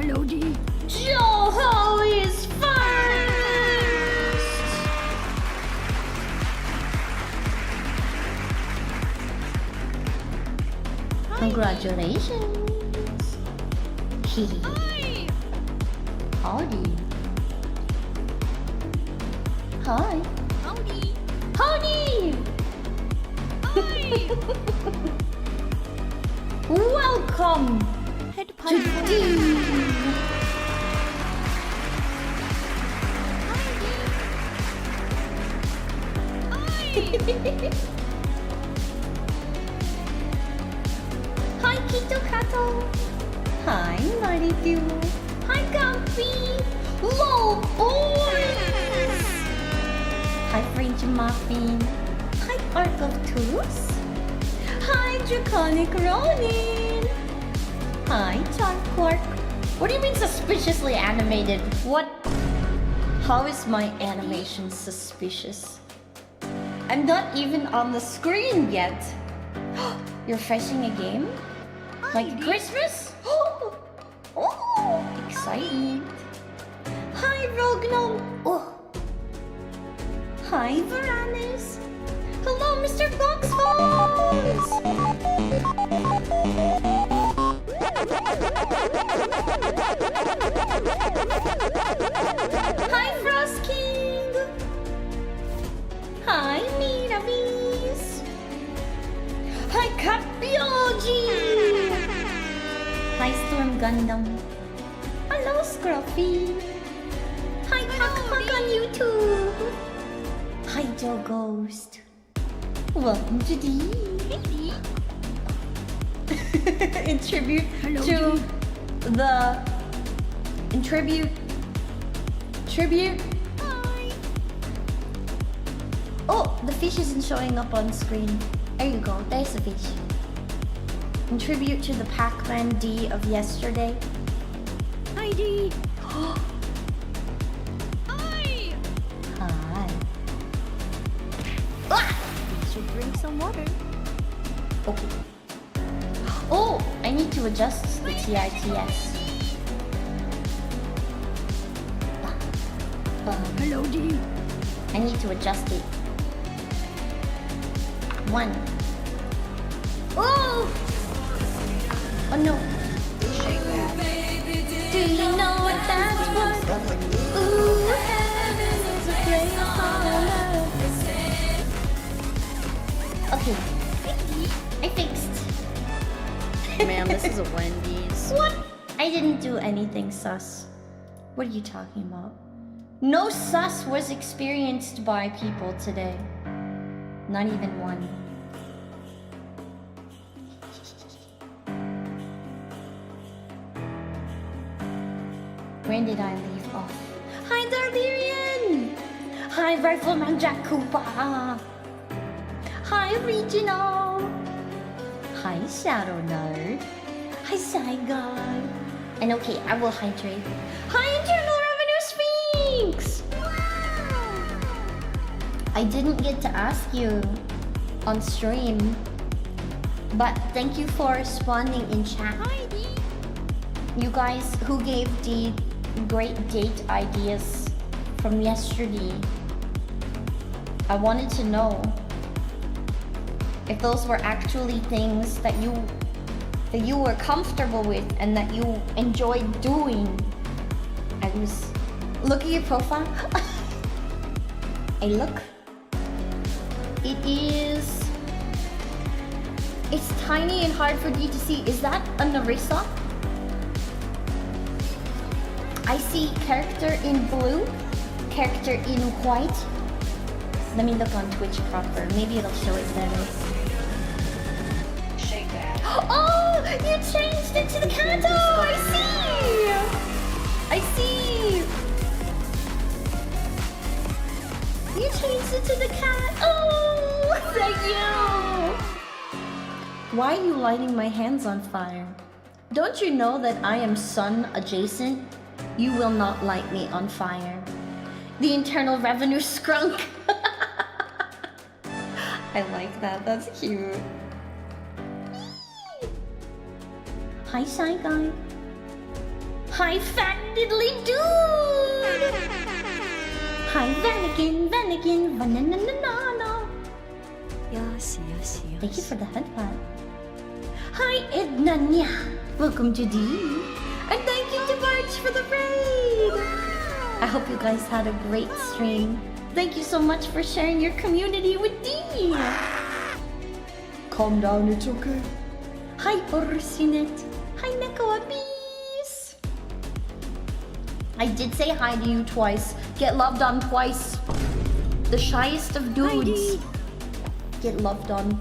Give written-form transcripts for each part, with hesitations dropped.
Hello, D. Joho is first! Congratulations! Hee. Howdy. Hi. Howdy. Howdy! Welcome Head to punch. DEE. Hi, Kito Kato. Hi, Mighty Fuel. Hi, Gumpy. Low boys. Hi, French Muffin. Hi, Arc of Tools. Hi, Draconic Ronin. Hi, John Quark. What do you mean suspiciously animated? What? How is my animation suspicious? I'm not even on the screen yet. You're fetching a game? Like Christmas? Oh, exciting. Hi, Rogue Gnome. Oh. Hi, Varanus. Hello, Mr. Fox Phones. Hi, Frost King. Hi, Miravis. Hi, Capioji. Hi, Storm Gundam. Hello, Scruffy. Hi, Cockfuck on YouTube. Hi, Joe Ghost. Welcome to DEE. In tribute Hello, to the... In tribute... Hi. Oh, the fish isn't showing up on screen. There you go, there's the fish. In tribute to the Pac-Man D of yesterday. Hi, D. Hi. Hi. Ah! Should drink some water. Okay. Oh, I need to adjust the TITS. Hello, D. I need to adjust it. 1. Oh! Oh no. Do you know what that's worth? Ooh, heaven is a place on earth. Okay. I fixed. Man, this is a Wendy's. What? I didn't do anything sus. What are you talking about? No sus was experienced by people today. Not even one. When did I leave off? Hi, Dardirian! Hi, Rifleman Jack Cooper! Hi, Regional! Hi, Shadow Nerd! Hi, Shy Guy! And okay, I will hydrate. Hi, Internal Revenue Sphinx! I didn't get to ask you on stream, but thank you for responding in chat. Hi, D. You guys who gave the great date ideas from yesterday, I wanted to know if those were actually things that you were comfortable with and that you enjoyed doing. I was looking at your profile. I look. It's tiny and hard for you to see. Is that a Narissa? I see character in blue, character in white. Let me look on Twitch proper. Maybe it'll show it better. Shake that. Oh, you changed it to the Kato! I see! You changed it to the cat. Oh, thank you! Why are you lighting my hands on fire? Don't you know that I am sun adjacent? You will not light me on fire. The Internal Revenue Scrunk. I like that. That's cute. Hi, Shy Guy. Hi, fat diddly dude! Hi, Vanakin, Vananana. Yes. Thank you for the headband. Hi, Ednanya. Welcome to DEE. And thank you to Barch for the raid. I hope you guys had a great stream. Thank you so much for sharing your community with DEE. Calm down, it's okay. Hi, Orsinet. Hi, Neko Abyss. I did say hi to you twice. Get loved on twice. The shyest of dudes. Get loved on.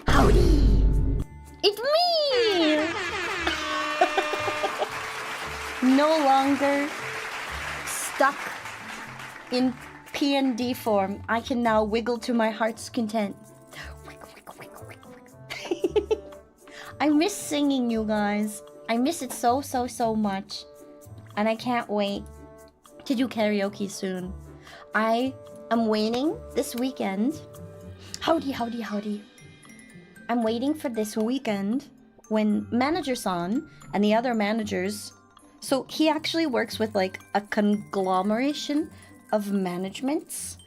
Howdy! It's me! No longer stuck in P&D form. I can now wiggle to my heart's content. I miss singing, you guys. I miss it so much. And I can't wait to do karaoke soon. I am waiting this weekend. Howdy. I'm waiting for this weekend when Manager San and the other managers... So he actually works with like a conglomeration of managements.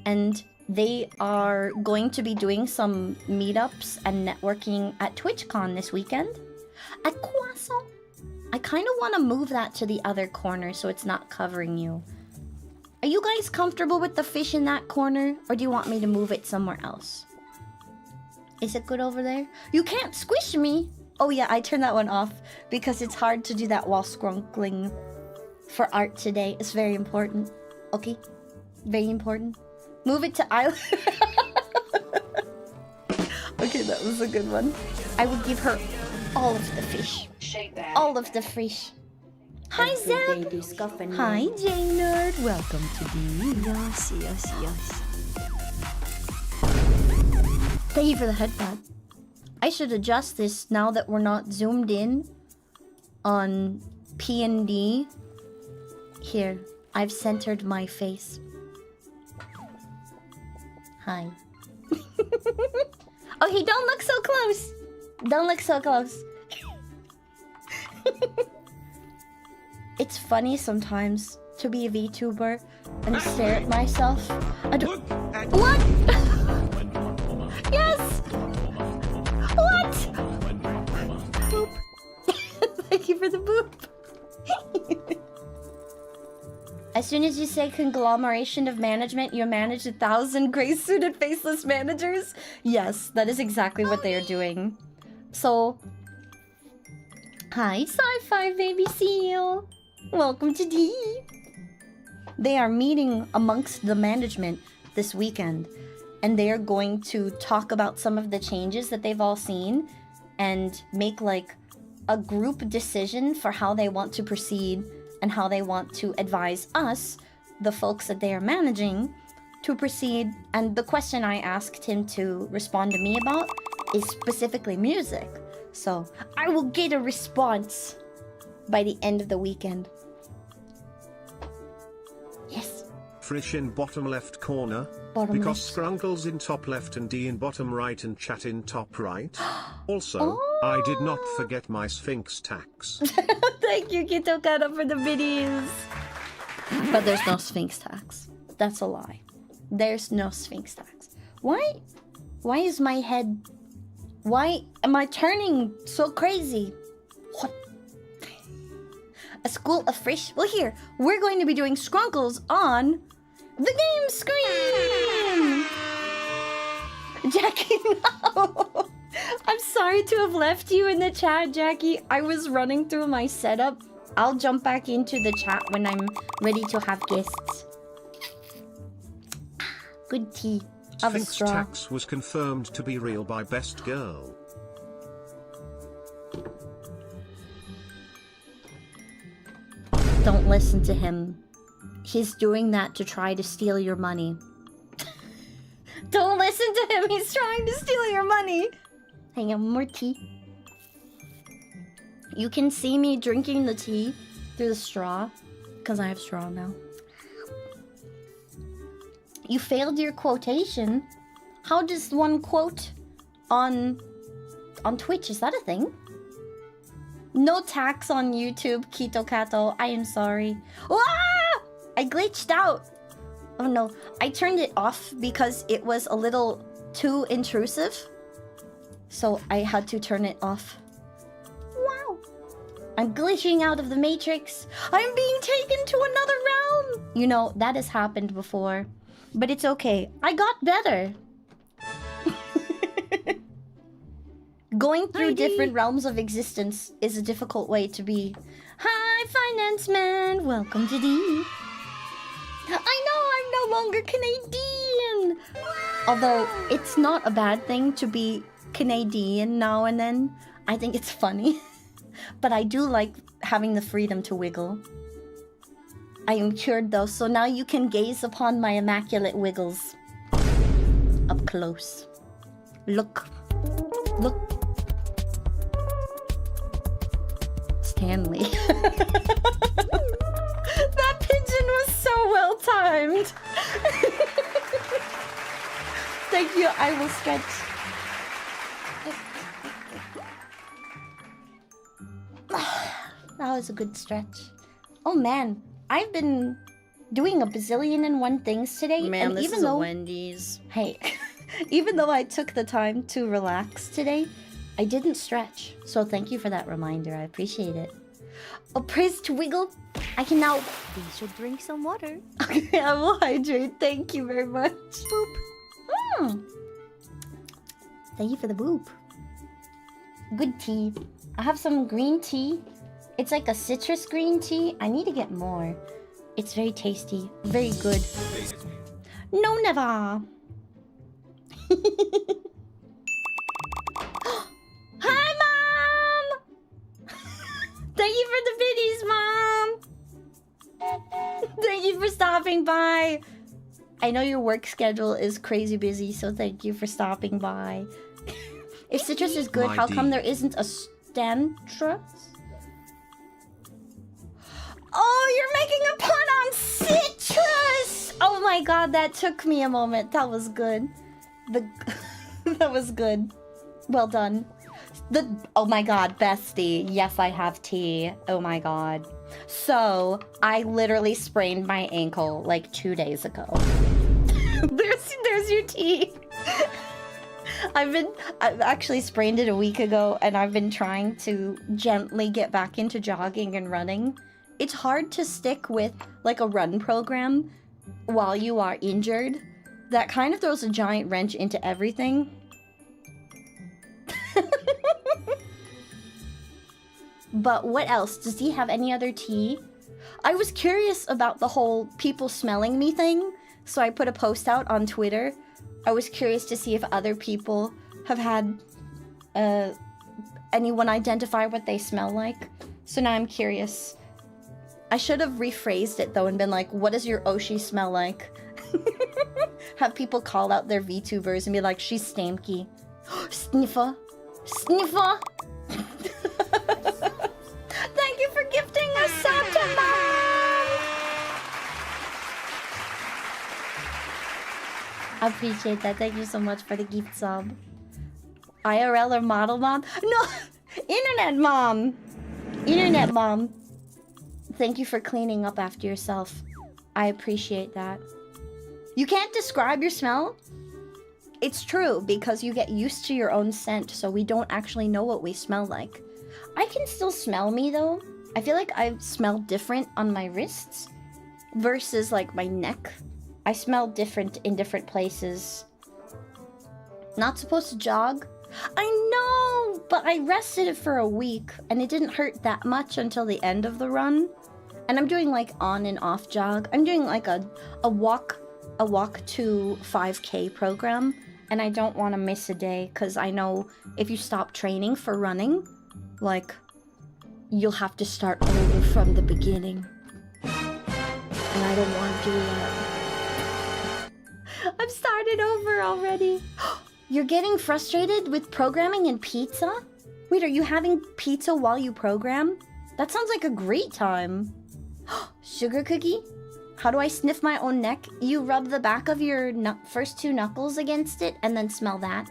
And they are going to be doing some meetups and networking at TwitchCon this weekend. At Croissant. I kind of want to move that to the other corner so it's not covering you. Are you guys comfortable with the fish in that corner? Or do you want me to move it somewhere else? Is it good over there? You can't squish me! Oh yeah, I turned that one off because it's hard to do that while scrunkling for art today. It's very important. Okay? Very important. Move it to island. Okay, that was a good one. I would give her all of the fish. All of the fish. Hi, Zeb! Hi, J-Nerd! Welcome to DEE. Yes. Thank you for the headband. I should adjust this now that we're not zoomed in on P&D. Here, I've centered my face. Hi. Okay, don't look so close. Don't look so close. It's funny sometimes to be a VTuber and stare at myself. What? Yes! What? Boop. Thank you for the boop. As soon as you say conglomeration of management, you manage 1,000 gray-suited faceless managers? Yes, that is exactly what they are doing. So... Hi, Sci-Fi Baby Seal! Welcome to DEE! They are meeting amongst the management this weekend. And they are going to talk about some of the changes that they've all seen. And make like a group decision for how they want to proceed. And how they want to advise us, the folks that they are managing, to proceed. And the question I asked him to respond to me about is specifically music. So I will get a response by the end of the weekend. Yes. Frisch in bottom left corner. Bottom because left. Scrunkles in top left and D in bottom right and Chat in top right. Also, I did not forget my Sphinx tax. Thank you, Kitokata, for the biddies. But there's no Sphinx tax. That's a lie. There's no Sphinx tax. Why Why is my head... Why am I turning so crazy? What? A school of fish? Well, here, we're going to be doing Scrunkles on the game screen! Jackie, no! I'm sorry to have left you in the chat, Jackie. I was running through my setup. I'll jump back into the chat when I'm ready to have guests. Good tea. Of a Sphinx straw. tax was confirmed to be real by Best Girl. Don't listen to him. He's doing that to try to steal your money. Don't listen to him. He's trying to steal your money. Hang on, more tea. You can see me drinking the tea through the straw, because I have straw now. You failed your quotation. How does one quote on Twitch? Is that a thing? No tax on YouTube, Kito Kato. I am sorry. Ah! I glitched out. Oh no, I turned it off because it was a little too intrusive. So I had to turn it off. Wow. I'm glitching out of the matrix. I'm being taken to another realm. You know, that has happened before. But it's okay. I got better. Going through different realms of existence is a difficult way to be. Hi, Finance Man. Welcome to DEE. I know I'm no longer Canadian. Although it's not a bad thing to be Canadian now and then. I think it's funny. But I do like having the freedom to wiggle. I am cured though, so now you can gaze upon my immaculate wiggles. Up close. Look. Look. Stanley. That pigeon was so well timed. Thank you, I will stretch. That was a good stretch. Oh man, I've been doing a bazillion and one things today. Man, and this even is though, a Wendy's. Hey, even though I took the time to relax today, I didn't stretch. So thank you for that reminder. I appreciate it. A praise to wiggle. I can now... You should drink some water. Okay, I will hydrate. Thank you very much. Boop. Mm. Thank you for the boop. Good tea. I have some green tea. It's like a citrus green tea. I need to get more. It's very tasty. Very good. No, never. Hi, Mom! Thank you for the biddies, Mom! Thank you for stopping by. I know your work schedule is crazy busy, so thank you for stopping by. If citrus is good, how come there isn't a stantrus? Oh, you're making a pun on citrus! Oh my god, that took me a moment. That was good. That was good. Well done. Oh my god, bestie. Yes, I have tea. Oh my god. So, I literally sprained my ankle like 2 days ago. There's your tea. I've actually sprained it a week ago, and I've been trying to gently get back into jogging and running. It's hard to stick with like a run program while you are injured. That kind of throws a giant wrench into everything. But what else? Does he have any other tea? I was curious about the whole people smelling me thing, so I put a post out on Twitter. I was curious to see if other people have had anyone identify what they smell like. So now I'm curious. I should have rephrased it though and been like, what does your Oshi smell like? Have people call out their VTubers and be like, she's stanky. Sniffer. Sniffer. Thank you for gifting us Santa Mom! I appreciate that. Thank you so much for the gift sub. IRL or model mom? No! Internet mom! Internet mom. Thank you for cleaning up after yourself. I appreciate that. You can't describe your smell? It's true, because you get used to your own scent, so we don't actually know what we smell like. I can still smell me, though. I feel like I smell different on my wrists versus, like, my neck. I smell different in different places. Not supposed to jog? I know, but I rested it for a week, and it didn't hurt that much until the end of the run. And I'm doing, like, on and off jog. I'm doing, like, a walk to 5K program, and I don't want to miss a day, because I know if you stop training for running, like, you'll have to start over from the beginning. And I don't want to do that. I've started over already. You're getting frustrated with programming and pizza? Wait, are you having pizza while you program? That sounds like a great time. Sugar cookie? How do I sniff my own neck? You rub the back of your first two knuckles against it and then smell that.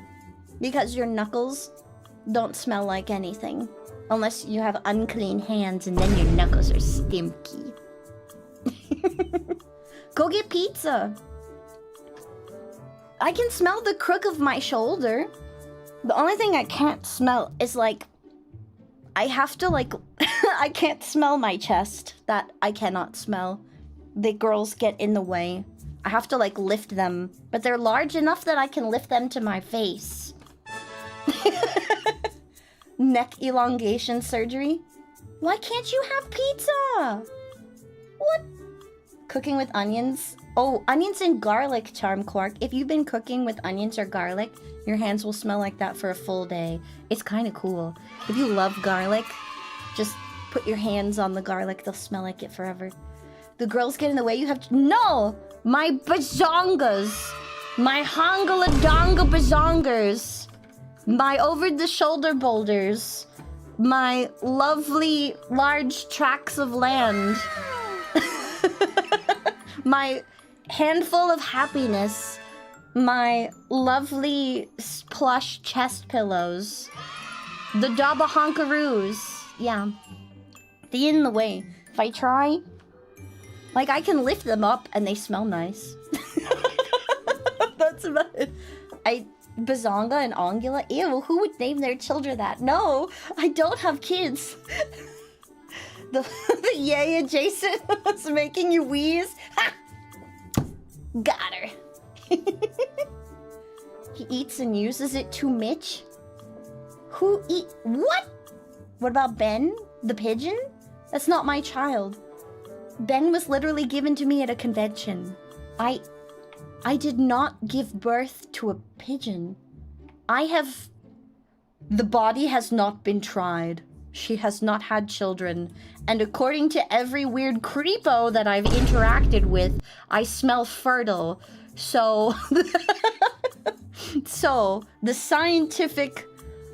Because your knuckles don't smell like anything. Unless you have unclean hands and then your knuckles are stinky. Go get pizza. I can smell the crook of my shoulder. The only thing I can't smell is like... I have to like... I can't smell my chest. That I cannot smell. The girls get in the way. I have to like lift them. But they're large enough that I can lift them to my face. Neck elongation surgery? Why can't you have pizza? What? Cooking with onions? Oh, onions and garlic, Charm Quark. If you've been cooking with onions or garlic, your hands will smell like that for a full day. It's kind of cool. If you love garlic, just put your hands on the garlic. They'll smell like it forever. The girls get in the way. You have to... No! My bazongas! My hongaladonga bazongers! My over-the-shoulder boulders. My lovely large tracts of land. My handful of happiness. My lovely plush chest pillows. The Daba honkaroos. Yeah. They get in the way. If I try... Like, I can lift them up and they smell nice. That's about it. Bazonga and Ongula? Ew, who would name their children that? No, I don't have kids. The yay adjacent was making you wheeze. Ha! Got her. He eats and uses it too much. Who eat... What? What about Ben? The pigeon? That's not my child. Ben was literally given to me at a convention. I did not give birth to a pigeon. The body has not been tried. She has not had children. And according to every weird creepo that I've interacted with, I smell fertile. So... So, the scientific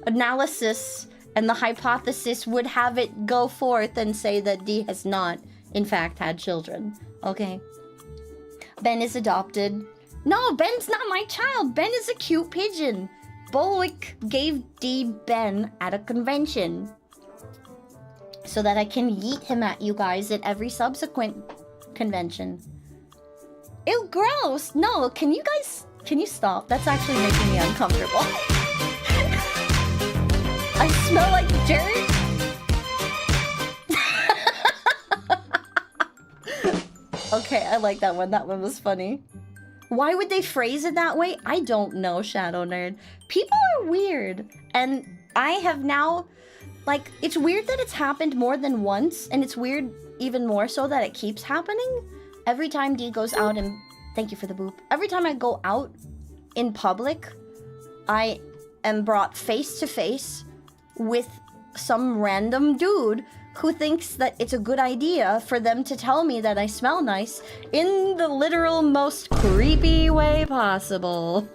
analysis and the hypothesis would have it go forth and say that Dee has not, in fact, had children. Okay. Ben is adopted. No, Ben's not my child. Ben is a cute pigeon. Bullock gave Dee Ben at a convention. So that I can yeet him at you guys at every subsequent convention. Ew, gross! No, can you stop? That's actually making me uncomfortable. I smell like dirt? Okay, I like that one. That one was funny. Why would they phrase it that way? I don't know, Shadow Nerd. People are weird. And I have now... Like, it's weird that it's happened more than once. And it's weird even more so that it keeps happening. Every time Dee goes out and... Thank you for the boop. Every time I go out in public, I am brought face to face with some random dude who thinks that it's a good idea for them to tell me that I smell nice in the literal most creepy way possible.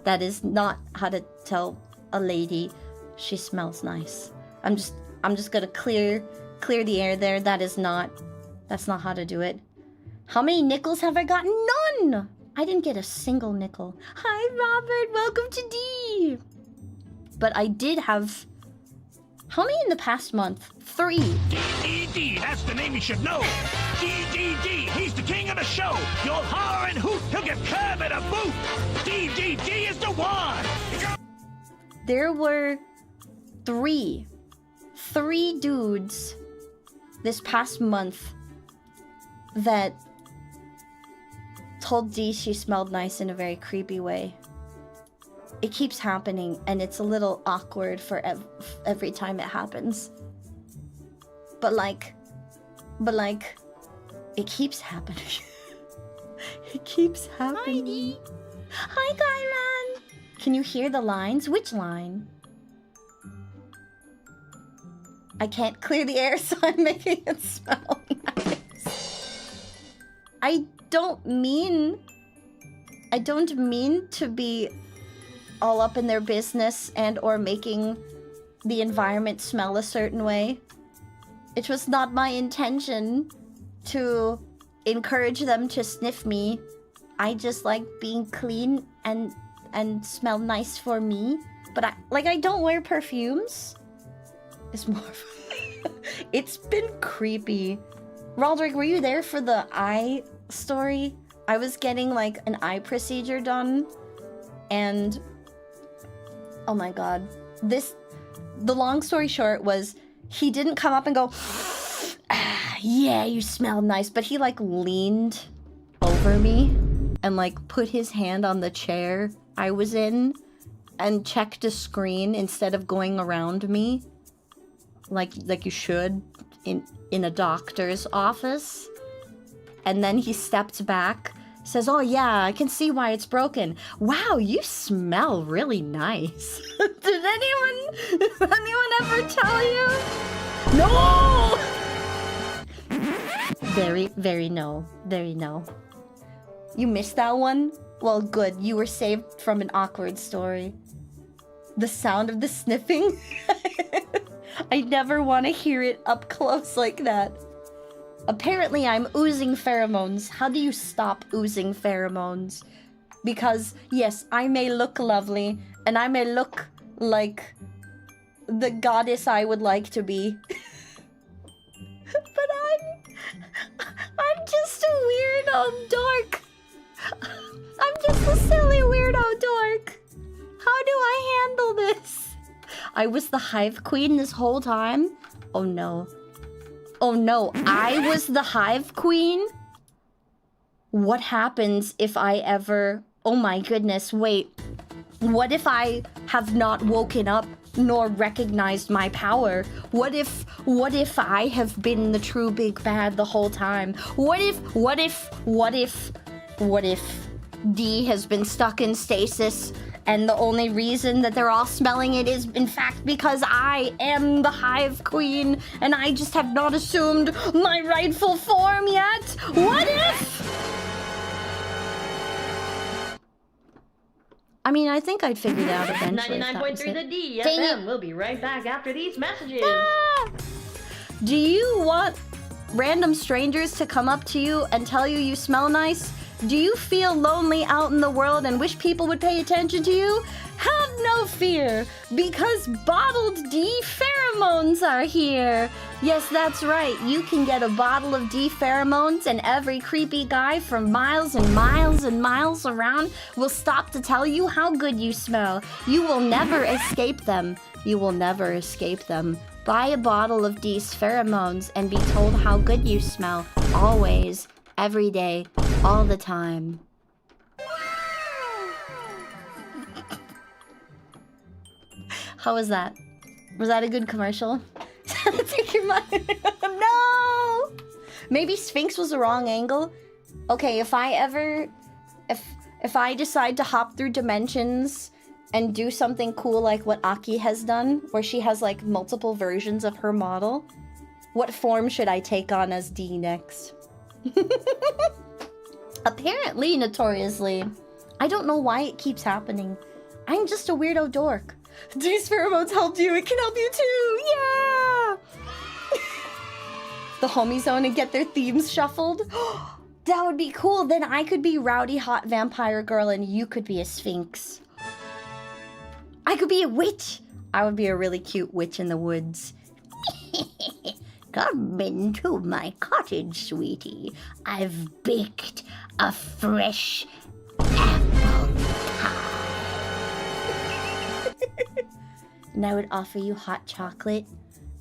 That is not how to tell a lady she smells nice. I'm just gonna clear the air there. That's not how to do it. How many nickels have I gotten? None! I didn't get a single nickel. Hi, Robert. Welcome to D. But I did have How many in the past month? 3. DEE, that's the name you should know. DDD, he's the king of the show. You'll holler and hoot, he'll give Kermit a boot. DDD is the one. There were 3 dudes this past month that told Dee she smelled nice in a very creepy way. It keeps happening, and it's a little awkward for every time it happens. But like, it keeps happening. It keeps happening. Hi, Kylan! Can you hear the lines? Which line? I can't clear the air, so I'm making it smell nice. I don't mean to be all up in their business and or making the environment smell a certain way. It was not my intention to encourage them to sniff me. I just like being clean and smell nice for me. But I don't wear perfumes. It's more it's been creepy. Roderick, were you there for the eye story? I was getting like an eye procedure done, and oh my god. The long story short was he didn't come up and go, ah, yeah, you smell nice, but he like leaned over me and like put his hand on the chair I was in and checked a screen instead of going around me like you should in a doctor's office. And then he stepped back, says, oh yeah, I can see why it's broken. Wow, you smell really nice. Did anyone ever tell you? No! Very no. Very no. You missed that one? Well, good. You were saved from an awkward story. The sound of the sniffing? I never want to hear it up close like that. Apparently, I'm oozing pheromones. How do you stop oozing pheromones? Because, yes, I may look lovely, and I may look like the goddess I would like to be. But I'm just a weirdo dork. I'm just a silly weirdo dork. How do I handle this? I was the hive queen this whole time? Oh no. Oh no, I was the hive queen? What happens if I ever... Oh my goodness, wait. What if I have not woken up nor recognized my power? What if I have been the true big bad the whole time? What if Dee has been stuck in stasis and the only reason that they're all smelling it is in fact because I am the hive queen and I just have not assumed my rightful form yet? What if? I mean, I think I'd figure it out eventually. 99.3 the DEE. We'll be right back after these messages. Ah! Do you want random strangers to come up to you and tell you you smell nice? Do you feel lonely out in the world and wish people would pay attention to you? Have no fear, because bottled DEE pheromones are here. Yes, that's right. You can get a bottle of DEE pheromones and every creepy guy from miles and miles and miles around will stop to tell you how good you smell. You will never escape them. You will never escape them. Buy a bottle of DEE's pheromones and be told how good you smell. Always. Every day. All the time. How was that? Was that a good commercial? Take your money. No! Maybe Sphinx was the wrong angle. Okay, if I decide to hop through dimensions and do something cool like what Aki has done, where she has like multiple versions of her model, what form should I take on as Dee next? Apparently, notoriously. I don't know why it keeps happening. I'm just a weirdo dork. These pheromones helped you, it can help you too! Yeah! The homie zone and get their themes shuffled? That would be cool. Then I could be rowdy hot vampire girl and you could be a sphinx. I could be a witch. I would be a really cute witch in the woods. Come into my cottage, sweetie. I've baked a fresh apple pie. And I would offer you hot chocolate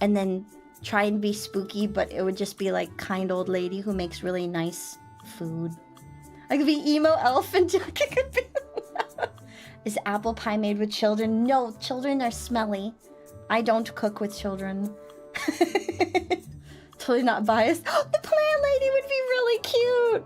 and then try and be spooky, but it would just be like kind old lady who makes really nice food. I could be emo elf and Jackie could be... Is apple pie made with children? No, children are smelly. I don't cook with children. Totally not biased. The plant lady would be really cute.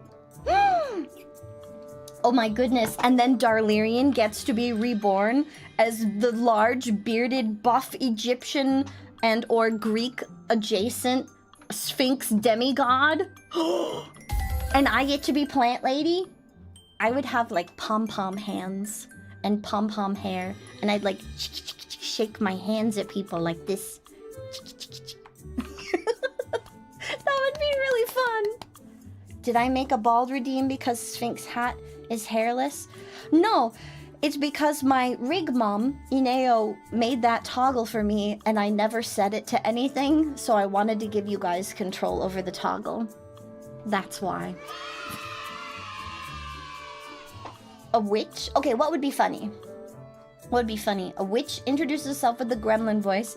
Oh my goodness. And then Darlerian gets to be reborn as the large bearded buff Egyptian and or Greek adjacent Sphinx demigod. And I get to be plant lady. I would have like pom-pom hands and pom-pom hair, and I'd like shake my hands at people like this. That would be really fun. Did I make a bald redeem because Sphinx hat is hairless? No, it's because my rig mom, Ineo, made that toggle for me and I never set it to anything, so I wanted to give you guys control over the toggle. That's why. A witch? Okay, what would be funny? What would be funny? A witch introduces herself with the gremlin voice,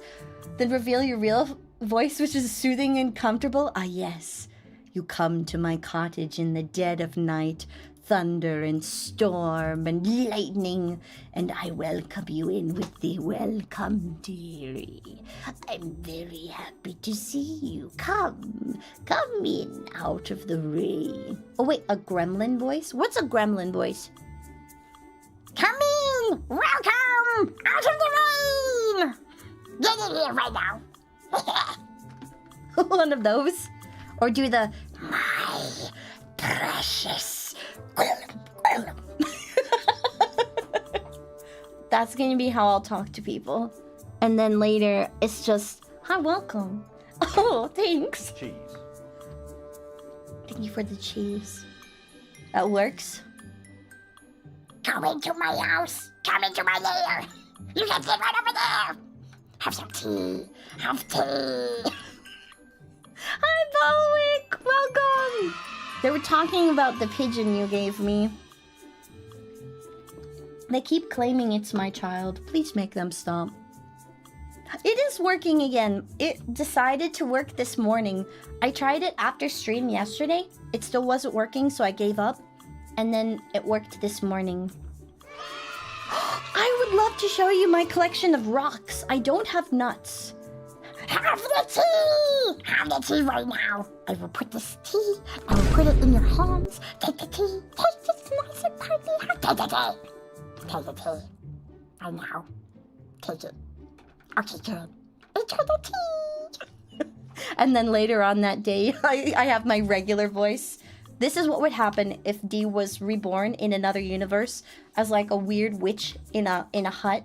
then reveal your real voice, which is soothing and comfortable. Ah, yes. You come to my cottage in the dead of night, thunder and storm and lightning, and I welcome you in with the welcome, dearie. I'm very happy to see you. Come in out of the rain. Oh wait, a gremlin voice? What's a gremlin voice? Come in! Welcome! Out of the rain! Get in here right now. One of those. Or do the, my precious. That's gonna be how I'll talk to people. And then later, it's just, hi, welcome. Oh, thanks. Cheese. Thank you for the cheese. That works. Come into my house. Come into my lair. You can sit right over there. Have some tea. Have tea. Hi, Bowick. Welcome. They were talking about the pigeon you gave me. They keep claiming it's my child. Please make them stop. It is working again. It decided to work this morning. I tried it after stream yesterday. It still wasn't working, so I gave up. And then it worked this morning. I would love to show you my collection of rocks. I don't have nuts. Have the tea! Have the tea right now. I will put this tea, I will put it in your hands. Take the tea. Take this nice and party. Take the tea. Take the tea. Right now. Take it. Okay, good. Enjoy the tea. And then later on that day, I have my regular voice. This is what would happen if Dee was reborn in another universe as like a weird witch in a hut.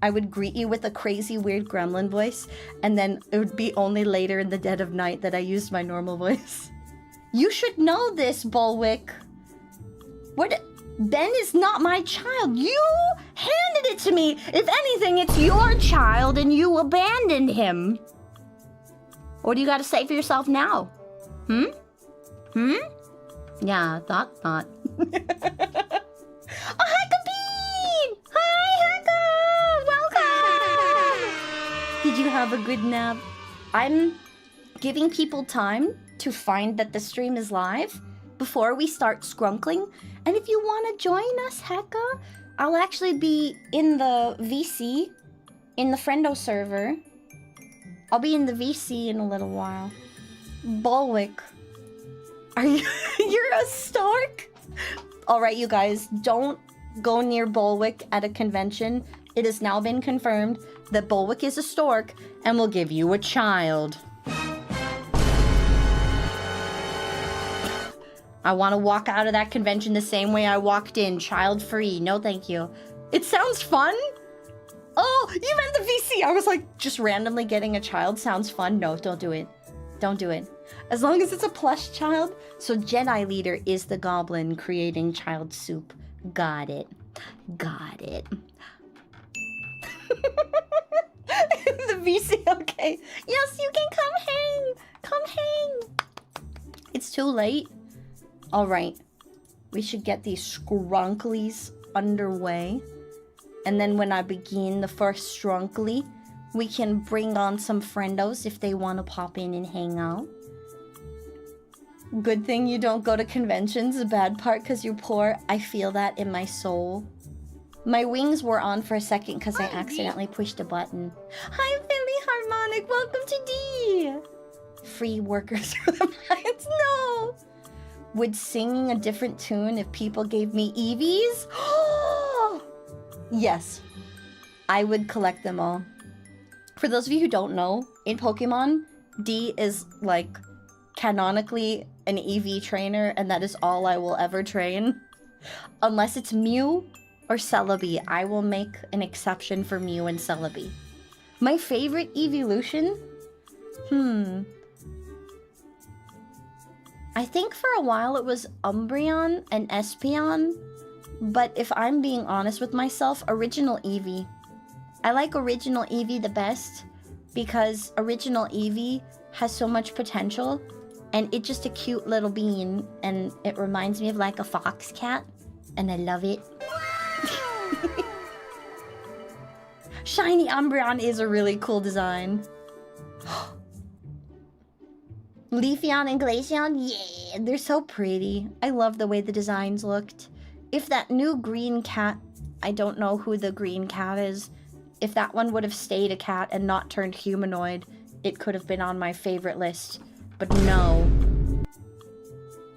I would greet you with a crazy weird gremlin voice, and then it would be only later in the dead of night that I used my normal voice. You should know this, Bulwick. What? Ben is not my child. You handed it to me. If anything, it's your child and you abandoned him. What do you got to say for yourself now? Yeah, thought. Oh, Hecka Bean! Hi, Hecka! Welcome! Did you have a good nap? I'm giving people time to find that the stream is live before we start scrunkling. And if you want to join us, Hecka, I'll actually be in the VC, in the Friendo server. I'll be in the VC in a little while. Bulwick. Are you... You're a stork? Alright, you guys, don't go near Bulwick at a convention. It has now been confirmed that Bulwick is a stork and will give you a child. I want to walk out of that convention the same way I walked in, child-free. No, thank you. It sounds fun. Oh, you meant the VC. I was like, just randomly getting a child sounds fun. No, don't do it. Don't do it. As long as it's a plush child. So Jedi Leader is the goblin creating child soup. Got it. Got it. VC, okay. Yes, you can come hang. Come hang. It's too late. All right. We should get these scrunklies underway. And then when I begin the first scrunkly, we can bring on some friendos if they want to pop in and hang out. Good thing you don't go to conventions. The bad part because you're poor. I feel that in my soul. My wings were on for a second because I accidentally pushed a button. Hi, Philly Harmonic. Welcome to D. Free workers for the Lions. No. Would singing a different tune if people gave me EVs? Yes. I would collect them all. For those of you who don't know, in Pokemon, D is like canonically an EV trainer, and that is all I will ever train. Unless it's Mew or Celebi, I will make an exception for Mew and Celebi. My favorite evolution? I think for a while it was Umbreon and Espeon, but if I'm being honest with myself, original Eevee. I like original Eevee the best because original Eevee has so much potential, and it's just a cute little bean, and it reminds me of like a fox cat, and I love it. Shiny Umbreon is a really cool design. Leafeon and Glaceon, yeah, they're so pretty. I love the way the designs looked. If that new green cat, I don't know who the green cat is, if that one would have stayed a cat and not turned humanoid, it could have been on my favorite list. But no.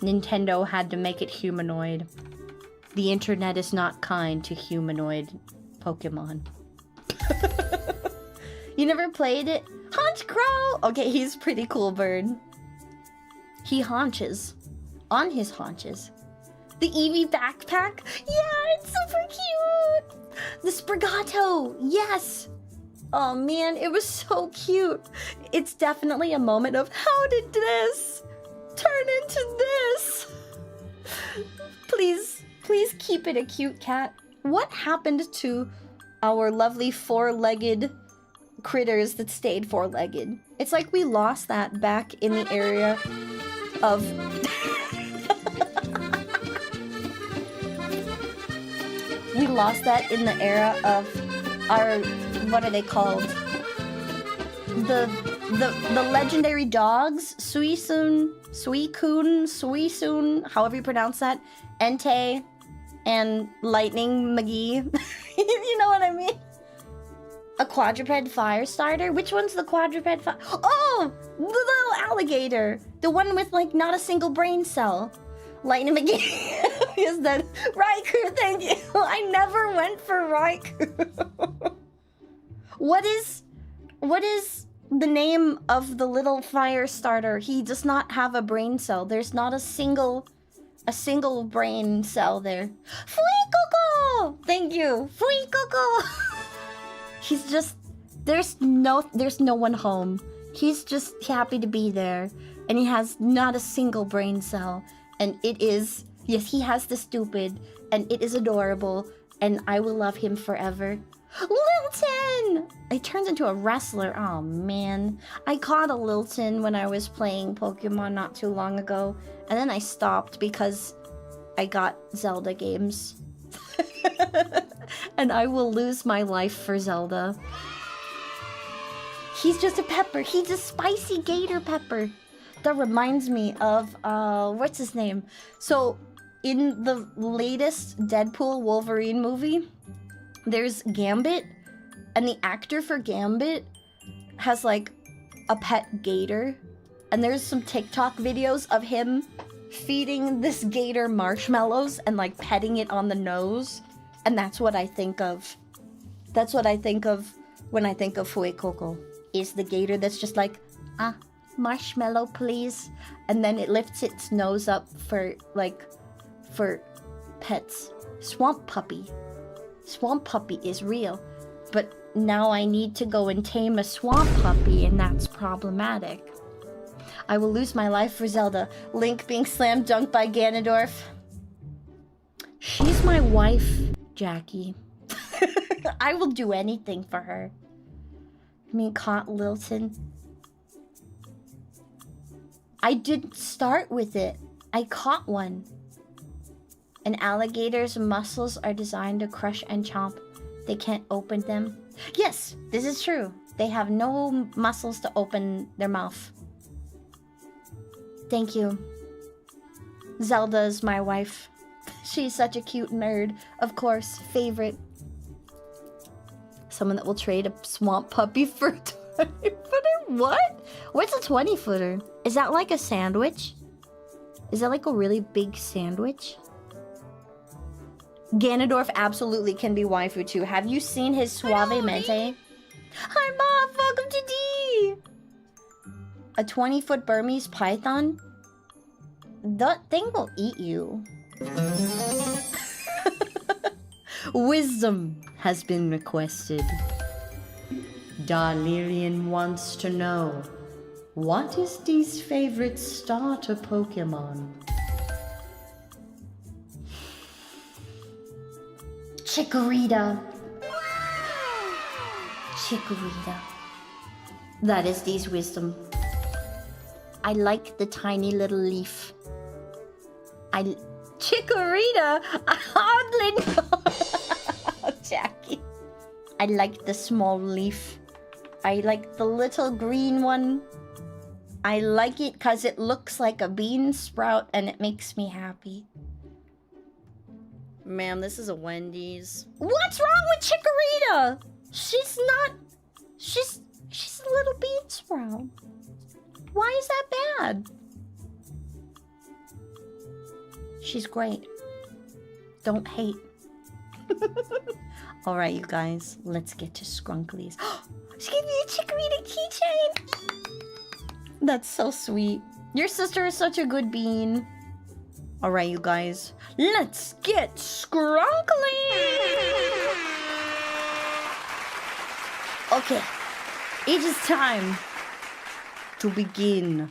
Nintendo had to make it humanoid. The internet is not kind to humanoid Pokemon. You never played it? Haunch Crow! Okay, he's a pretty cool bird. He haunches. On his haunches. The Eevee backpack? Yeah, it's super cute! The Sprigato! Yes! Oh man, it was so cute. It's definitely a moment of, how did this turn into this? Please keep it a cute cat. What happened to our lovely four-legged critters that stayed four-legged? It's like we lost that back in the area of... We lost that in the era of our... What are they called? The legendary dogs? Suicune, however you pronounce that. Entei, and Lightning McGee. You know what I mean? A quadruped fire starter? Which one's the quadruped fire? Oh! The little alligator! The one with, like, not a single brain cell. Lightning McGee is that. Raikou, thank you! I never went for Raikou. What is the name of the little fire starter? He does not have a brain cell. There's not a single brain cell there. Fuecoco! Thank you. Fuecoco! He's just there's no one home. He's just happy to be there, and he has not a single brain cell. And it is, yes, he has the stupid, and it is adorable, and I will love him forever. Lilton! I turned into a wrestler. Oh man. I caught a Lilton when I was playing Pokemon not too long ago, and then I stopped because I got Zelda games. And I will lose my life for Zelda. He's just a pepper. He's a spicy gator pepper. That reminds me of, what's his name? So, in the latest Deadpool Wolverine movie, there's Gambit, and the actor for Gambit has, like, a pet gator. And there's some TikTok videos of him feeding this gator marshmallows and, like, petting it on the nose. And that's what I think of. That's what I think of when I think of Fuecoco. Is the gator that's just like, marshmallow please. And then it lifts its nose up for pets. Swamp Puppy. Swamp Puppy is real. But now I need to go and tame a Swamp Puppy, and that's problematic. I will lose my life for Zelda. Link being slam dunked by Ganondorf. She's my wife, Jackie. I will do anything for her. I mean, caught Lilton. I didn't start with it. I caught one. An alligator's muscles are designed to crush and chomp. They can't open them. Yes, this is true. They have no muscles to open their mouth. Thank you. Zelda's my wife. She's such a cute nerd. Of course, favorite. Someone that will trade a swamp puppy for a 20-footer? What? What's a 20-footer? Is that like a sandwich? Is that like a really big sandwich? Ganondorf absolutely can be waifu too. Have you seen his suavemente? Hi, Mom! Welcome to D! A 20-foot Burmese python? That thing will eat you. Wisdom has been requested. Darlirian wants to know, what is Dee's favorite starter Pokemon? Chikorita. Chikorita. That is Dee's wisdom. I like the tiny little leaf. Chikorita? I hardly know. Jackie. I like the small leaf. I like the little green one. I like it because it looks like a bean sprout and it makes me happy. Ma'am, this is a Wendy's. What's wrong with Chikorita? She's not... She's a little bean sprout. Why is that bad? She's great. Don't hate. Alright, you guys. Let's get to Skrunklies. She gave me a Chikorita keychain! That's so sweet. Your sister is such a good bean. Alright, you guys. Let's get Skrunkly! Okay. It is time to begin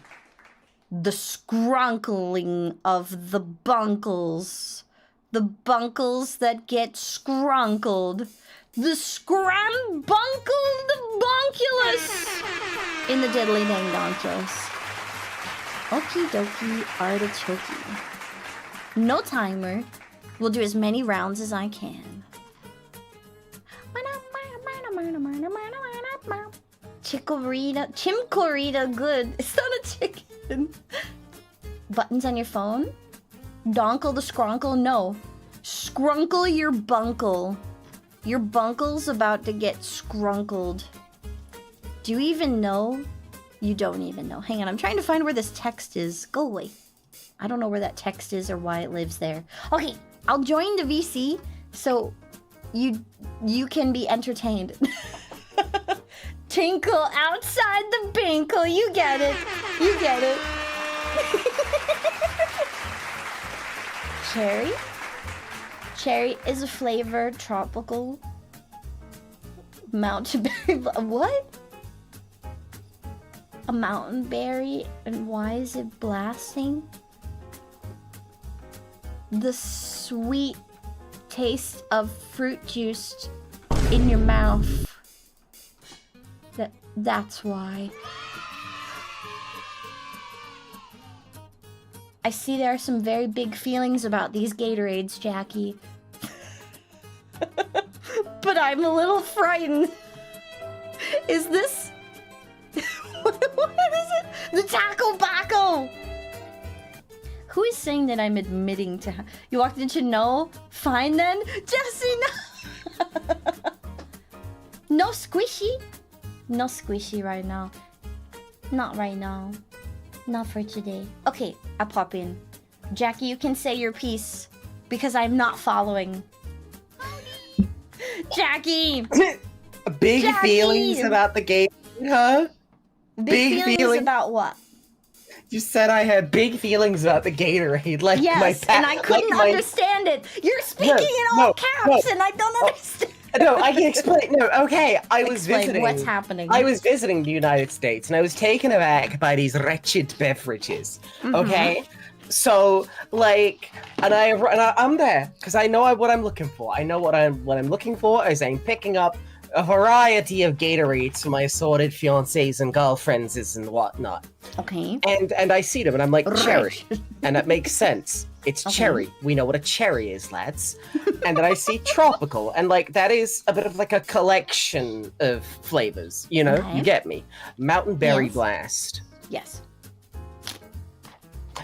the skrunkling of the bunkles. The bunkles that get scrunkled. The scrambuncled bunkulus in the diddly dang donkulus. Okie dokie artichoke. No timer. We'll do as many rounds as I can. Chimkorita, good. It's not a chicken. Buttons on your phone? Donkle the skrunkle? No. Skrunkle your bunkle. Your bunkle's about to get scrunkled. Do you even know? You don't even know. Hang on, I'm trying to find where this text is. Go away. I don't know where that text is or why it lives there. Okay, I'll join the VC so you can be entertained. Tinkle outside the binkle. You get it. You get it. Cherry? Cherry is a flavor, tropical. Mountain berry. What? A mountain berry? And why is it blasting? The sweet taste of fruit juice in your mouth. That's why. I see there are some very big feelings about these Gatorades, Jackie. But I'm a little frightened. Is this... what is it? The Taco Baco! Who is saying that I'm admitting to... You walked into no? Fine then? Jesse, no! No squishy? No squishy right now. Not right now. Not for today. Okay, I'll pop in. Jackie, you can say your piece. Because I'm not following. Jackie! Big Jackie! feelings about the game, huh? Big feelings about what? You said I had big feelings about the Gatorade, like yes, my and I couldn't understand it. You're speaking in all caps, and I don't understand. No, I can explain. No, okay. I was Explain visiting. what's happening. I was visiting the United States, and I was taken aback by these wretched beverages. Okay, so like, and I'm there because I know what I'm looking for. I know what I'm looking for is I'm picking up a variety of Gatorades for my assorted fiancés and girlfriends and whatnot. Okay. And I see them and I'm like, cherry. And that makes sense. It's Okay. cherry. We know what a cherry is, lads. And then I see tropical. And like, that is a bit of like a collection of flavors. You know, Okay. you get me. Mountain Berry Yes. Blast. Yes.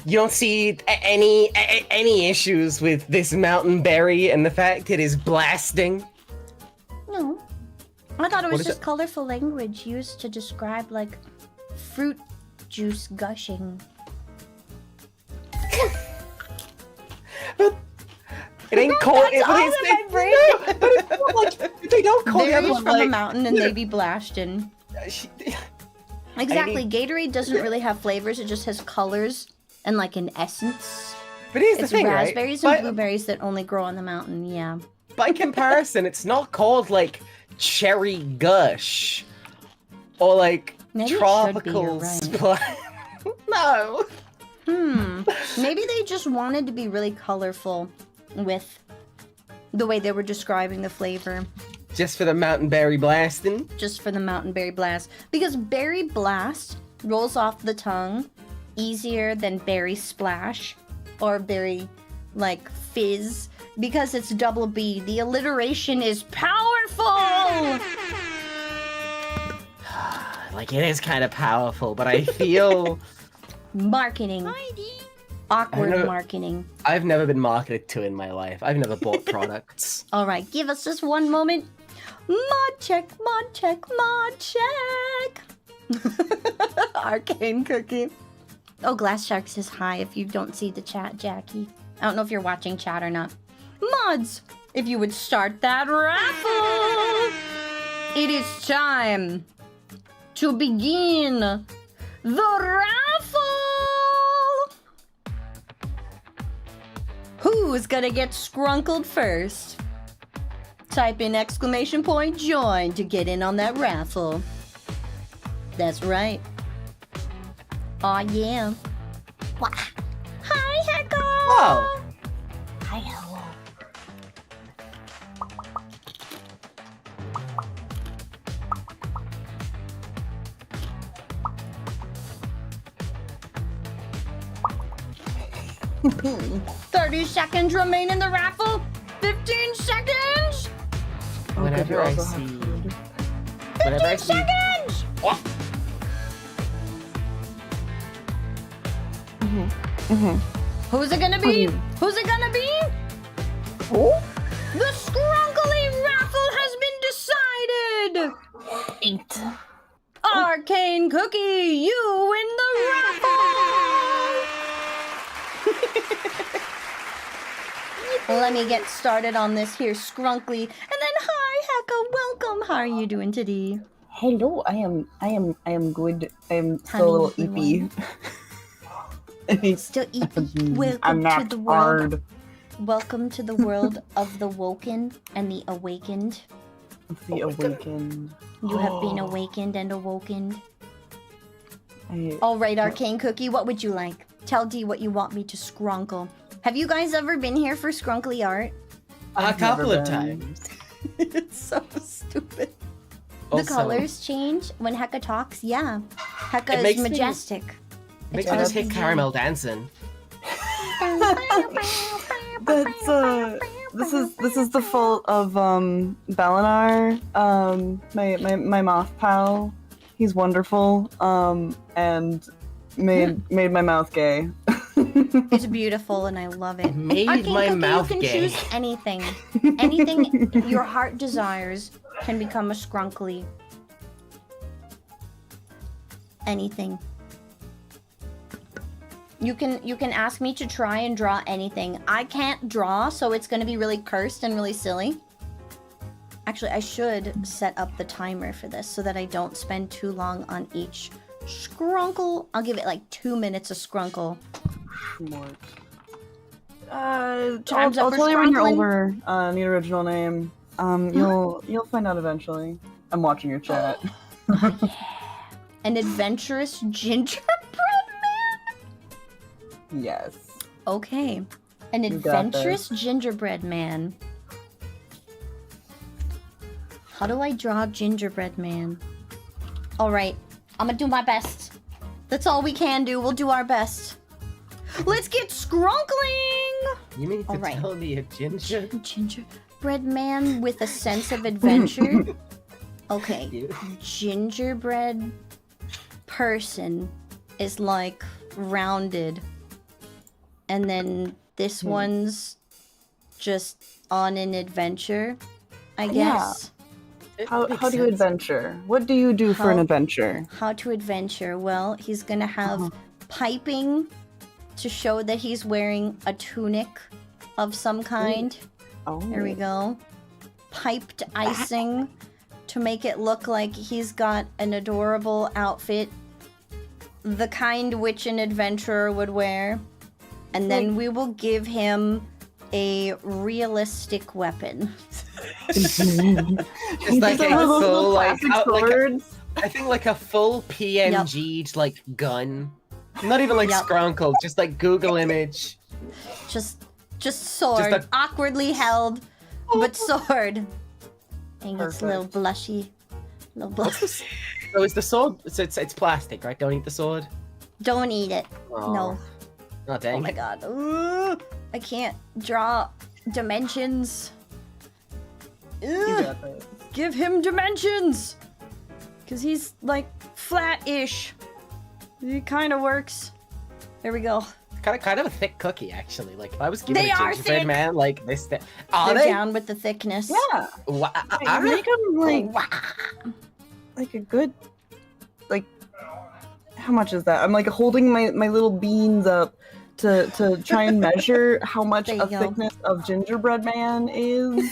You don't see any issues with this mountain berry and the fact it is blasting? No. I thought it What was is just it? colorful language used to describe, like, fruit juice gushing. It ain't called. That's all in my brain. No, but it's not like, they don't call the other Berries one from a like. mountain and they be blasting. Exactly. Gatorade doesn't really have flavors. It just has colors and, like, an essence. But here's the It's thing, raspberries right? and blueberries that only grow on the mountain, yeah. By comparison, it's not called like cherry gush or like Maybe it should be, tropical you're right. splash. No. Maybe they just wanted to be really colorful with the way they were describing the flavor, Just for the mountain berry blasting. just for the mountain berry blast. Because berry blast rolls off the tongue easier than berry splash or berry, like, fizz. Because it's double B. The alliteration is powerful! Like it is kind of powerful, but I feel Marketing. Awkward I know- marketing. I've never been marketed to in my life. I've never bought products. Alright, give us just one moment. Mod check, mod check, mod check. Arcane cookie. Oh, Glass Shark says hi if you don't see the chat, Jackie. I don't know if you're watching chat or not. Mods, if you would start that raffle. It is time to begin the raffle. Who's gonna get scrunkled first? Type in !join to get in on that raffle. That's right. Aw, yeah. Wah. Hi, Hecko! Whoa. Hi, hello. "30 seconds remain in the raffle. 15 seconds. Whenever I see. 15 seconds. Who's it gonna be? Who's it gonna be? The Scrunkly raffle has been decided. 8. Arcane Cookie, you win the raffle. Let me get started on this here, Scrunkly, and then hi, Hecka, welcome. How are you doing today? Hello, I am good. I am Honey, still a little you eepy. Still eat. I'm Welcome to napped the world. hard. Welcome to the world of the woken and the awakened. The awakened. You have been awakened and awoken. I, All right, Arcane Cookie, what would you like? Tell D what you want me to scrunkle. Have you guys ever been here for Scrunkly art? A I've couple never of been. times. It's so stupid. The Also, colors change when Hecka talks. Yeah, Hecka It is makes me- majestic. Makes It's me just all hit up caramel dancing. That's this is the fault of Balinar, my moth pal. He's wonderful. And made my mouth gay. It's beautiful and I love it. Made Arcane my Cookie, mouth you can gay. choose anything. Anything your heart desires can become a Scrunkly. Anything. You can ask me to try and draw anything. I can't draw, so it's gonna be really cursed and really silly. Actually, I should set up the timer for this so that I don't spend too long on each Scrunkle. I'll give it like 2 minutes of Scrunkle. Smart. Time's I'll up for tell you when you're Scrunkling. older. Need original name. You'll find out eventually. I'm watching your chat. An adventurous gingerbread man? Yes. Okay. An You got adventurous gingerbread man. How do I draw gingerbread man? Alright, I'm gonna do my best. That's all we can do. We'll do our best. Let's get scrunkling! You mean to Alright. tell me a ginger? Gingerbread man with a sense of adventure. Okay. You- Gingerbread person is like rounded. And then this one's just on an adventure, I guess. How makes do you sense. adventure? What do you do for an How- adventure? How to adventure? Well, he's gonna have piping to show that he's wearing a tunic of some kind. Oh. There we go. Piped icing to make it look like he's got an adorable outfit. The kind which an adventurer would wear. And then we will give him a realistic weapon. Just These like are a those full, little like, plastic swords. I think like a full PNG'd like gun. Not even like Yep. Scrunkle, just like Google image. Just sword. a- Awkwardly held, but sword. Dang, it's a little Perfect. blushy. Little blush. So is the sword? So it's plastic, right? Don't eat the sword. Don't eat it. Oh. No. Oh dang. Oh my god. Ooh, I can't draw dimensions. Ugh, give him dimensions! Because he's like flat-ish. It kind of works. There we go. Kind of a thick cookie, actually. Like if I was giving They a are gingerbread thick. man like this, are They're they? down with the thickness. Yeah. Are Make they? them like a good, like, how much is that? I'm like holding my little beans up to try and measure how much There you a go. thickness of gingerbread man is.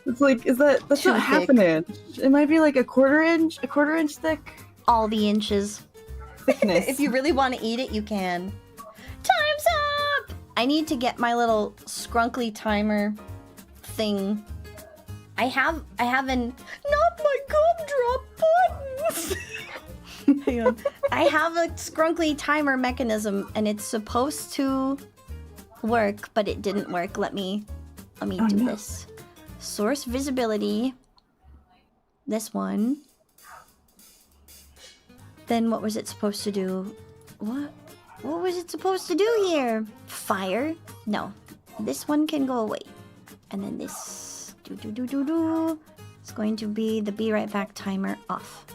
It's like, that's Too not half thick. an inch. It might be like a quarter inch thick All the inches. thickness. If you really want to eat it, you can. Time's up! I need to get my little scrunkly timer thing. I have an not my gumdrop buttons. Hang on. I have a scrunkly timer mechanism and it's supposed to work, but it didn't work. Let me do no. this. Source visibility. This one. Then what was it supposed to do? What was it supposed to do here? Fire? No. This one can go away. And then this it's going to be the be right back timer off.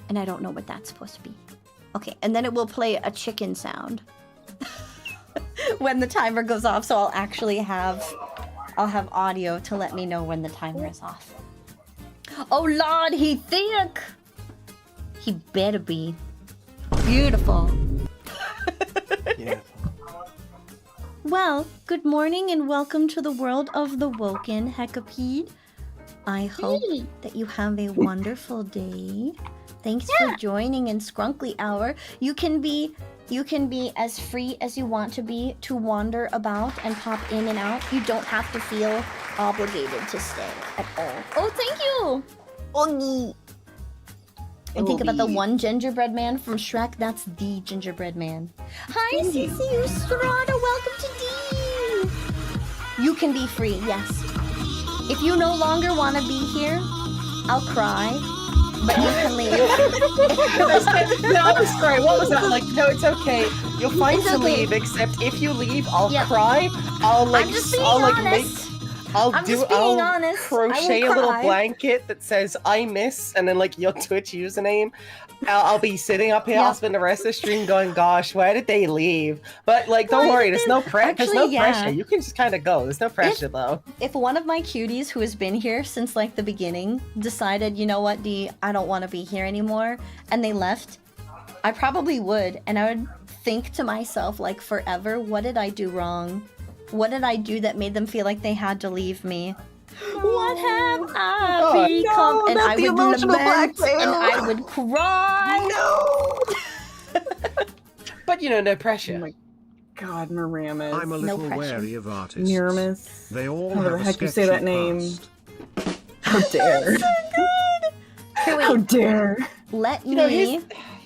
And I don't know what that's supposed to be. Okay, and then it will play a chicken sound. When the timer goes off, so I'll have audio to let me know when the timer is off. Oh Lord, he thick! He better be. Beautiful. Yeah. Well, good morning and welcome to the world of the Woken Hecapede. I hope that you have a wonderful day. Thanks for joining in Scrunkly Hour. You can be as free as you want to be to wander about and pop in and out. You don't have to feel obligated to stay at all. Oh, thank you! Oggy. And think about the one gingerbread man from Shrek. That's the gingerbread man. Hi, CCU Strada. Welcome to D. You can be free, yes. If you no longer want to be here, I'll cry. But you can leave. No, I'm sorry. What was that? Like, no, it's okay. You're fine It's to okay. leave, except if you leave, I'll Yep. cry. I'll I'm just being I'll honest. I'll I'm just being honest. I will crochet a little cry. blanket that says "I miss" and then like your Twitch username. I'll be sitting up here. Yep. I'll spend the rest of the stream going, "Gosh, where did they leave?" But like, don't Why worry. did There's they- no there's no Actually, yeah. pressure. You can just kind of go. There's no pressure though. If one of my cuties who has been here since like the beginning decided, you know what, D, I don't want to be here anymore, and they left, I probably would, and I would think to myself like forever, what did I do wrong? What did I do that made them feel like they had to leave me? What have I Oh, become? no, and not I the would emotional lament, blackmail. and I would cry. No! But you know, no Oh pressure. my god, Miramis. I'm a little pressure. wary of artists. Miramis. They all How have the a heck you say sketchy that name? past. How dare. Here, How wait, dare. let You know, me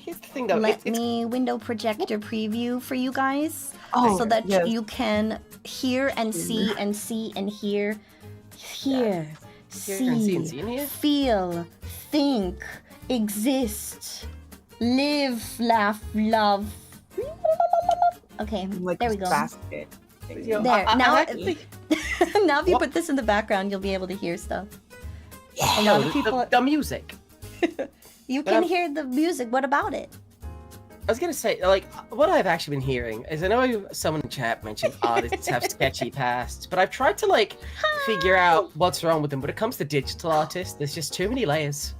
here's the thing though. let it's me window projector preview for you guys. Oh, so that yes. you can hear and see and see and hear see, in here? feel, think, exist, live, laugh, love. Okay, Like there we a go. basket. There. Now, now if you put this in the background, you'll be able to hear stuff. A lot of people. The music. You But can I'm- hear the music. What about it? I was gonna say, like, what I've actually been hearing is I know someone in chat mentioned artists have sketchy pasts, but I've tried to, like, figure out what's wrong with them. When it comes to digital artists, there's just too many layers.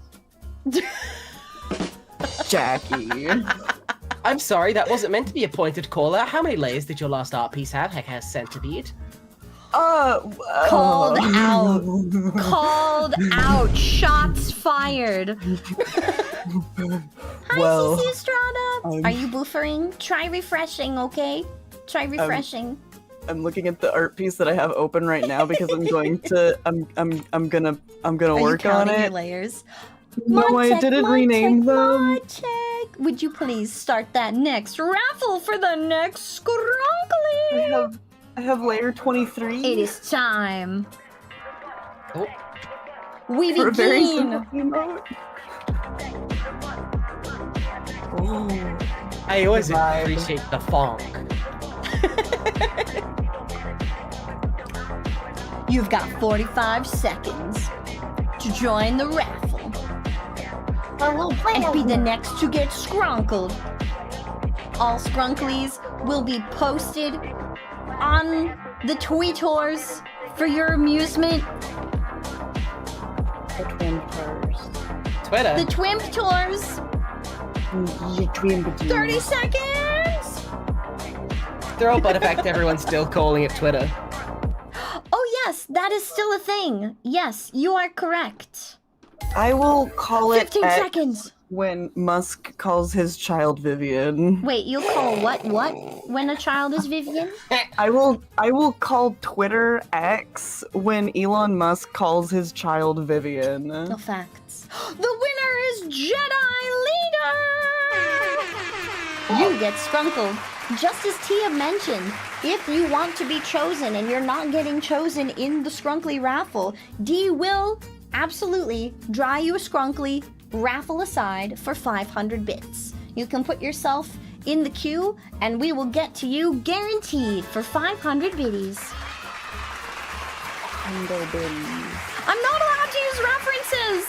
Jackie. I'm sorry, that wasn't meant to be a pointed call out. How many layers did your last art piece have? Heck, has centipede. Called out. Called out. Shots fired. Well, Hi, CC Estrada. Are you buffering? Try refreshing, okay? Try refreshing. I'm looking at the art piece that I have open right now because I'm going to. I'm gonna Are work you on counting your it. layers? No, I didn't rename them. Check. Would you please start that next raffle for the next Scrunkly? I have layer 23. It is time. Oh. We For a very begin. simple emote. Ooh. I always Vibe. appreciate the funk. You've got 45 seconds to join the raffle and be the next to get scrunkled. All scrunklies will be posted on the tweeters for your amusement. The twin purrs. Twitter. The Twimp Tours. The twin between. 30 seconds. Throw a butt effect, everyone's still calling it Twitter. Oh yes, that is still a thing. Yes, you are correct. I will call it 15 X seconds. when Musk calls his child Vivian. Wait, you'll call what when a child is Vivian? I will call Twitter X when Elon Musk calls his child Vivian. No facts. The winner is Jedi Leader! You get scrunkled. Just as Tia mentioned, if you want to be chosen and you're not getting chosen in the Scrunkly raffle, Dee will absolutely draw you a Scrunkly raffle aside for 500 bits. You can put yourself in the queue and we will get to you guaranteed for 500 biddies. I'm not allowed to use references!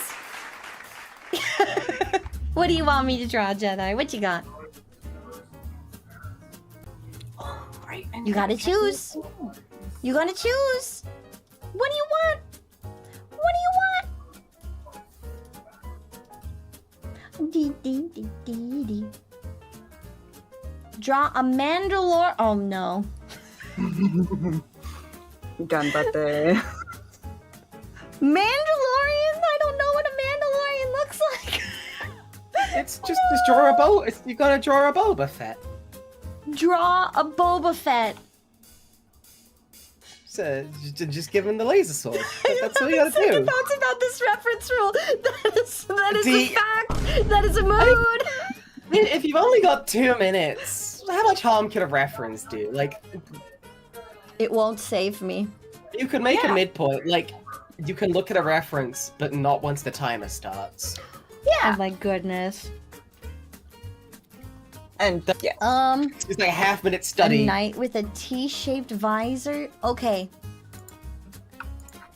What do you want me to draw, Jedi? What you got? You gotta choose. You gotta choose. What do you want? What do you want? Draw a Mandalore. Oh no. Ganbate. Mandalorian? I don't know what a Mandalorian looks like. It's just draw a bow. You gotta draw a Boba Fett. Draw a Boba Fett. So just give him the laser sword. That's all you gotta Second do. thoughts about this reference rule. That is a See, fact. That is a mood. I mean, if you've only got 2 minutes, how much harm could a reference do? Like, It won't save me. you could make a midpoint. Like, you can look at a reference, but not once the timer starts. Oh my goodness. And yeah. It's just like a half-minute A study. knight with a T-shaped visor. Okay.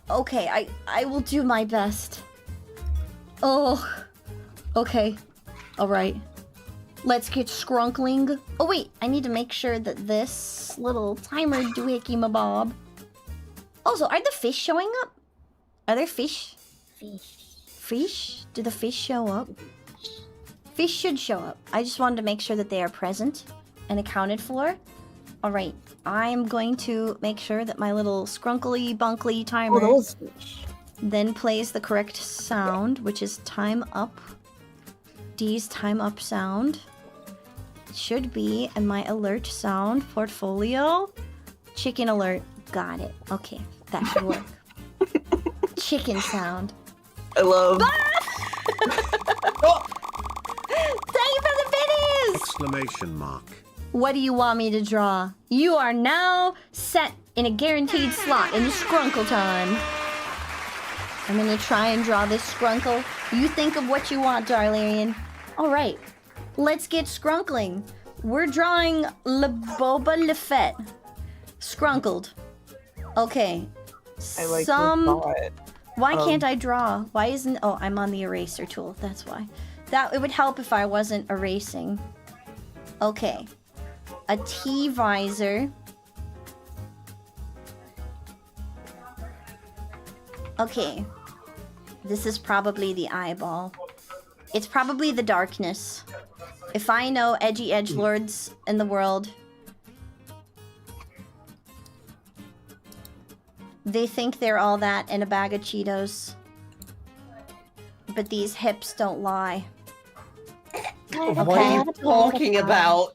Okay, I will do my best. Oh. Okay. All right. Let's get scrunkling. Oh wait, I need to make sure that this little timer doohickey mabob. Also, are the fish showing up? Are there fish? Fish? Do the fish show up? Fish should show up. I just wanted to make sure that they are present and accounted for. All right, I'm going to make sure that my little scrunkly bunkly timer then plays the correct sound, which is time up. D's time up sound. It should be in my alert sound portfolio. Chicken alert. Got it. Okay, that should work. Chicken sound. I love. Thank you for the biddies! Exclamation mark. What do you want me to draw? You are now set in a guaranteed slot in Scrunkle time. I'm gonna try and draw this Skrunkle. You think of what you want, Darlarian. Alright, let's get Skrunkling. We're drawing Le Boba Le Fett. Scrunkled. Okay. I like the thought. Why can't I draw? Why isn't... Oh, I'm on the eraser tool. That's why. It would help if I wasn't erasing. Okay. A T-visor. Okay. This is probably the eyeball. It's probably the darkness. If I know edgy edgelords in the world, they think they're all that in a bag of Cheetos. But these hips don't lie. What are you talking about?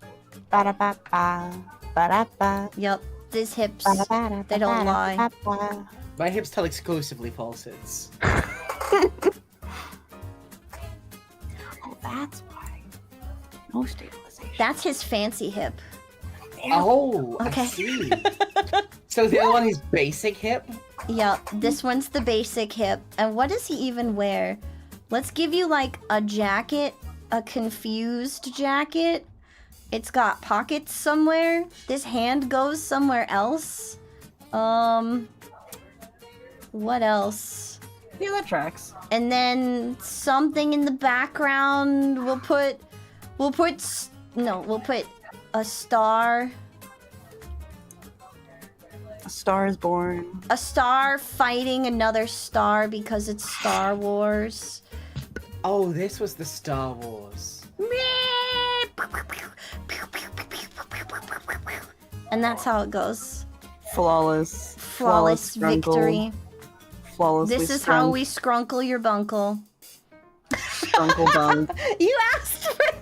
Yup, these hips, they don't lie. My hips tell exclusively falsehoods. Oh, that's why. No stabilization. That's his fancy hip. Oh, Okay. I see. So the other one is basic hip? Yup, this one's the basic hip. And what does he even wear? Let's give you like a jacket, a confused jacket. It's got pockets somewhere. This hand goes somewhere else. What else? Yeah, that tracks. And then something in the background. We'll put a star. A Star is Born. A star fighting another star because it's Star Wars. Oh, this was the Star Wars. And that's how it goes. Flawless. Flawless Skrunkle. victory. Flawlessly This is how we skrunkle your bunkle. Skrunkle bunk. You asked for it.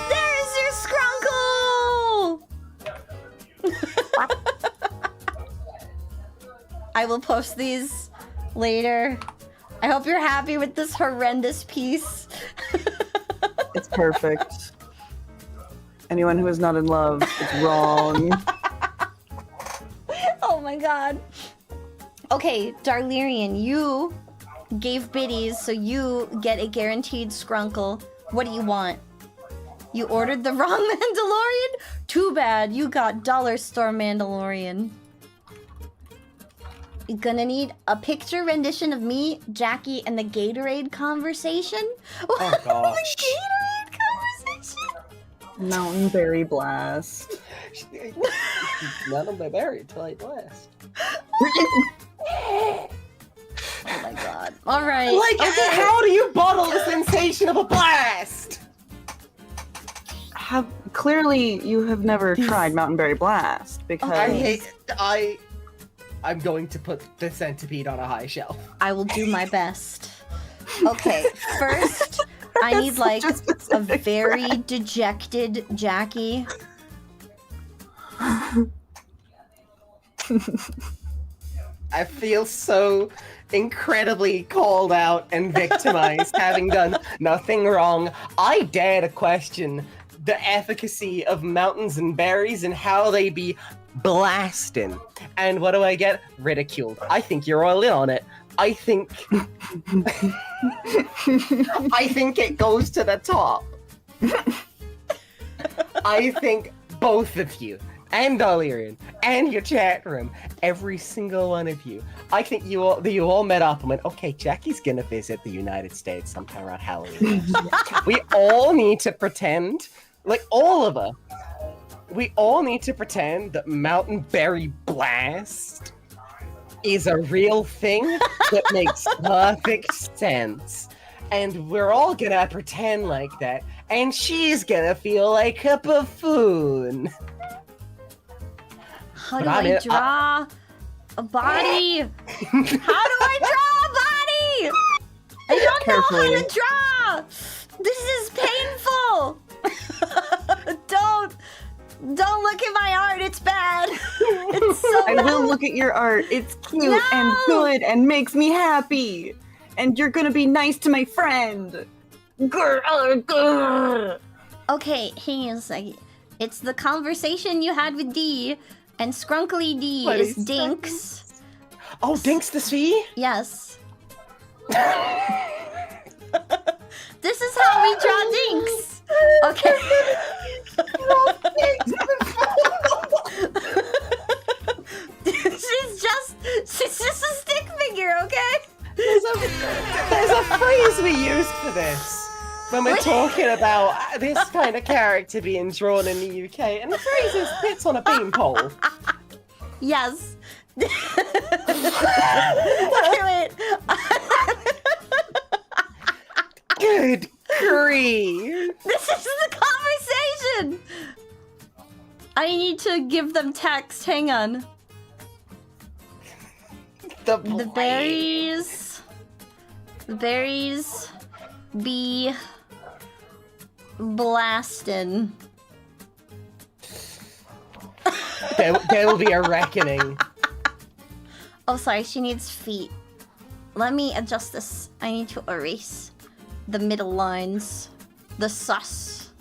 There's your skrunkle! I will post these later. I hope you're happy with this horrendous piece. It's perfect. Anyone who is not in love is wrong. Oh my god. Okay, Darlarian, you gave biddies, so you get a guaranteed skrunkle. What do you want? You ordered the wrong Mandalorian? Too bad, you got Dollar Store Mandalorian. You're gonna need a picture rendition of me, Jackie, and the Gatorade conversation? Oh gosh. The Gatorade conversation? Mountain Berry Blast. None of my berry till I blast. Oh my god. Alright. Like, how do you bottle the sensation of a blast? Clearly, you have never tried Mountain Berry Blast because I'm going to put the centipede on a high shelf. I will do my best. Okay, first, I need like a very dejected Jackie. I feel so incredibly called out and victimized, having done nothing wrong. I dare to question the efficacy of mountains and berries and how they be blasting. And what do I get? Ridiculed. I think you're all in on it. I think it goes to the top. I think both of you and Darlarian and your chat room, every single one of you, I think you all met up and went, okay, Jackie's gonna visit the United States sometime around Halloween. We all need to pretend, like all of us, we all need to pretend that Mountain Berry Blast is a real thing that makes perfect sense. And we're all gonna pretend like that, and she's gonna feel like a buffoon. How do I draw a body? How do I draw a body? I don't know how to draw. This is painful. Don't look at my art. It's bad. It's so bad. I will look at your art. It's cute and good and makes me happy. And you're gonna be nice to my friend. Okay, hang on a second. It's the conversation you had with D, and Skrunkly D is Dinks. Oh, Dinks the Sphinx? Yes. This is how we draw Dinks. Okay. She's just a stick figure, okay? There's a phrase we use for this when we're talking about this kind of character being drawn in the UK, and the phrase is "bits on a beanpole." Yes. Okay, wait. Good grief! This is the conversation! I need to give them text. Hang on. The berries be blastin'. There will be a reckoning. Oh, sorry, she needs feet. Let me adjust this. I need to erase the middle lines, the sus,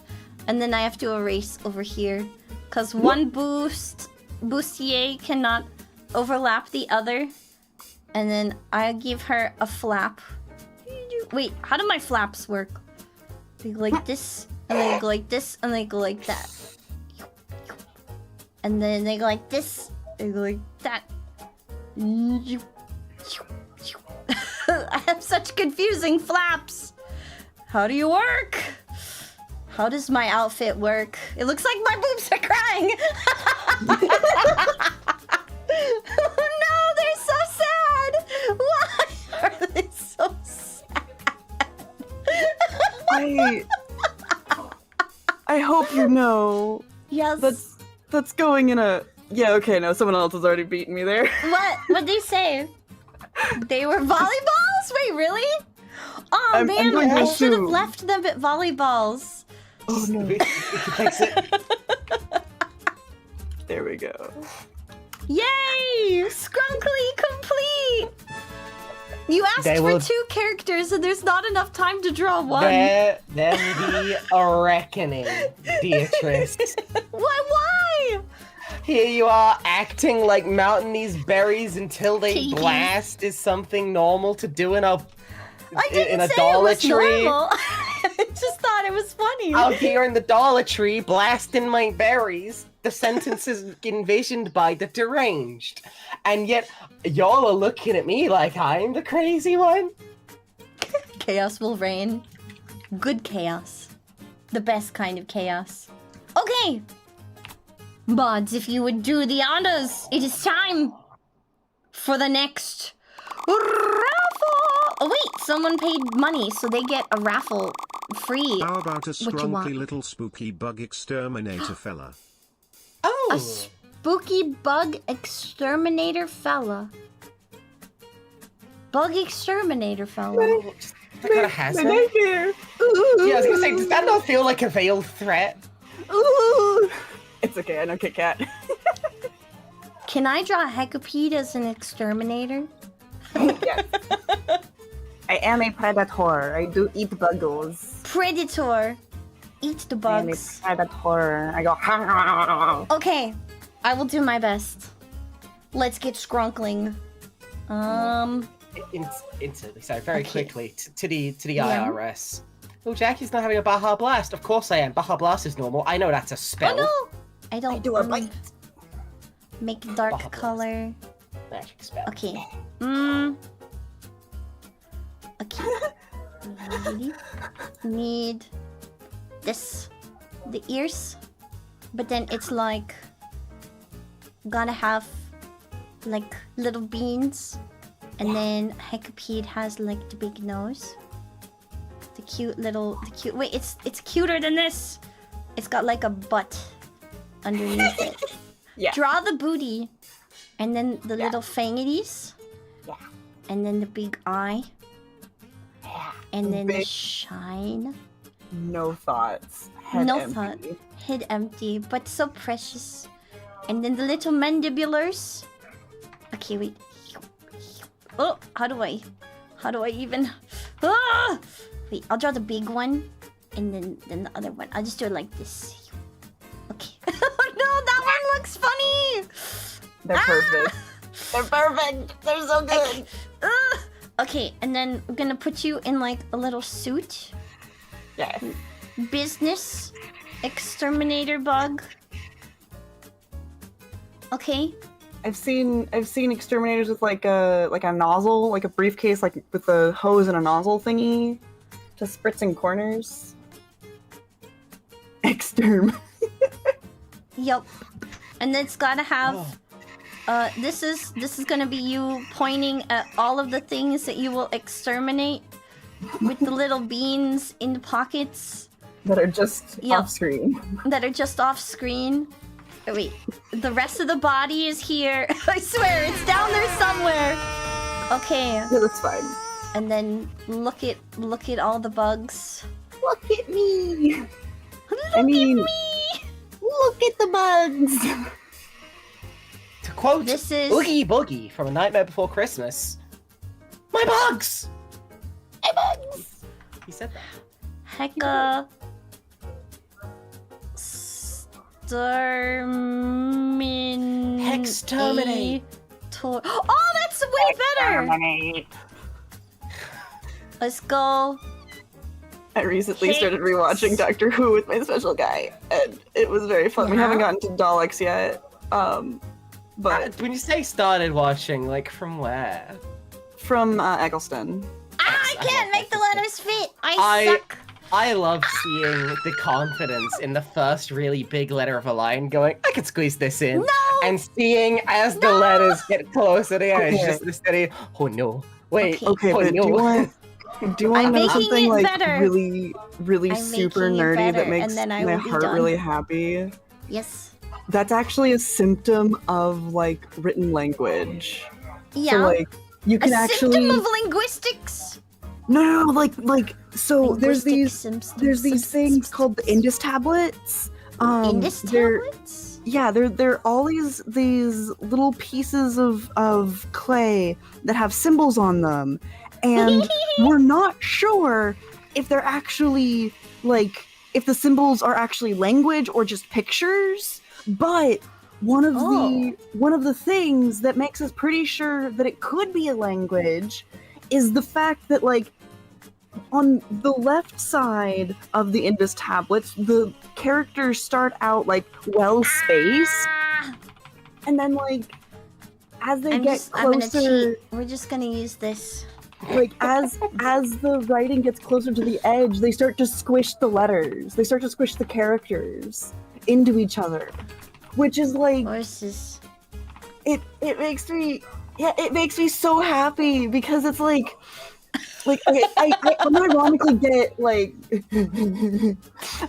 and then I have to erase over here, cause one bustier cannot overlap the other, and then I give her a flap. Wait, how do my flaps work? They go like this, and they go like this, and they go like that, and then they go like this, they go like that. I have such confusing flaps. How do you work? How does my outfit work? It looks like my boobs are crying. Oh no, they're so sad. Why are they so sad? I hope you know. Yes. That's going in a. Yeah. Okay. No, someone else has already beaten me there. What? What'd they say? They were volleyballs? Wait, really? Oh I'm man, going to I should have assume. left them at volleyballs. Oh no. Fix it. There we go. Yay! Scrunkly complete! You asked for 2 characters and there's not enough time to draw 1. There will be a reckoning, Beatrice. Why? Here you are acting like mounting these berries until they Katie. blast is something normal to do in a I didn't in a say Dollar it was Tree. normal. I just thought it was funny. Out here in the Dollar Tree, blasting my berries. The sentence is envisioned by the deranged. And yet, y'all are looking at me like I'm the crazy one. Chaos will reign. Good chaos. The best kind of chaos. Okay! Mods, if you would do the honors, it is time for the next raffle! Oh wait, someone paid money, so they get a raffle free. How about a What you want? scrunkly little spooky bug exterminator fella? Oh. A spooky bug exterminator fella. Bug exterminator fella. That kind of has My it. nightmare. Yeah, I was gonna say, does that not feel like a veiled threat? Ooh. It's okay, I know Kit Kat. Can I draw a Hecapede as an exterminator? Yes. I am a predator. I do eat buggles. Predator. Eat the I am a bugs. predator. I go. Okay, I will do my best. Let's get scrunkling. Instantly, sorry, very Okay. quickly to the Yeah. IRS. Oh, Jackie's not having a Baja Blast. Of course I am. Baja Blast is normal. I know that's a spell. Oh no! I don't do a bite. make dark Baja Blast. color. Magic spell. Okay. Okay. Ready? Need this. The ears. But then it's like gotta have like little beans. And then Hecapede has like the big nose. The cute wait, it's cuter than this. It's got like a butt underneath it. Yeah. Draw the booty. And then the little fangities. Yeah. And then the big eye. Yeah. And then the Big- shine. No thoughts. Head No empty. thought. Head empty, but so precious. And then the little mandibulars. Okay, wait. Oh, how do I even? Ah! Wait, I'll draw the big one, and then the other one. I'll just do it like this. Okay. Oh no, that one looks funny. They're perfect. They're perfect. They're so good. Okay, and then I'm gonna put you in like a little suit. Yeah. Business exterminator bug. Okay. I've seen exterminators with like a nozzle, like a briefcase, like with a hose and a nozzle thingy, to spritz in corners. Exterm. Yep. And it's gotta have. This is gonna be you pointing at all of the things that you will exterminate with the little beans in the pockets That are just Yep. off screen. that are just off screen. Oh, wait, the rest of the body is here. I swear, it's down there somewhere. Okay, Yeah, that's fine. and then look at all the bugs. Look at me. Look I mean, at me. look at the bugs. To quote This is- Oogie Boogie from A Nightmare Before Christmas, my bugs! My bugs. He said that. Hecka. Exterminate. Oh, that's way better. Let's go. I recently started rewatching Doctor Who with my special guy, and it was very fun. We haven't gotten to Daleks yet, but When you say started watching, like from where? from Eggleston. I can't make the letters fit. I suck. I love seeing the confidence in the first really big letter of a line going, I could squeeze this in. No! And seeing as the letters get closer to the end, it's Okay. just the steady, oh no. Wait, Okay, oh but no. do you want I'm to know making something it like better. really I'm super making it nerdy better, that makes and then I my will be heart done. really happy? Yes. That's actually a symptom of like written language. Yeah. So like you can a actually symptom of linguistics. no, like so there's Linguistic these things called the Indus tablets. Indus they're- tablets? Yeah, they're all these little pieces of clay that have symbols on them, and we're not sure if they're actually like if the symbols are actually language or just pictures. But one of the things that makes us pretty sure that it could be a language is the fact that like on the left side of the Indus tablets, the characters start out like well spaced, and then like as they get I'm gonna closer, cheat. We're just gonna use this. like as the writing gets closer to the edge, they start to squish the letters. They start to squish the characters into each other, which is like Horses. it makes me so happy because it's like okay, I unironically get like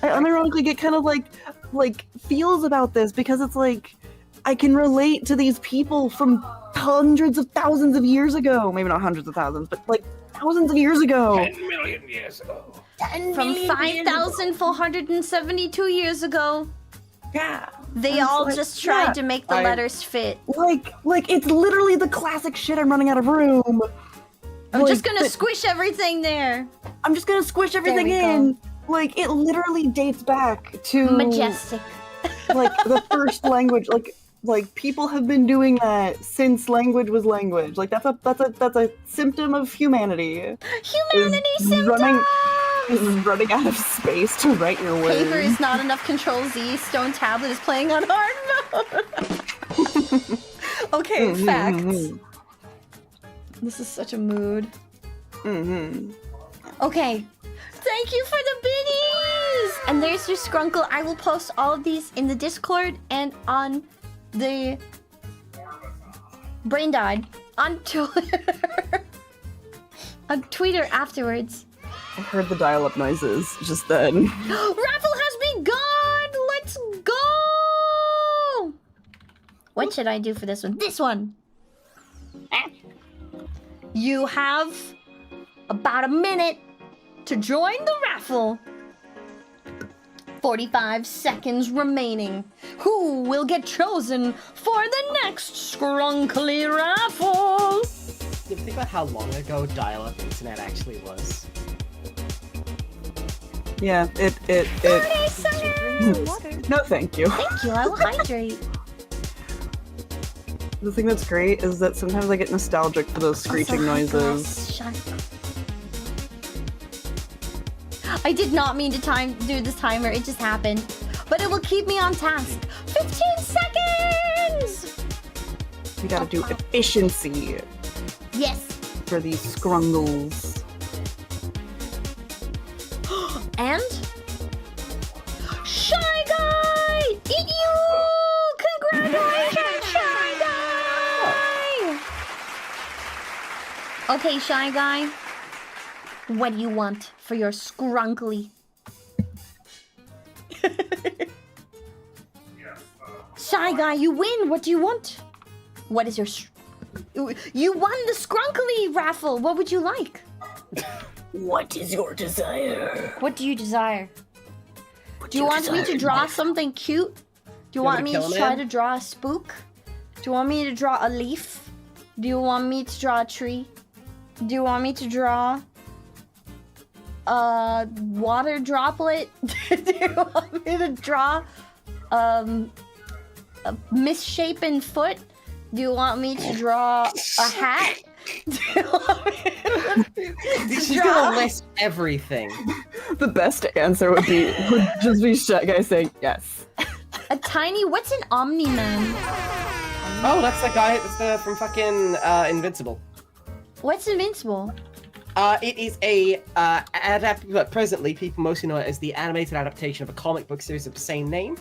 I unironically get kind of like feels about this because it's like I can relate to these people from hundreds of thousands of years ago. Maybe not hundreds of thousands, but like thousands of years ago. 10 million years ago. From 5,472 years ago. Yeah. They I'm all like, just tried yeah. to make the letters fit. Like it's literally the classic shit. I'm running out of room. I'm Like, just gonna squish everything there. I'm just gonna squish everything we go. in. Like it literally dates back to Majestic. like the first language. Like people have been doing that since language was language. Like that's a symptom of humanity. Humanity symptom! Running out of space to write your words. Paper is not enough. Control Z. Stone tablet is playing on hard mode. Okay, facts. This is such a mood. Okay. Thank you for the biddies! And there's your Skrunkle. I will post all of these in the Discord and on the Brain Died on Twitter. On Twitter afterwards. I heard the dial-up noises just then. Raffle has begun! Let's go! What should I do for this one? This one! You have about a minute to join the raffle. 45 seconds remaining. Who will get chosen for the next Skrunkly raffle? You think about how long ago dial-up internet actually was. Yeah, it. 30 seconds! Water. No, thank you. Thank you, I will hydrate. The thing that's great is that sometimes I get nostalgic for those screeching noises. Shut up. I did not mean to do this timer, it just happened. But it will keep me on task. 15 seconds! We gotta do efficiency Yes. for these scrungles. And? Shy Guy! Eat you! Congratulations, Shy Guy! Okay, Shy Guy. What do you want for your scrunkly? Shy Guy, you win! What do you want? What is your... You won the scrunkly raffle! What would you like? What is your desire? What do you desire? Do you want me to draw something cute? Do you want me to try to draw a spook? Do you want me to draw a leaf? Do you want me to draw a tree? Do you want me to draw a water droplet? Do you want me to draw a misshapen foot? Do you want me to draw a hat? Do you want me to She's gonna list everything. The best answer would just be Shy Guy saying yes. a tiny... What's an Omni-Man? Oh, that's the guy that's from fucking Invincible. What's Invincible? It is a presently people mostly know it as the animated adaptation of a comic book series of the same name.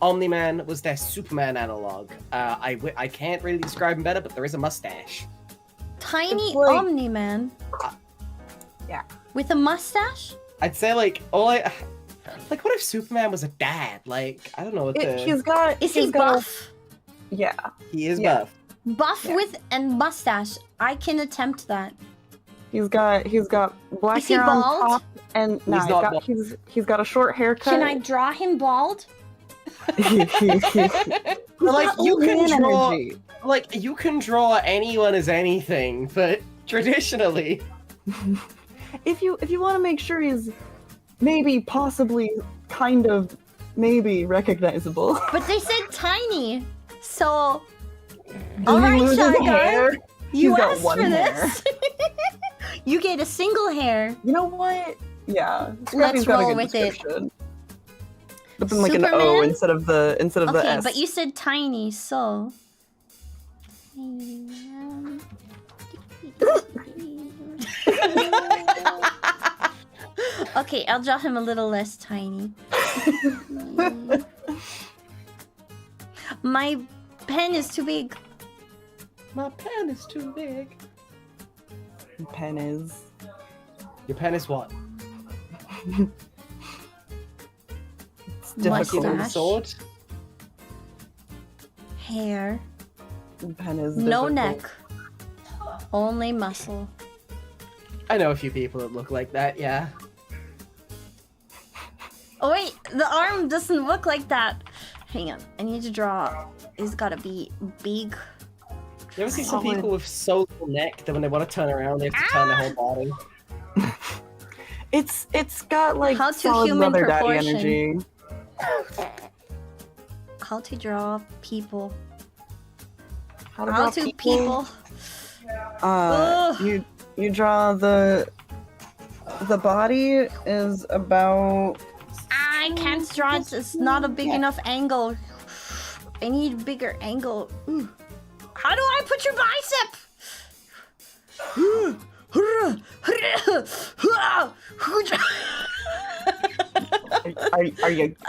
Omni-Man was their Superman analog. I can't really describe him better, but there is a mustache. Tiny like- Omni-Man? Yeah. With a mustache? I'd say like what if Superman was a dad? Like I don't know what the... He's got. Is he he's got- buff? Yeah. He is Yeah. buff. Buff Yeah. with and mustache. I can attempt that. He's got black Is he hair on bald? top, and no, He's not bald. he's got a short haircut. Can I draw him bald? Like you can Man draw, energy. like you can draw anyone as anything, but traditionally, If you want to make sure he's maybe, possibly, kind of, maybe recognizable. But they said tiny. So Does Alright, he lose Shy his Guy. hair? you He's got asked one for hair. this. You get a single hair. You know what? Yeah. Let's Scrappy's got a roll good with it. description. But then like an O Superman? instead of the Okay, S. but you said tiny, so. Okay, I'll draw him a little less tiny. My pen is too big. my pen is too big. Pen is. Your pen is what? It's Like difficult. a Mustache. sword? Hair. Pen is No difficult. neck. Only muscle. I know a few people that look like that. Yeah. Oh wait, the arm doesn't look like that. Hang on, I need to draw. It's gotta be big. You ever see some Solid. people with so little neck that when they want to turn around, they have to turn their whole body? It's got like How to solid human leather daddy proportion. energy. How to draw people. How How to people. Ugh. You draw the body is about. I can't draw it. It's not a big enough angle. I need a bigger angle. Ooh. How do I put your bicep? Are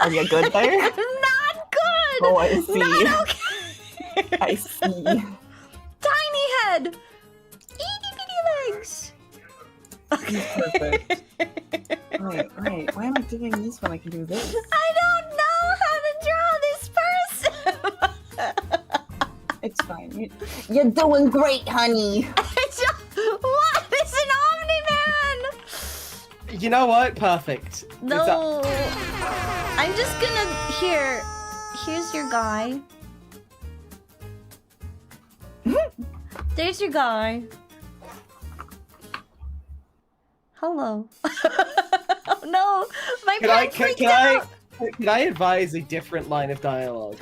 you good there? Not good. Oh, I see. Not okay. I see. Tiny head. Itty bitty legs. Perfect. Right. Why am I doing this when I can do this? I don't know how to draw this person. It's fine. You're doing great, honey. What is an Omni-Man? You know what? Perfect. No. I'm just gonna... Here's your guy. There's your guy. Hello. Oh no! My pen freaked out! Can I advise a different line of dialogue?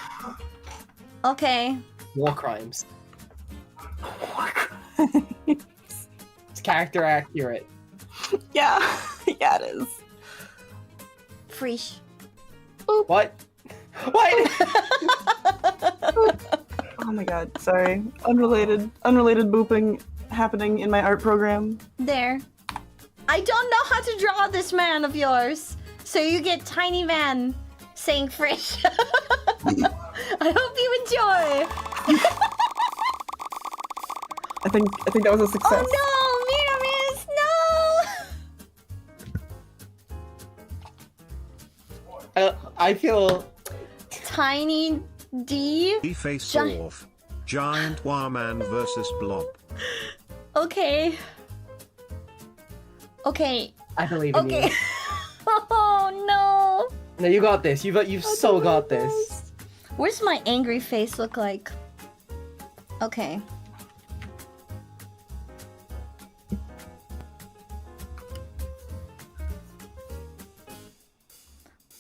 Okay. War crimes. It's character accurate. Yeah, yeah, it is. Fresh. What? What? Oh my god, sorry. Unrelated booping happening in my art program. There. I don't know how to draw this man of yours. So you get Tiny Man saying fresh. I hope you enjoy. I think that was a success. Oh no, Miramis, no! I feel... Tiny D? Face off. Giant Warman versus Blob. Okay. Okay. I believe in you. Oh no! No, you got this. You've so got this. Where's my angry face look like? Okay.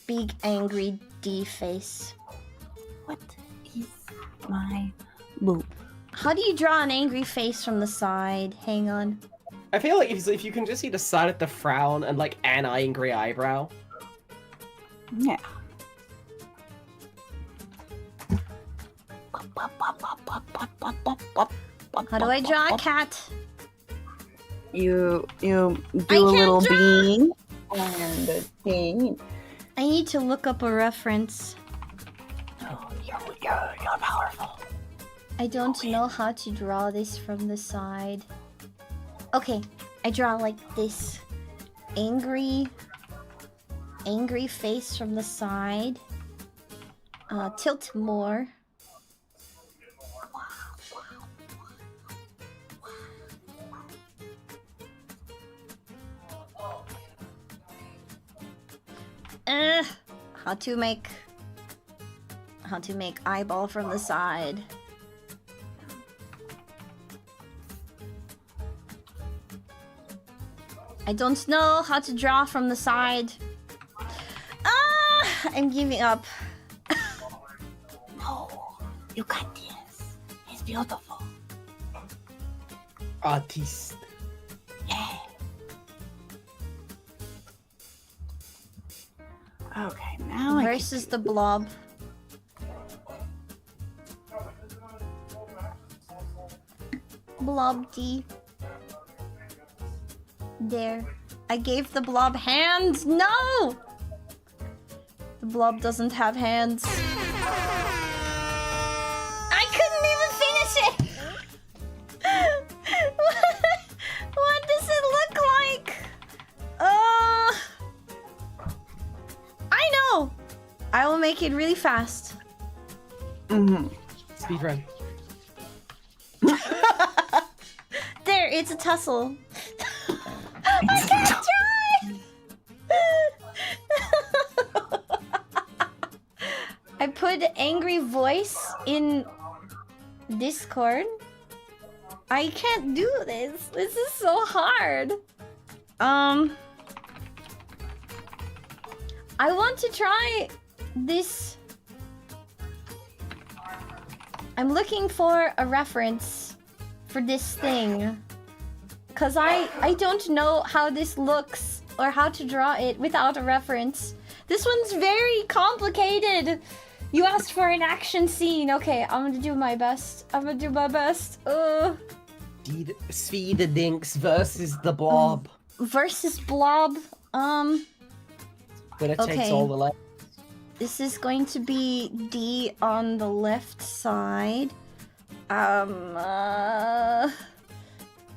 Big angry D face. What is my boop? How do you draw an angry face from the side? Hang on. I feel like if you can just see the side of the frown and like an angry eyebrow. Yeah. How do I draw a cat? You do a can't little draw! bean and a thing. I need to look up a reference. Oh, you're powerful. I don't know how to draw this from the side. Okay, I draw like this. Angry face from the side. Tilt more. How to make eyeball from the side. I don't know how to draw from the side. I'm giving up. No, you got this. It's beautiful. Artiste. Yeah. Okay, now Versus the blob. Blob D. There. I gave the blob hands. No! The blob doesn't have hands. I couldn't even finish it! What does it look like? I know! I will make it really fast. Speedrun. There, it's a tussle. I can't try! I put angry voice in Discord. I can't do this. This is so hard. I want to try this. I'm looking for a reference for this thing. Cause I don't know how this looks or how to draw it without a reference. This one's very complicated. You asked for an action scene. Okay, I'm gonna do my best. Speed Dinks versus the Blob. Versus Blob. Winner takes okay. all the left. This is going to be D on the left side.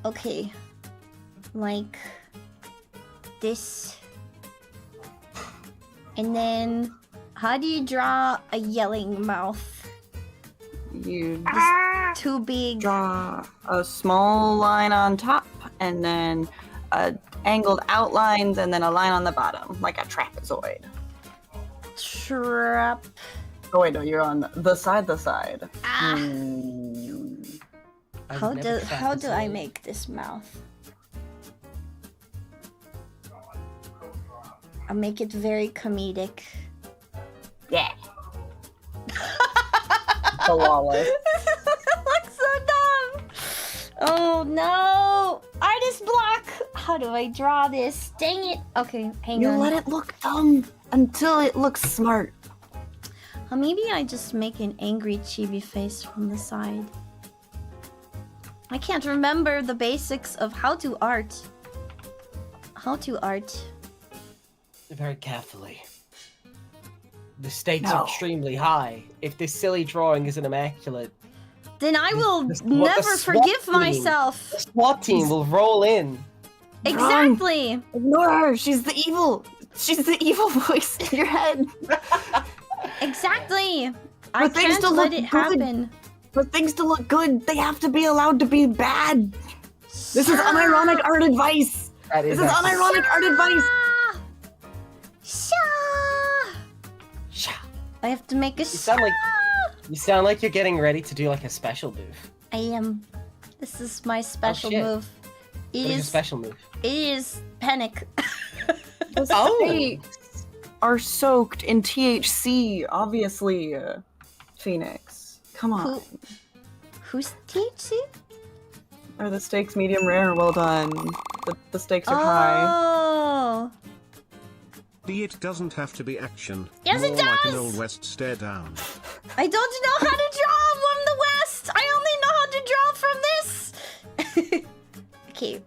Okay. Like this. And then how do you draw a yelling mouth? You Just too big. draw a small line on top and then angled outlines and then a line on the bottom, like a trapezoid. Trap. Oh wait, no, you're on the side. Ah. I've How never do tried this I way. make this mouth? I make it very comedic. Yeah. Flawless. Looks so dumb. Oh no! Artist block! How do I draw this? Dang it! Okay, hang You on. let it look dumb until it looks smart. Maybe I just make an angry chibi face from the side. I can't remember the basics of how to art. How to art. Very carefully. The stakes are extremely high. If this silly drawing isn't immaculate, Then I will the never SWAT forgive team- myself. the SWAT team will roll in. Exactly. Ignore her. She's the evil. She's the evil voice in your head. Exactly. I things can't to let look it good. happen. For things to look good, they have to be allowed to be bad. This is unironic art advice. That This is is actually- unironic art advice. Sha. I have to make a You sound like you're getting ready to do like a special move. I am. This is my special shit. move. It What is a is. special move? It is panic. The stakes are soaked in THC, obviously. Phoenix, come on. Who's THC? Are the steaks medium rare? Well done. The stakes are high. Oh. It doesn't have to be action. Yes, it More like an does! old west stare down. I don't know how to draw from the west. I only know how to draw from this. Okay,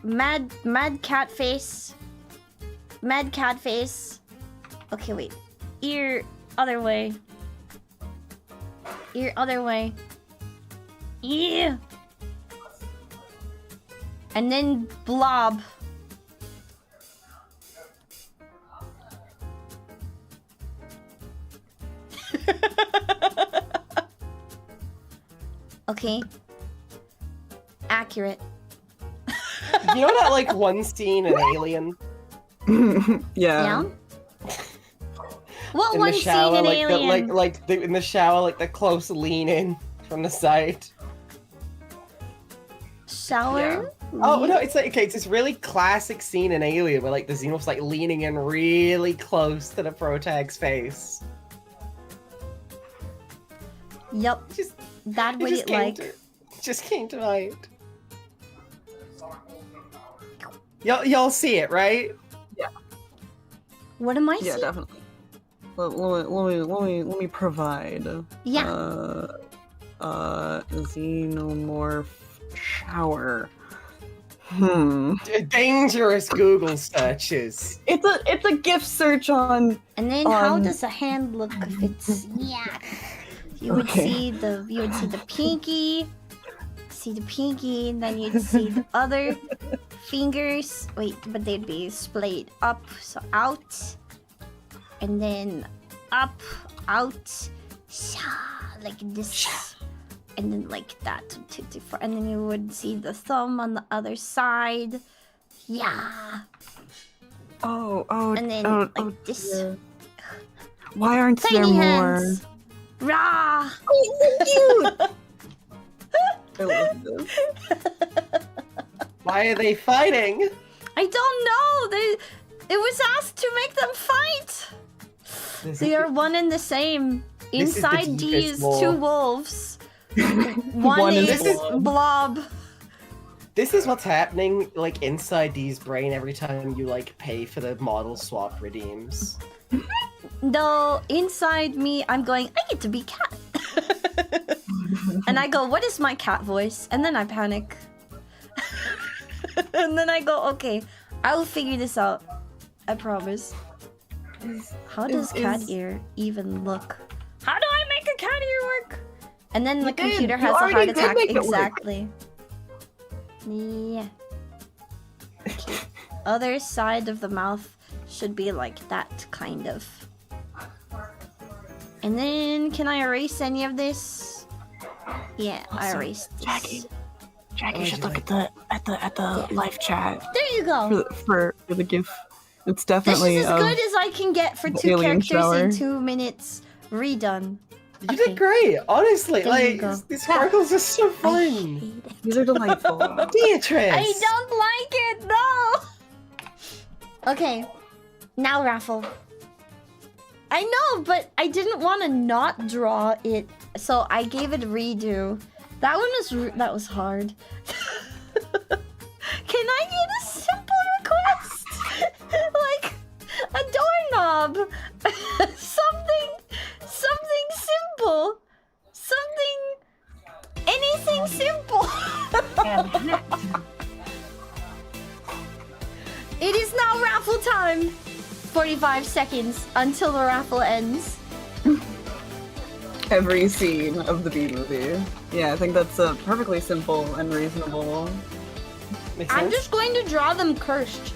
mad cat face. Mad cat face. Okay, wait. Ear other way. Ear other way. Yeah. And then blob. Okay. Accurate. You know that like one scene in Alien? Yeah. What In one the shower, scene in like Alien? in the shower, like the close lean in from the side. Shower? Oh no, it's like okay, it's this really classic scene in Alien where like the Xenomorph's like leaning in really close to the protag's face. Yup. That what it like. Just came to mind. Y'all see it, right? Yeah. What am I Yeah, seeing? definitely. Let me provide. Yeah. Xenomorph shower. Dangerous Google searches. It's a GIF search on. And then how does a hand look if it's You would see the pinky, and then you'd see the other fingers. Wait, but they'd be splayed up, so out, and then up, out, like this, and then like that, 2, 3, 4, and then you would see the thumb on the other side. Yeah. Oh, and then like this. dear. Why aren't Tiny there hands. more? Rah! Oh, so cute! I love this. Why are they fighting? I don't know. It was asked to make them fight. They are one and the same. This is the Inside D deepest is lore. 2 wolves. One is is blob. This is what's happening, like, inside Dee's brain every time you, like, pay for the model swap redeems. No, inside me, I'm going, I get to be cat. And I go, what is my cat voice? And then I panic. And then I go, okay, I will figure this out. I promise. How does cat ear even look? How do I make a cat ear work? And then the computer has a heart attack. Exactly. Yeah. Okay. Other side of the mouth should be like that, kind of. And then, can I erase any of this? Yeah, I erased this. Jackie, you should look at the live chat There you go. for the GIF. It's This definitely is as good as I can get for 2 alien characters shower. in 2 minutes. Redone. You did great, honestly. There you Like, go. these sparkles are so fun. These are delightful. Beatrice! I don't like it, no! Okay, now raffle. I know, but I didn't want to not draw it, so I gave it a redo. That was hard. Can I get a simple request? Like a doorknob. something simple. Anything simple. It is now raffle time. 45 seconds until the raffle ends. Every scene of the B movie. Yeah, I think that's perfectly simple and reasonable. Makes I'm sense. just going to draw them cursed.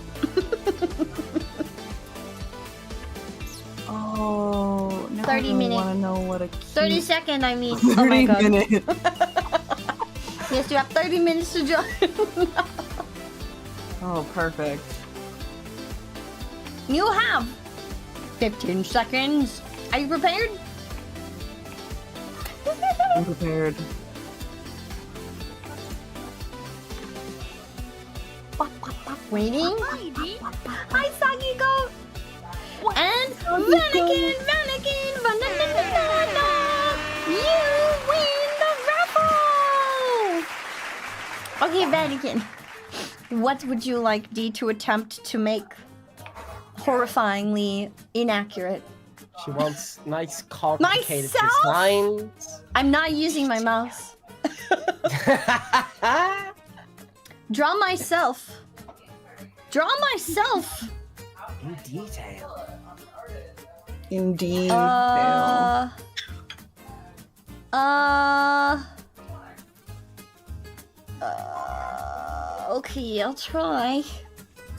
Oh, now 30 I minutes. want to know what a 30 seconds, I mean. 30 Oh my god. minutes. Yes, you have 30 minutes to draw. Oh, perfect. You have 15 seconds. Are you prepared? I'm prepared. Waiting. Hi, Sagi Goat. And Vanakin. You win the raffle. Okay, Vanakin. What would you like D to attempt to make horrifyingly inaccurate? She wants nice, complicated Myself? designs. I'm not using my mouse. Draw myself. In detail. Indeed. Okay, I'll try.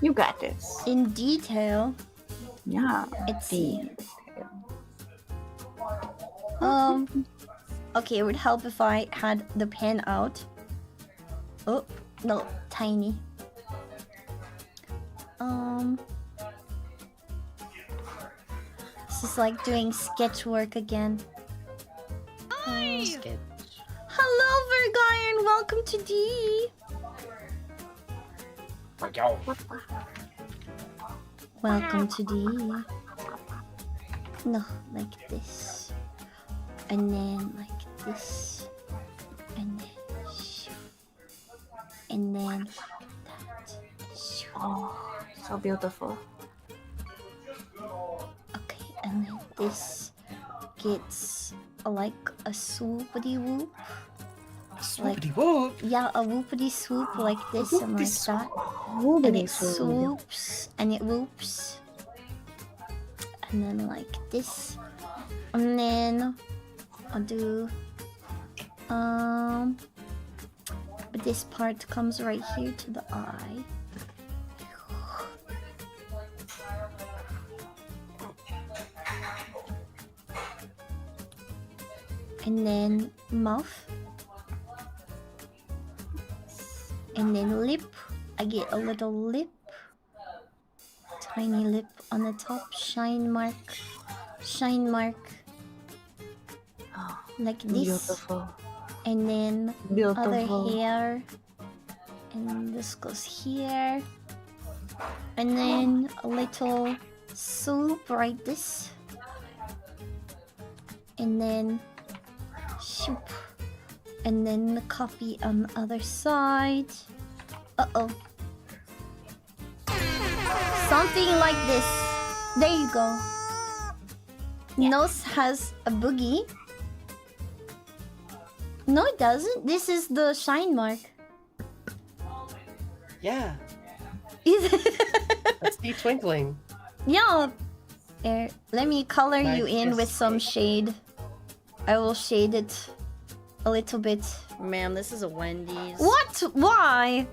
You got this. In detail. Yeah. Let's see. Okay, it would help if I had the pen out. Oh, no, tiny. This is like doing sketch work again. Sketch. Hello, Vergaian, welcome to DEE. Welcome to DEE. No, like this. And then like this. And then shoo. And then like that. Shoo. Oh, so beautiful. Okay, and then this gets like a swoopity whoop. Swoopity whoop. Yeah, a whoopity swoop like this and like that. And it swoops and it whoops. And then like this. And then I'll do but this part comes right here to the eye. And then mouth. And then lip. I get a little lip. Tiny lip on the top. Shine mark. Shine mark. Oh, like this. beautiful. And then Beautiful. other hair. And this goes here. And then a little swoop right this. And then shoop. And then the copy on the other side. Uh-oh. Something like this. There you go. Nose has a boogie. No, it doesn't. This is the shine mark. Yeah. Is That's the twinkling. Yeah. Here, let me color Like you in with this. some shade. I will shade it a little bit. Ma'am, this is a Wendy's. What? Why?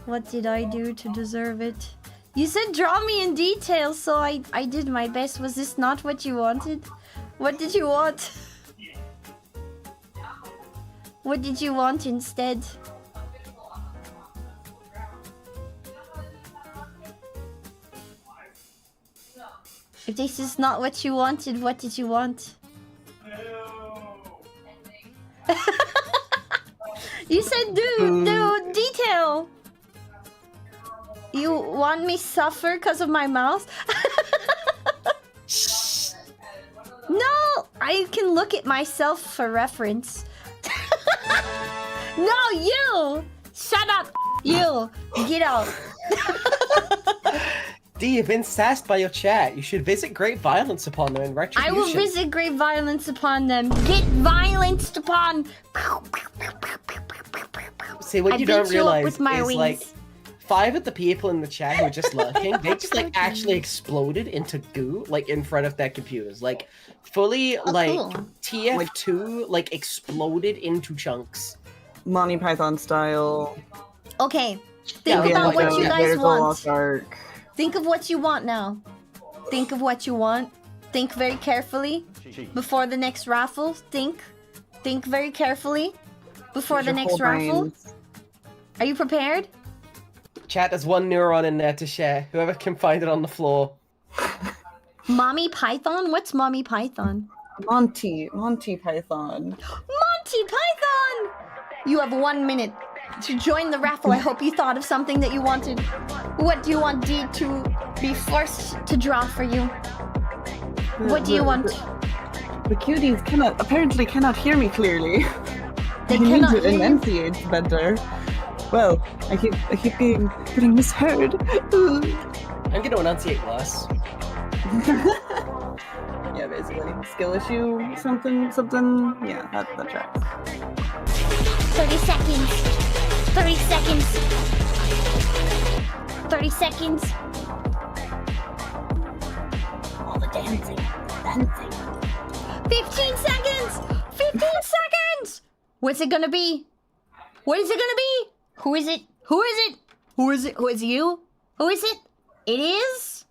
What did I do to deserve it? You said draw me in detail, so I did my best. Was this not what you wanted? What did you want? What did you want instead? If this is not what you wanted, what did you want? You said do detail. You want me suffer because of my mouth? No, I can look at myself for reference. No, you! Shut up! You! Get out! D, you've been sassed by your chat. You should visit great violence upon them in retribution. I will visit great violence upon them. Get violenced upon! See, what I you don't beat you up realize with my is, wings. like, 5 of the people in the chat who are just lurking, they just, like, actually exploded into goo, like, in front of their computers. Like, fully, like, cool. TF2, like, exploded into chunks. Monty Python style. Okay, think Yeah, about like, what you guys Raiders of the want. Lost Ark. Think of what you want now. Think of what you want. Think very carefully before the next raffle. Think very carefully before Use the your next whole raffle. brains. Are you prepared? Chat, there's one neuron in there to share. Whoever can find it on the floor. Mommy Python? What's Mommy Python? Monty Python. Monty Python! You have 1 minute to join the raffle. I hope you thought of something that you wanted. What do you want D to be forced to draw for you? What do you want? The cuties apparently cannot hear me clearly. They I need cannot to hear you? enunciate better. Well, I keep getting misheard. I'm gonna enunciate less. Yeah, basically. Skill issue, something. Yeah, that tracks. 30 seconds. 30 seconds. 30 seconds. All the dancing. 15 seconds. 15 seconds. What's it gonna be? What is it gonna be? Who is it? Who is it? Who is it? Who is you? Who is it? It is...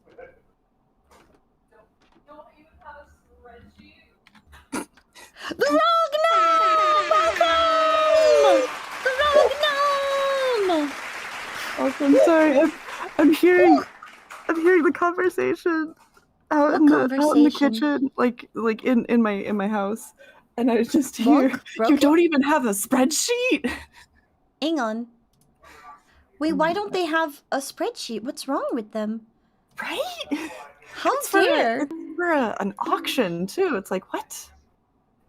The Rogue Gnome! Welcome! The Rogue Gnome! Oh, I'm sorry. I'm hearing the conversation out in the kitchen, like in my house, and I just hear you don't even have a spreadsheet. Hang on. Wait, why don't they have a spreadsheet? What's wrong with them? Right? How It's for dare? an auction too. It's like, what?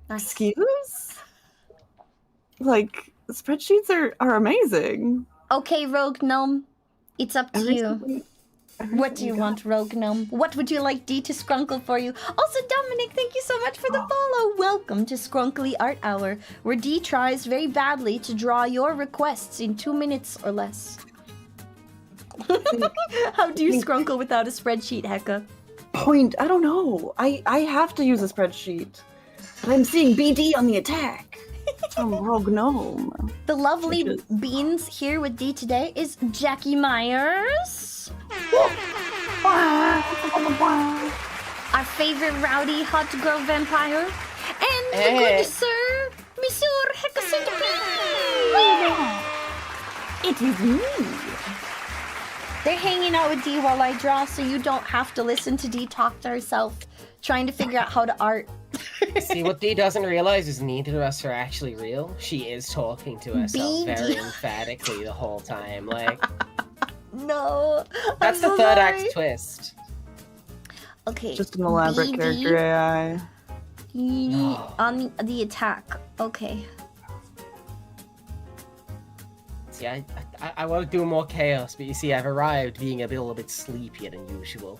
Excuse? Like, spreadsheets are amazing. Okay, Rogue Gnome. It's up to you. What do you want, Rogue Gnome? What would you like D to scrunkle for you? Also, Dominic, thank you so much for the follow. Welcome to Scrunkly Art Hour, where D tries very badly to draw your requests in 2 minutes or less. How do you scrunkle without a spreadsheet, Hecka? I don't know. I have to use a spreadsheet. But I'm seeing BD on the attack. From Rogue Gnome. The lovely beans here with D today is Jackie Myers. Our favorite rowdy hot girl vampire. And the good sir, Monsieur Hecka. It is me. They're hanging out with D while I draw, so you don't have to listen to D talk to herself, trying to figure out how to art. See, what D doesn't realize is neither of us are actually real. She is talking to herself very emphatically the whole time. Like, no. That's the third act twist. Okay. Just an elaborate BD. character AI. On the attack. Okay. See, I want to do more chaos, but you see, I've arrived being a little bit sleepier than usual.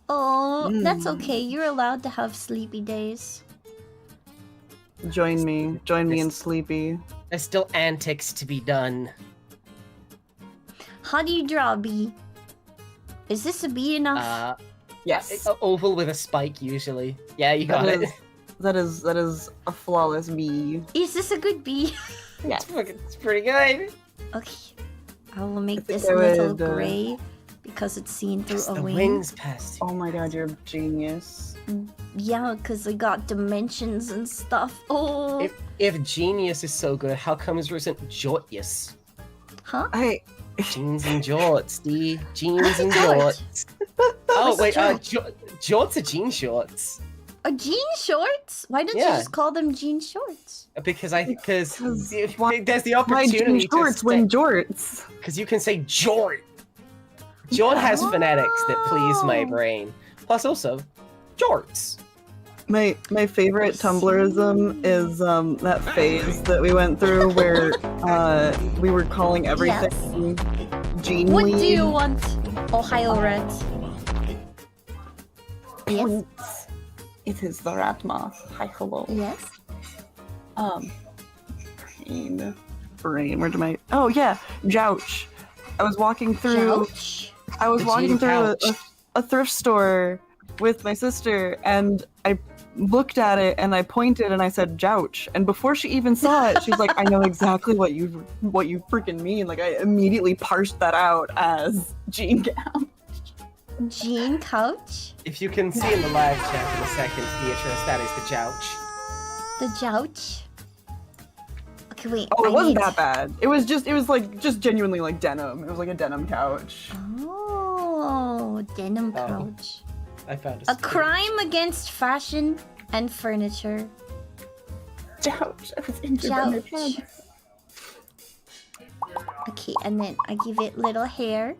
Oh, that's okay. You're allowed to have sleepy days. Join me in Sleepy. There's still antics to be done. How do you draw a bee? Is this a bee enough? Yes. Oval with a spike, usually. Yeah, you got it. That is a flawless bee. Is this a good bee? Yes. It's pretty good. Okay. I will make I this think a I little would, gray because it's seen through a the wing. wings past. Oh my god, you're a genius. Yeah, because I got dimensions and stuff. Oh. If genius is so good, how comes there isn't jortius? Huh? Jeans and jorts, D. Jeans and jorts. Oh, wait, jorts are jean shorts. Are jean shorts? Why don't you Yeah. just call them jean shorts? Because there's the Why opportunity jean shorts to when jorts? Because you can say jort. Jort has phonetics that please my brain. Plus also, jorts. My favorite Tumblrism is that phase that we went through where we were calling everything Gene What Lee. do you want, Ohio Red? Yes. It is the Ratma. Hi, hello. Yes. Brain. Where did my? Oh yeah, Jouch. I was walking through. Jouch? I was The walking Gene through Couch. a thrift store with my sister, and I looked at it and I pointed and I said Jouch. And before she even saw it, she's like, "I know exactly what you freaking mean." Like I immediately parsed that out as Gene Couch. Gene Couch? If you can see in the live chat in a second, Beatrice, that is the Jouch. The Jouch? Okay, wait. Oh, it I wasn't need- that bad. It was just genuinely like denim. It was like a denim couch. Oh, denim Oh. couch. I found A crime against fashion and furniture. Jouch. I was injured by my Jouch. pants. Okay, and then I give it little hair.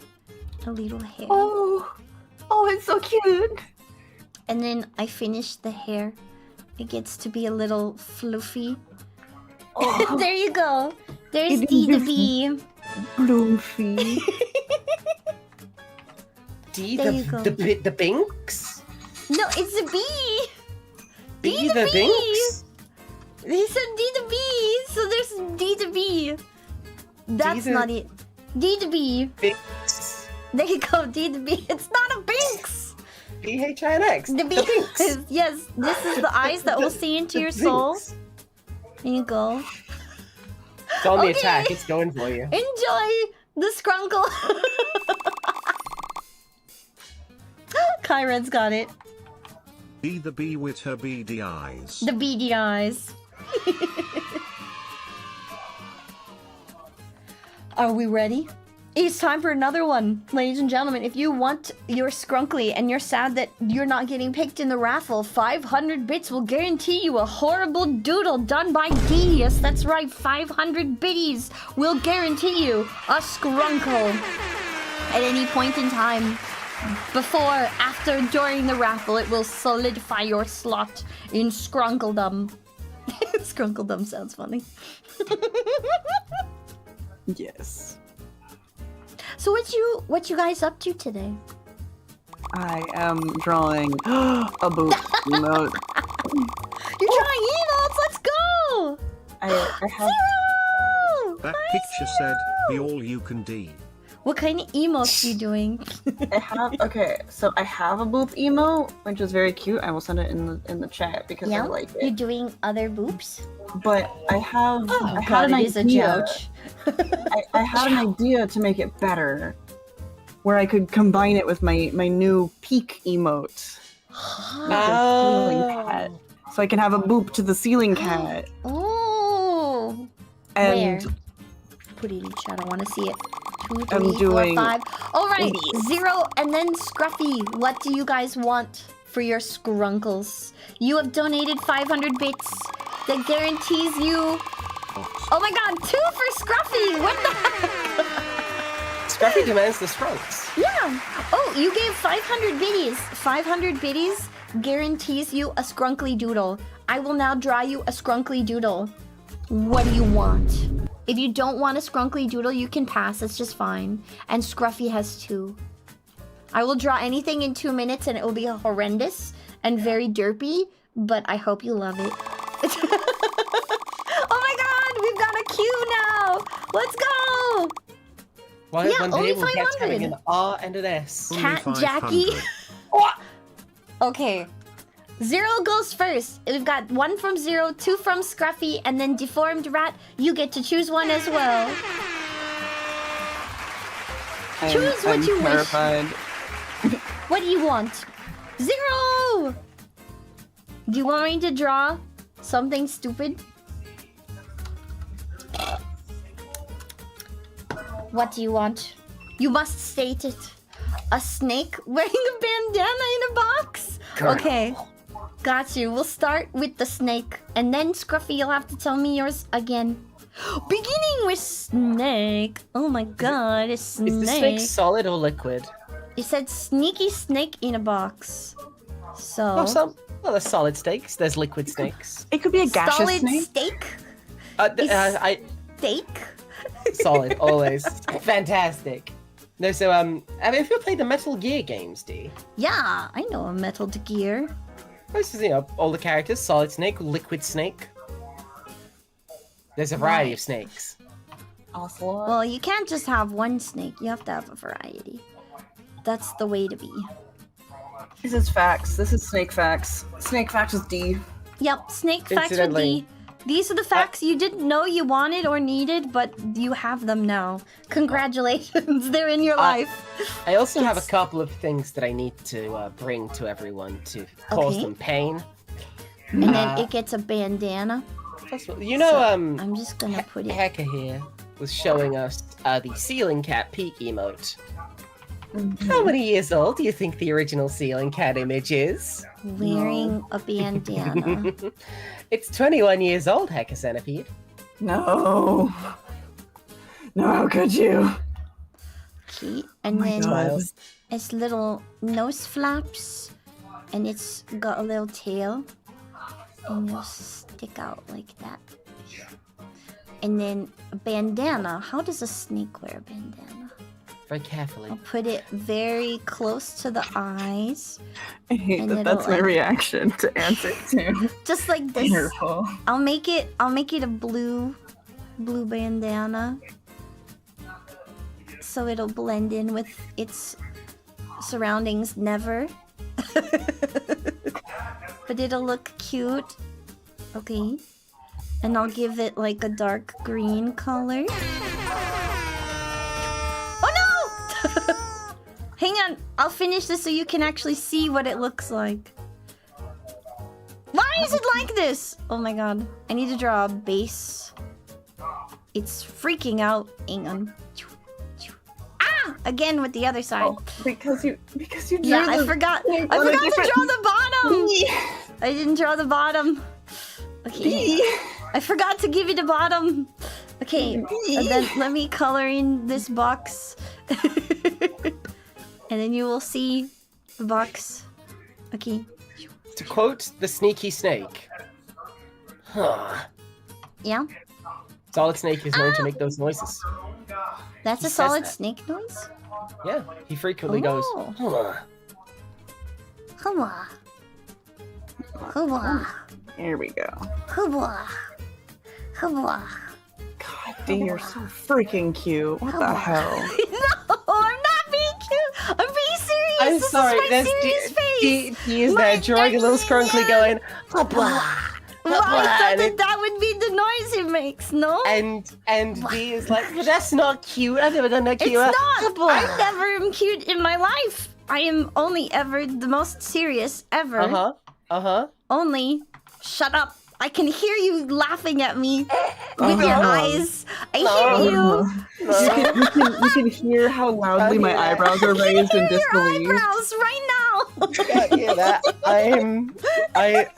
A little hair. Oh, it's so cute. And then I finish the hair. It gets to be a little fluffy. Oh. There you go. There's It D is the B. Bloofy. D, There you go. the Binks? No, it's a B. B the Binks? He said D to B, so there's D to B. That's the- not it. D to B. Binks. There you go, D to B. It's not a Binks. B-H-I-N-X. The B Binks. is, yes, this is the eyes that will see into your soul. Binks. There you go. It's on the Okay. attack. It's going for you. Enjoy the scrunkle. Kyron's got it. Be the bee with her beady eyes. The beady eyes. Are we ready? It's time for another one, ladies and gentlemen. If you want your scrunkly and you're sad that you're not getting picked in the raffle, 500 bits will guarantee you a horrible doodle done by D. Yes, that's right, 500 biddies will guarantee you a scrunkle at any point in time. Before, after, during the raffle, it will solidify your slot in Scrunkledom. Scrunkledom sounds funny. Yes. So what you guys up to today? I am drawing a boob emote. You're drawing emotes. Let's go. I have. Zero. That picture said, be all you can D. What kind of emotes you doing? So I have a boop emote, which is very cute. I will send it in the chat because I like You're it. doing other boops? But I have. Oh I had god, an it is a idea. joke. I had an idea to make it better, where I could combine it with my new peak emote. Ceiling cat. So I can have a boop to the ceiling cat. Oh. And Where? Put it in chat. I want to see it. 2, I'm 3, 4, doing 5. All right, idiots. 0 and then Scruffy. What do you guys want for your scrunkles? You have donated 500 bits. That guarantees you. Oh my god, 2 for Scruffy. What the heck? Scruffy demands the strokes. Yeah. Oh, you gave 500 biddies. 500 biddies guarantees you a scrunkly doodle. I will now draw you a scrunkly doodle. What do you want? If you don't want a scrunkly doodle, you can pass. It's just fine. And Scruffy has 2. I will draw anything in 2 minutes and it will be horrendous and very derpy, but I hope you love it. Oh my god, we've got a queue now. Let's go. One Yeah, day only we'll get 500. having an R and an S. Only Cat 500. Jackie. Okay. 0 goes first. We've got 1 from 0, 2 from Scruffy, and then Deformed Rat. You get to choose one as well. Choose what I'm you wish. terrified. What do you want? 0! Do you want me to draw something stupid? What do you want? You must state it. A snake wearing a bandana in a box? Okay. Got you. We'll start with the snake. And then, Scruffy, you'll have to tell me yours again. Beginning with snake. Oh my god, a snake. Is the snake solid or liquid? It said sneaky snake in a box. So... Oh, Well, there's solid snakes. There's liquid snakes. It could be a gaseous Solid snake. steak? Steak? Solid, always. Fantastic. No, so, have you played the Metal Gear games, D? Yeah, I know a Metal Gear. This is, all the characters. Solid snake, liquid snake. There's a variety of snakes. Ocelot. Well, you can't just have one snake. You have to have a variety. That's the way to be. This is facts. This is snake facts. Snake facts is D. Yep, snake facts would Incidentally, be... These are the facts you didn't know you wanted or needed, but you have them now. Congratulations, they're in your life. I also have a couple of things that I need to bring to everyone to cause them pain. And then it gets a bandana. You know, I'm just gonna put it... Hacker here was showing us the ceiling cat peak emote. How many years old do you think the original ceiling cat image is? Wearing a bandana. It's 21 years old, Hacker Centipede. No. No, how could you? Okay, and my then God. it's little nose flaps, and it's got a little tail, and it'll stick out like that. And then a bandana. How does a snake wear a bandana? Very carefully. I'll put it very close to the eyes. I hate And that it'll, that's my like- reaction to answer too. Just like this. Wonderful. I'll make it a blue bandana. So it'll blend in with its surroundings never. But it'll look cute. Okay. And I'll give it like a dark green color. Oh no! Hang on, I'll finish this so you can actually see what it looks like. Why is it like this? Oh my god. I need to draw a base. It's freaking out. Hang on. Ah! Again with the other side. Oh, because you drew Yeah, I the forgot. snake I on a forgot to different- draw the bottom. I didn't draw the bottom. Okay. I forgot to give you the bottom. Okay. And then let me color in this box. And then you will see the box. Okay. To quote the sneaky snake. Huh. Yeah. Solid Snake is known to make those noises. That's He a says solid that. snake noise? Yeah, he frequently goes, Oh. huh. Hubba. Hubba. Here we go. Hubba. Hubba. God, D, you're so freaking cute. What the hell? No, I'm not being cute. I'm being serious. I'm This sorry, is my there's serious face. he is My there drawing a little scrunkly going, Well, I thought that would be the noise it makes, no? and D is like, but that's not cute. I've never done that It's cute. not. I never am cute in my life. I am only ever the most serious ever. Uh-huh. Only. Shut up. I can hear you laughing at me with your eyes. I hear you. You can hear how loudly my eyebrows are raised in Your disbelief. eyebrows right now. Can't hear that.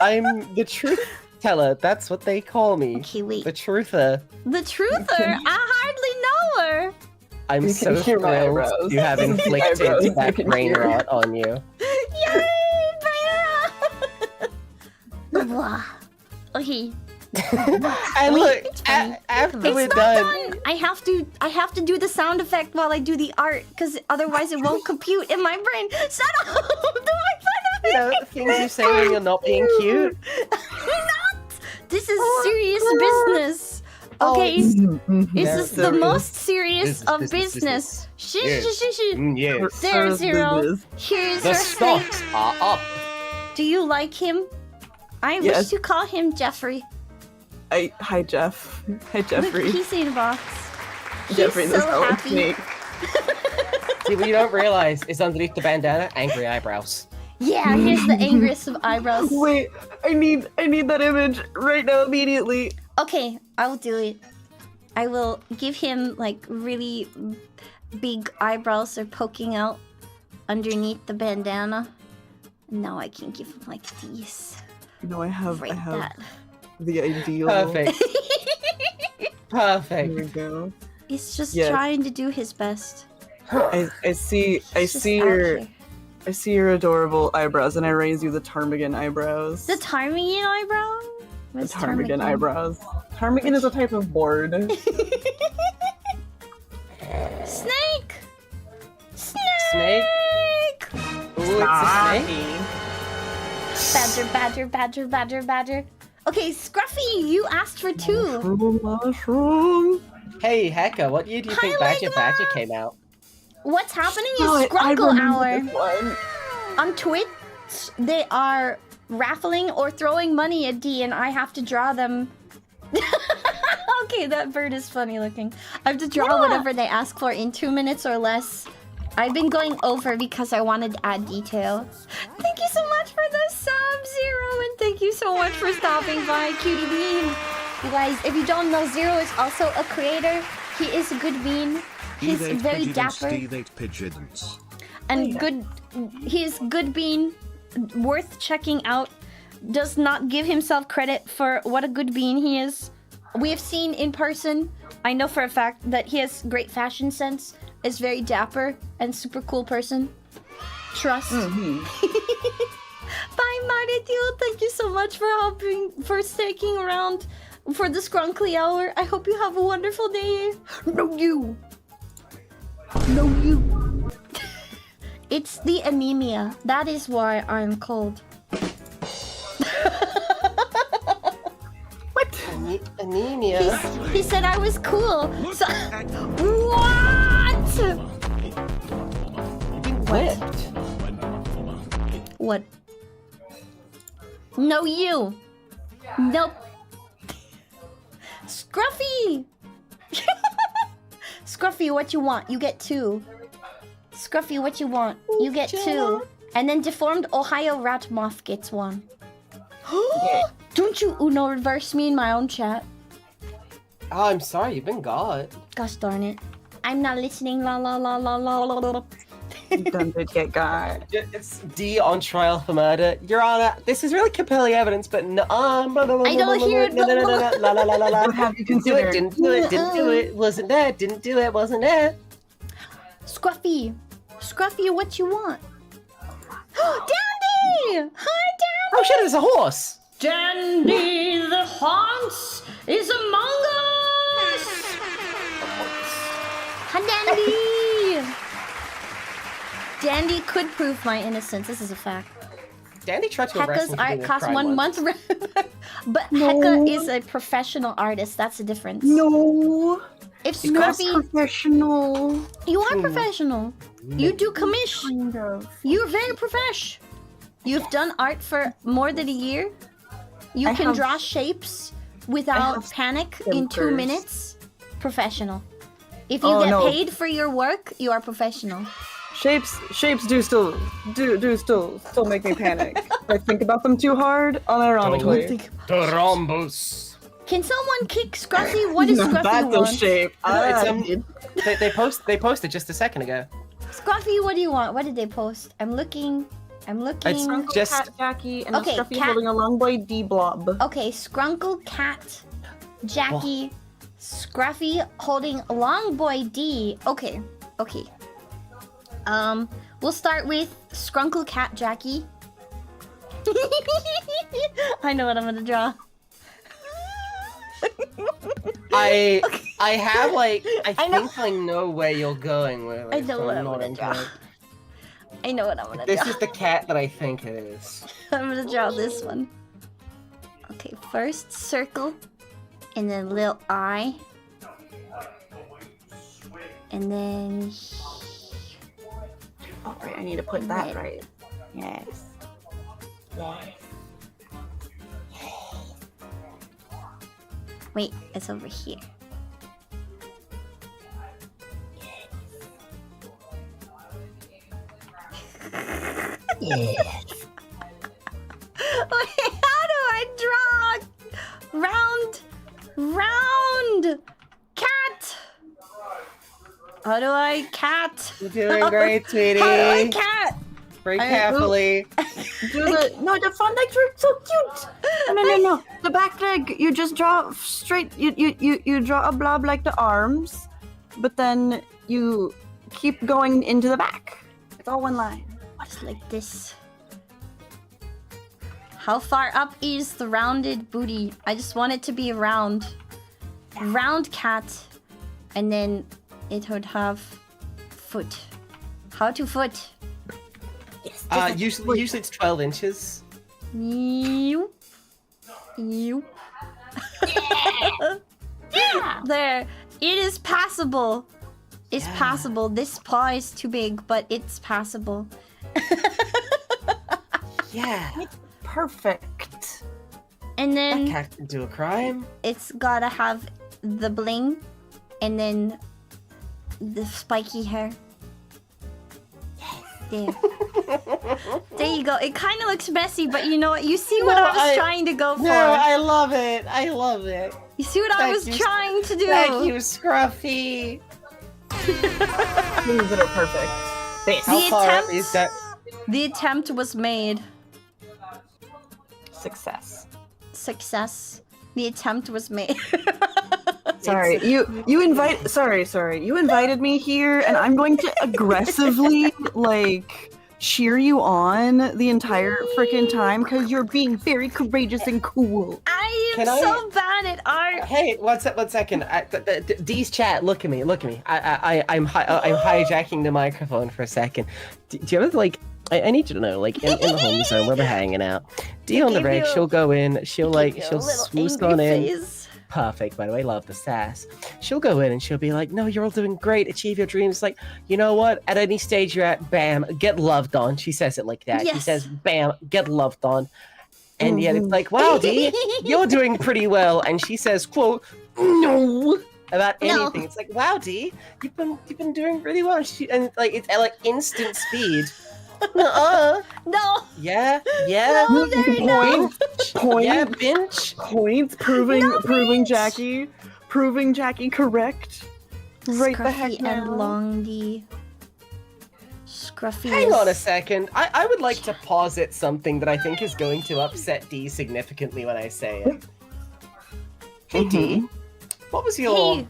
I'm the truth teller. That's what they call me. Okay, wait. The truther. The truther? I hardly know her. I'm You so can hear my thrilled eyebrows. to have inflicted Eyebrows, you that can brain hear. rot on you. Yay, Bella! Okay. And Wait, look, it's fine. after It's we're not done, done. I have to do the sound effect while I do the art, because otherwise it won't compute in my brain. Shut up! Don't make fun of me! you know, things you say when you're not being cute. Not! This is serious business. Okay, this is the most serious of business. Shh, shh, shh, shh. Yes. There, Zero. Here's The your snake. stocks are up. Do you like him? I wish Yes. to call him Jeffrey. Hi, Jeff. Hi, Look, Jeffrey. he's in a box. He's Jeffrey, the so solid happy. snake. See, what you don't realize is underneath the bandana, angry eyebrows. Yeah, here's the angriest of eyebrows. Wait, I need that image right now, immediately. Okay, I will do it. I will give him like really big eyebrows that are poking out underneath the bandana. Now I can give him like these. No, I have Right that. the ideal. Perfect. There Perfect. we go. He's just Yes. trying to do his best. I see He's just out your here. I see your adorable eyebrows, and I raise you the ptarmigan eyebrows. The ptarmigan eyebrow? The What's ptarmigan eyebrows. Ptarmigan is a type of board. Snake! Snake? Ooh, it's a snake? Badger. Okay, Scruffy, you asked for 2. Mushroom. Hey, Hecka, what year do you think Badger came out? What's happening is I Scrunkle remember Hour. this one. On Twitch, they are raffling or throwing money at D, and I have to draw them. Okay, that bird is funny looking. I have to draw whatever they ask for in 2 minutes or less. I've been going over because I wanted to add detail. Thank you so much for the sub-Zero, and thank you so much for stopping by, Cutie Bean. You guys, if you don't know, Zero is also a creator. He is a good bean. He's very dapper. Pigeons. And good, he's good bean, worth checking out. Does not give himself credit for what a good bean he is. We have seen in person. I know for a fact that he has great fashion sense. Is very dapper and super cool person. Trust. Bye, Maritio. Thank you so much for sticking around for the Scrunkly Hour. I hope you have a wonderful day. No, you. It's the anemia. That is why I'm cold. What? Anemia? He said I was cool. So what? You've been whipped. What? No, you. Nope. Scruffy! Scruffy, what you want? You get 2. Scruffy, what you want? You get 2. And then deformed Ohio Rat Moth gets 1. Don't you Uno reverse me in my own chat. Oh, I'm sorry, you've been got. Gosh darn it. I'm not listening. La la la la la la la. Done did get got. It's D on trial for murder. Your Honor, this is really compelling evidence, but no. I don't hear it. No. What have you Didn't do it, considered? didn't do it. Wasn't there, didn't do it, wasn't there. Scruffy, what you want? Dandy! Hi, Dandy! Oh shit, it's a horse! Dandy the Haunts is among us! Hi, Dandy! Dandy could prove my innocence. This is a fact. Dandy tried to arrest Hecka's me for art doing a costs crime 1 once. month rent. But Hecka is a professional artist. That's the difference. No. If Not Scruffy... professional. You are professional. You do commish. Kind of. You're very profesh. You've done art for more than a year. You I can have- draw shapes without have panic in 2 filters. minutes. Professional. If you Oh, get no. paid for your work, you are professional. Shapes do still make me panic. If I think about them too hard, unironically. Rhombus. Can someone kick Scruffy? What does Scruffy That's want? a shape. They posted just a second ago. Scruffy, what do you want? What did they post? I'm looking. It's just Cat Jackie and Okay, a Scruffy cat- holding a long boy D blob. Okay, Scrunkle, Cat, Jackie, Scruffy holding Long Boy D. Okay. We'll start with Scrunkle, Cat, Jackie. I know what I'm gonna draw. I have like I know. think I know where you're going with it. I know so what I'm not gonna draw. entirely- I know what I'm gonna This draw. is the cat that I think it is. I'm gonna draw this one. Okay, first circle, and then little eye, and then Oh, right, I need to put that Red. right. Yes. wait, it's over here. Wait, how do I draw round cat? How do I cat? You're doing great, sweetie. How do I cat? Very carefully. Do the front legs were so cute. No. The back leg, you just draw straight. You draw a blob like the arms, but then you keep going into the back. It's all one line. Just like this. How far up is the rounded booty? I just want it to be a round cat, and then it would have foot. How to foot? Yes. Usually it's 12 inches. You. Yeah. There. It is passable. It's passable. This paw is too big, but it's passable. Yeah. Perfect. And That then cat can do a crime. it's gotta have the bling, and then the spiky hair. There. There you go. It kind of looks messy, but you know what? You see what I was trying to go for. No, I love it. I love it. You see what I was trying to do. Thank you, Scruffy. Things that are perfect. How far is that? The attempt was made. Success. Success. The attempt was made. Sorry, you invited me here, and I'm going to aggressively like cheer you on the entire freaking time because you're being very courageous and cool. I am Can I- so bad at art. Hey, one second. Dee's chat. Look at me. I'm hijacking the microphone for a second. Do you ever like? I need you to know, like in the home zone where we're hanging out. Dee on the reg, she'll go in. She'll swoosh on in. Perfect, by the way, love the sass. She'll go in and she'll be like, no, you're all doing great, achieve your dreams. Like, you know what? At any stage you're at, bam, get loved on. She says it like that. Yes. She says, bam, get loved on. And yet it's like, wow, Dee, you're doing pretty well. And she says, quote, no, about anything. It's like, wow, Dee, you've been doing really well. And like it's at like instant speed. No. Yeah. No, they're not. Point. Yeah, binge. Points. Proving Jackie correct. Right the heck Scruffy now. and Long D. Scruffy. Hang is- on a second. I would like to posit something that I think is going to upset Dee significantly when I say it. Hey Dee, what was your Hey.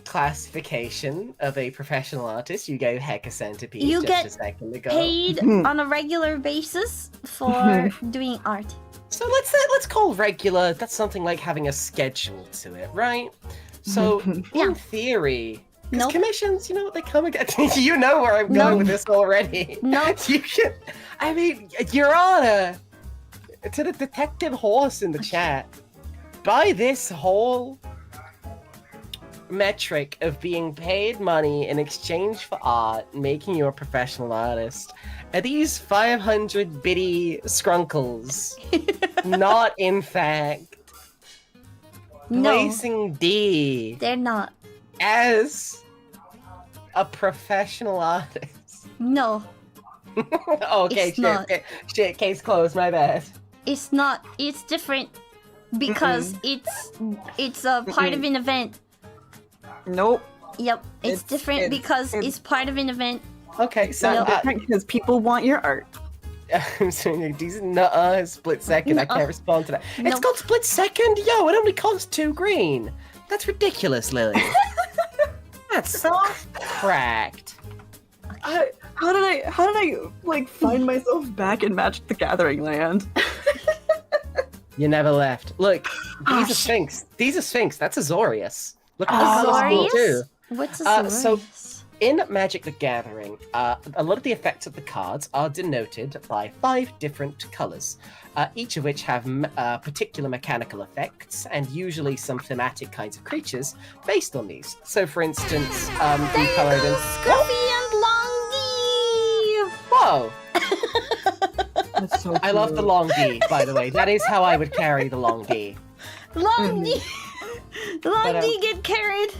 classification of a professional artist? You gave Hecka Centipede You just get a second ago. paid on a regular basis for doing art. So let's call regular. That's something like having a schedule to it, right? So Yeah. in theory, because Nope. commissions, you know what they come again. You know where I'm going Nope. with this already. Nope. You can. I mean, Your Honor, to the detective horse in the chat, by this whole metric of being paid money in exchange for art, making you a professional artist, are these 500 bitty scrunkles not in fact No, placing D they're not. as a professional artist? No, Okay, It's not. shit, case closed, my bad. it's not. It's different because it's a part of an event. Nope. Yep, it's different because it's part of an event. Okay, so Yep. Different because people want your art. I'm saying these nuh-uh split second. I Nuh-uh. can't respond to that. It's Nope. called split second? Yo, it only costs 2 green. That's ridiculous, Lily. That's cracked. How did I like find myself back in Magic the Gathering land? You never left. Look, these are Sphinx. These are Sphinx. That's Azorius. Look at Oh, this Azorius? too. What's a So- Azorius? In Magic the Gathering, a lot of the effects of the cards are denoted by 5 different colors, each of which have particular mechanical effects and usually some thematic kinds of creatures based on these. So, for instance, There the you color go, Scruffy and Long D. Whoa! That's so I love the long D, by the way. That is how I would carry the long D. Long D. Long But, D get carried.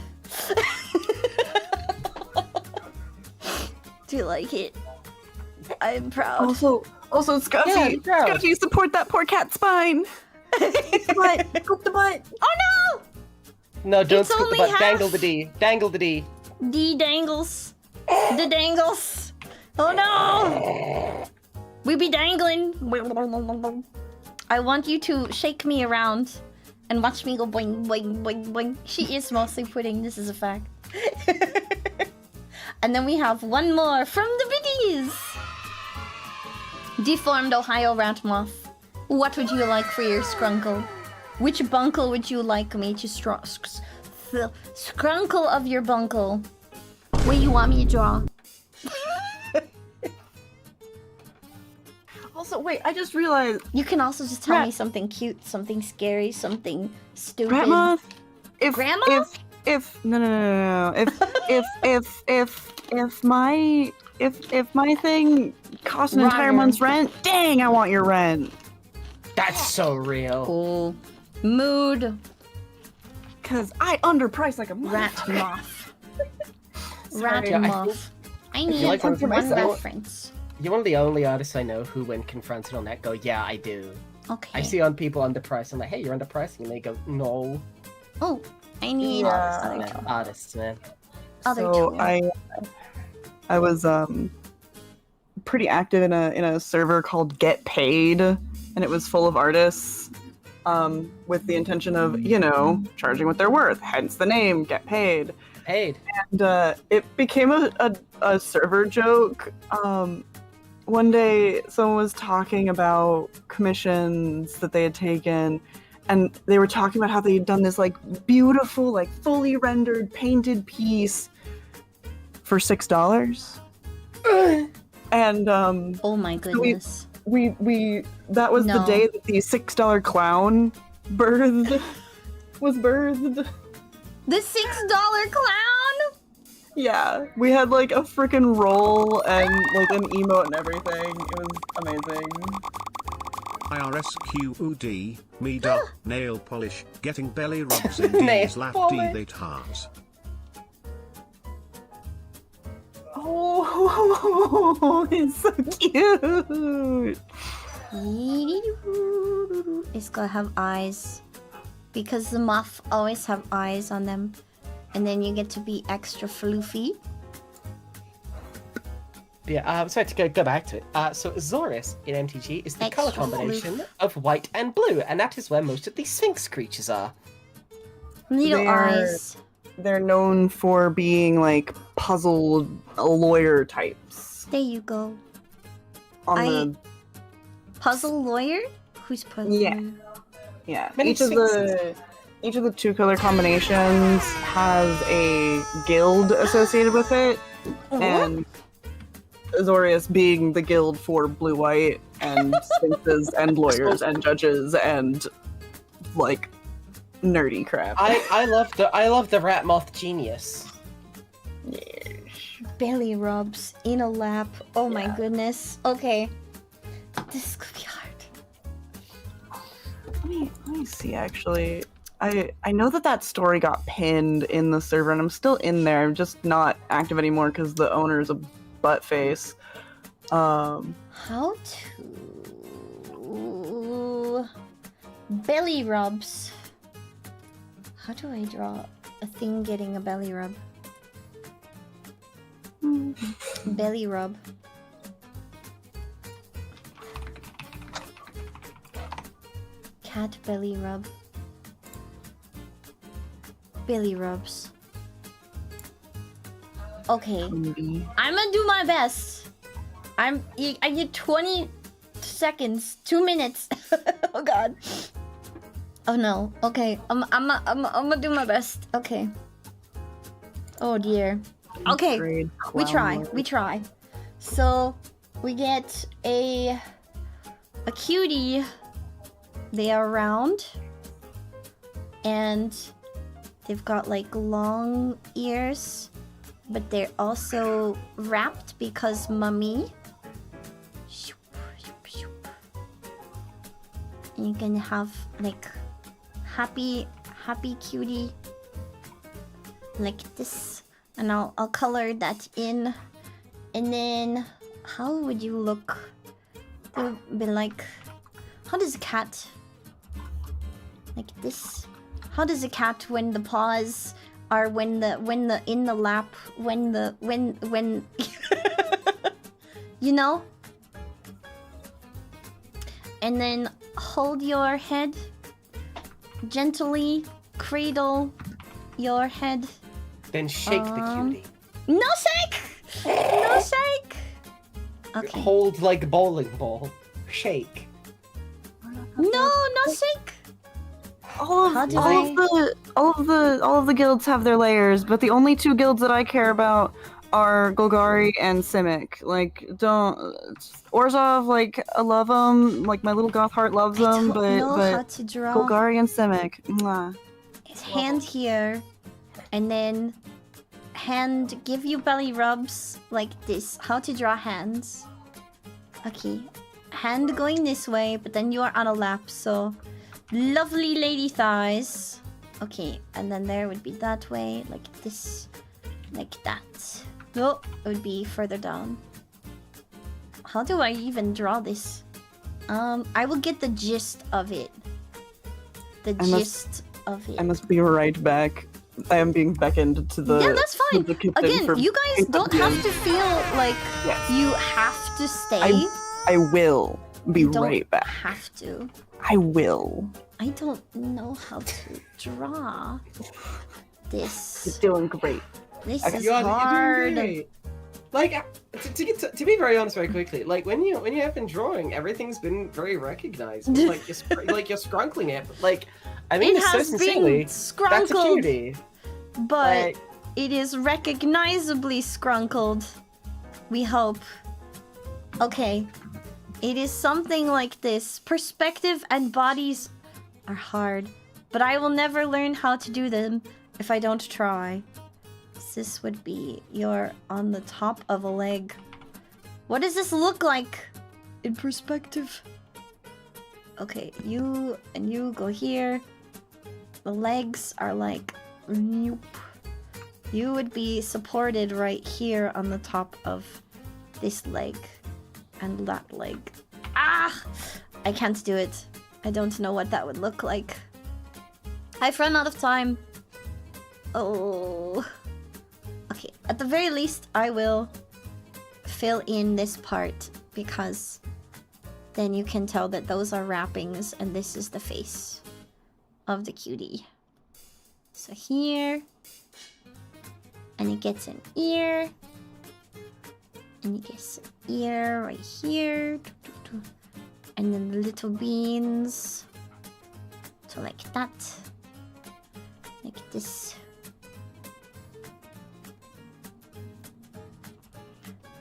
Do you like it? I'm proud. Also, Scuffy, Yeah, be proud. Scuffy, support that poor cat's spine. Butt, scoop the butt. Oh no! No, don't It's scoop the only butt. half. Dangle the D. Dangle the D. D dangles. The dangles. Oh no! We be dangling. I want you to shake me around and watch me go boing, boing, boing, boing. She is mostly pudding, this is a fact. And then we have one more from the biddies. Deformed Ohio rat moth. What would you like for your scrunkle? Which bunkle would you like me to scrunkle of your bunkle? What do you want me to draw? Also, wait, I just realized. You can also just tell me something cute, something scary, something stupid. Grandma, Grandma? If my thing costs an entire month's rent, dang, I want your rent. That's so real. Cool. Mood. Cause I underprice like a rat moth. Rat Yeah, moth. I need like one myself. reference. You're one of the only artists I know who, when confronted on that, go, yeah, I do. Okay. I see on people underpriced, I'm like, hey, you're underpriced? And they go, no. Oh, I need other tools. Artists, man. Other so tool. I was pretty active in a server called Get Paid, and it was full of artists with the intention of, you know, charging what they're worth, hence the name Get Paid. Paid. And it became a server joke. One day someone was talking about commissions that they had taken, and they were talking about how they had done this like beautiful, like fully rendered painted piece for $6. And oh my goodness. We that was the day that the $6 clown was birthed. The $6 clown? Yeah, we had like a freaking roll and like an emote and everything. It was amazing. IRSQUD, me duck, nail polish, getting belly rubs in D's laugh D that hearts. Oh, it's so cute. It's gonna have eyes. Because the moth always have eyes on them. And then you get to be extra floofy. Yeah, sorry to go back to it. So Azorius in MTG is the Extra color combination of white and blue, and that is where most of the Sphinx creatures are. Little eyes. They're known for being like puzzle lawyer types. There you go. Puzzle lawyer? Who's puzzle? Yeah. Yeah. Many Each of the two color combinations has a guild associated with it, and Azorius being the guild for blue-white and sphinxes and lawyers and judges and like nerdy crap. I love the rat moth genius. Belly rubs in a lap. Oh my goodness. Okay. This could be hard. Let me see actually. I know that story got pinned in the server, and I'm still in there. I'm just not active anymore because the owner's a butt face. How to belly rubs. How do I draw a thing getting a belly rub? Belly rub. Cat belly rub. Belly rubs. Okay. I'm gonna do my best. I get 20 seconds, 2 minutes. Oh god. Oh no. Okay. I'm gonna do my best. Okay. Oh dear. Okay. We try. So we get a cutie. They are round. And they've got like long ears, but they're also wrapped because mummy. And you can have like happy cutie like this, and I'll color that in. And then how would you look? It would be like, how does a cat like this? How does a cat when the paws are when the in the lap when you know? And then hold your head gently, cradle your head. Then shake the cutie. No shake! No shake! Okay. hold like a bowling ball. Shake. No, not shake. All How of, do all of the guilds have their layers, but the only two guilds that I care about are Golgari and Simic. Like, don't Orzhov, like, I love them. Like, my little goth heart loves I them, don't know how but to draw. Golgari and Simic, mwah. His hand here, and then hand give you belly rubs like this. How to draw hands? Okay, hand going this way, but then you are on a lap, so lovely lady thighs. Okay, and then there would be that way, like this, like that. No, it would be further down. How do I even draw this? I will get the gist of it. The gist of it. I must be right back. I am being beckoned to the. Yeah, that's fine. to the kitchen Again, for you guys don't have to feel like Yes. you have to stay. I will be You don't right back. have to. I will. I don't know how to draw this. You're doing great. This Okay. is You're doing hard. great. Like, to be very honest, very quickly, like when you have been drawing, everything's been very recognized. Like you're scrunkling it. Like, I mean, It this so has sincerely. been That's a scrunkled, cutie. but Like, it is recognizably scrunkled. We hope. Okay. It is something like this. Perspective and bodies are hard, but I will never learn how to do them if I don't try. This would be you're on the top of a leg. What does this look like in perspective? Okay, you and you go here. The legs are like, nope. You would be supported right here on the top of this leg and that leg. Ah! I can't do it. I don't know what that would look like. I've run out of time. Oh. Okay, at the very least, I will fill in this part because then you can tell that those are wrappings and this is the face of the cutie. So here, and it gets an ear, and it gets an ear right here, and then the little beans. So like that, like this.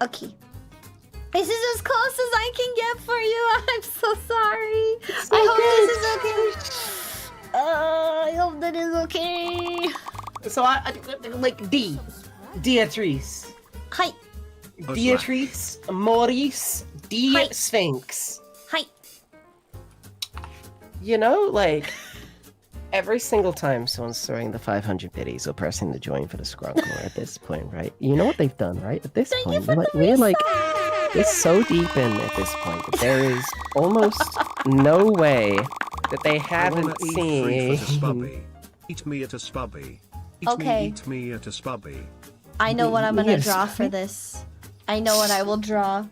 Okay. This is as close as I can get for you. I'm so sorry. I hope this is okay. I hope that is okay. so I like Beatrice, Hi. Beatrice, Maurice, Hi. Sphinx. Hi. You know, like every single time someone's throwing the 500 biddies or pressing the join for the scrunkle at this point, right? You know what they've done, right? At this point, we're like so deep in at this point that there is almost no way that they haven't seen. Eat me at a spubby. Okay. Eat me at a spubby. I know what I'm gonna Yes. draw for this. I know what I will draw.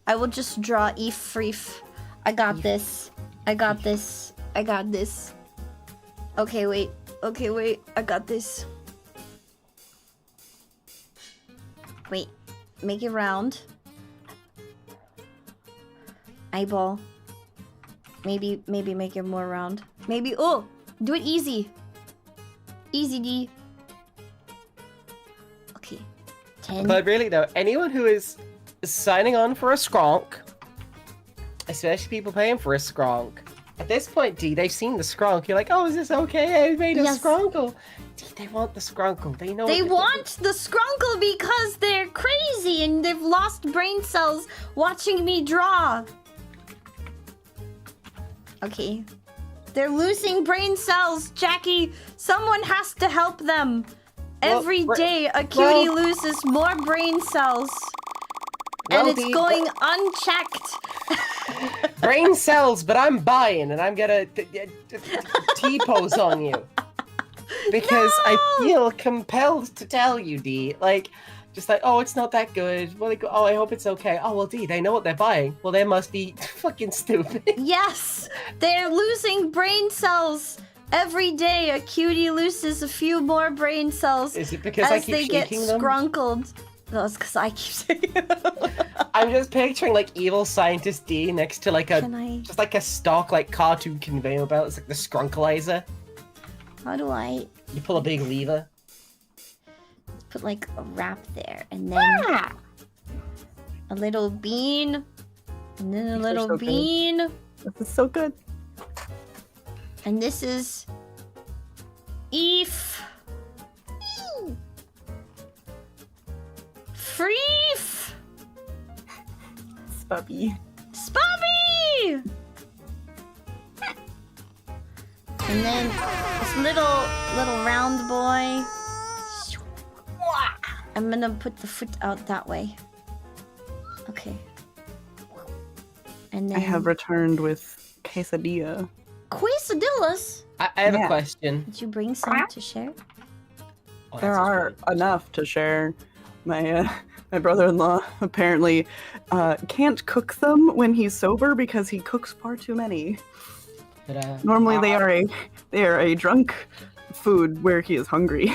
I will just draw Efreef. I got this. I got this. I got this. Okay, wait. Okay, wait. I got this. Wait. Make it round. Eyeball. Maybe make it more round. Maybe. Oh! Do it easy. Easy, D. Okay. 10. But really, though, anyone who is signing on for a skronk, especially people paying for a skronk, at this point, D, they've seen the skronk. You're like, oh, is this okay? I made a Yes. skronkle. D, they want the skronkle. They know. They what- want the scrunkle because they're crazy and they've lost brain cells watching me draw. Okay. They're losing brain cells, Jackie. Someone has to help them. Well, Every bra- day, a cutie well- loses more brain cells. Well, And it's D, going unchecked. brain cells, but I'm buying, and I'm gonna T-pose on you. Because I feel compelled to tell you, D. Like, just like, oh, it's not that good. Well, like, oh, I hope it's okay. Oh, well, D, they know what they're buying. Well, they must be fucking stupid. Yes, they're losing brain cells. Every day, a cutie loses a few more brain cells Is it because I as keep they get shaking them? scrunkled. No, it's because I keep saying it. I'm just picturing like evil scientist D next to like just like a stock like cartoon conveyor belt. It's like the Skrunkleizer. How do I You pull a big lever. put like a wrap there and then a little bean and then a These are little so good. bean This is so good. and this is Eef. Freef. Spubby. Spubby. And then this little round boy. I'm gonna put the foot out that way. Okay. And then I have returned with quesadilla. quesadillas. I have a Yeah. question. Did you bring some to share? Oh, There that sounds are really enough to share. My my brother-in-law apparently can't cook them when he's sober because he cooks far too many. good. Normally they are a drunk food where he is hungry,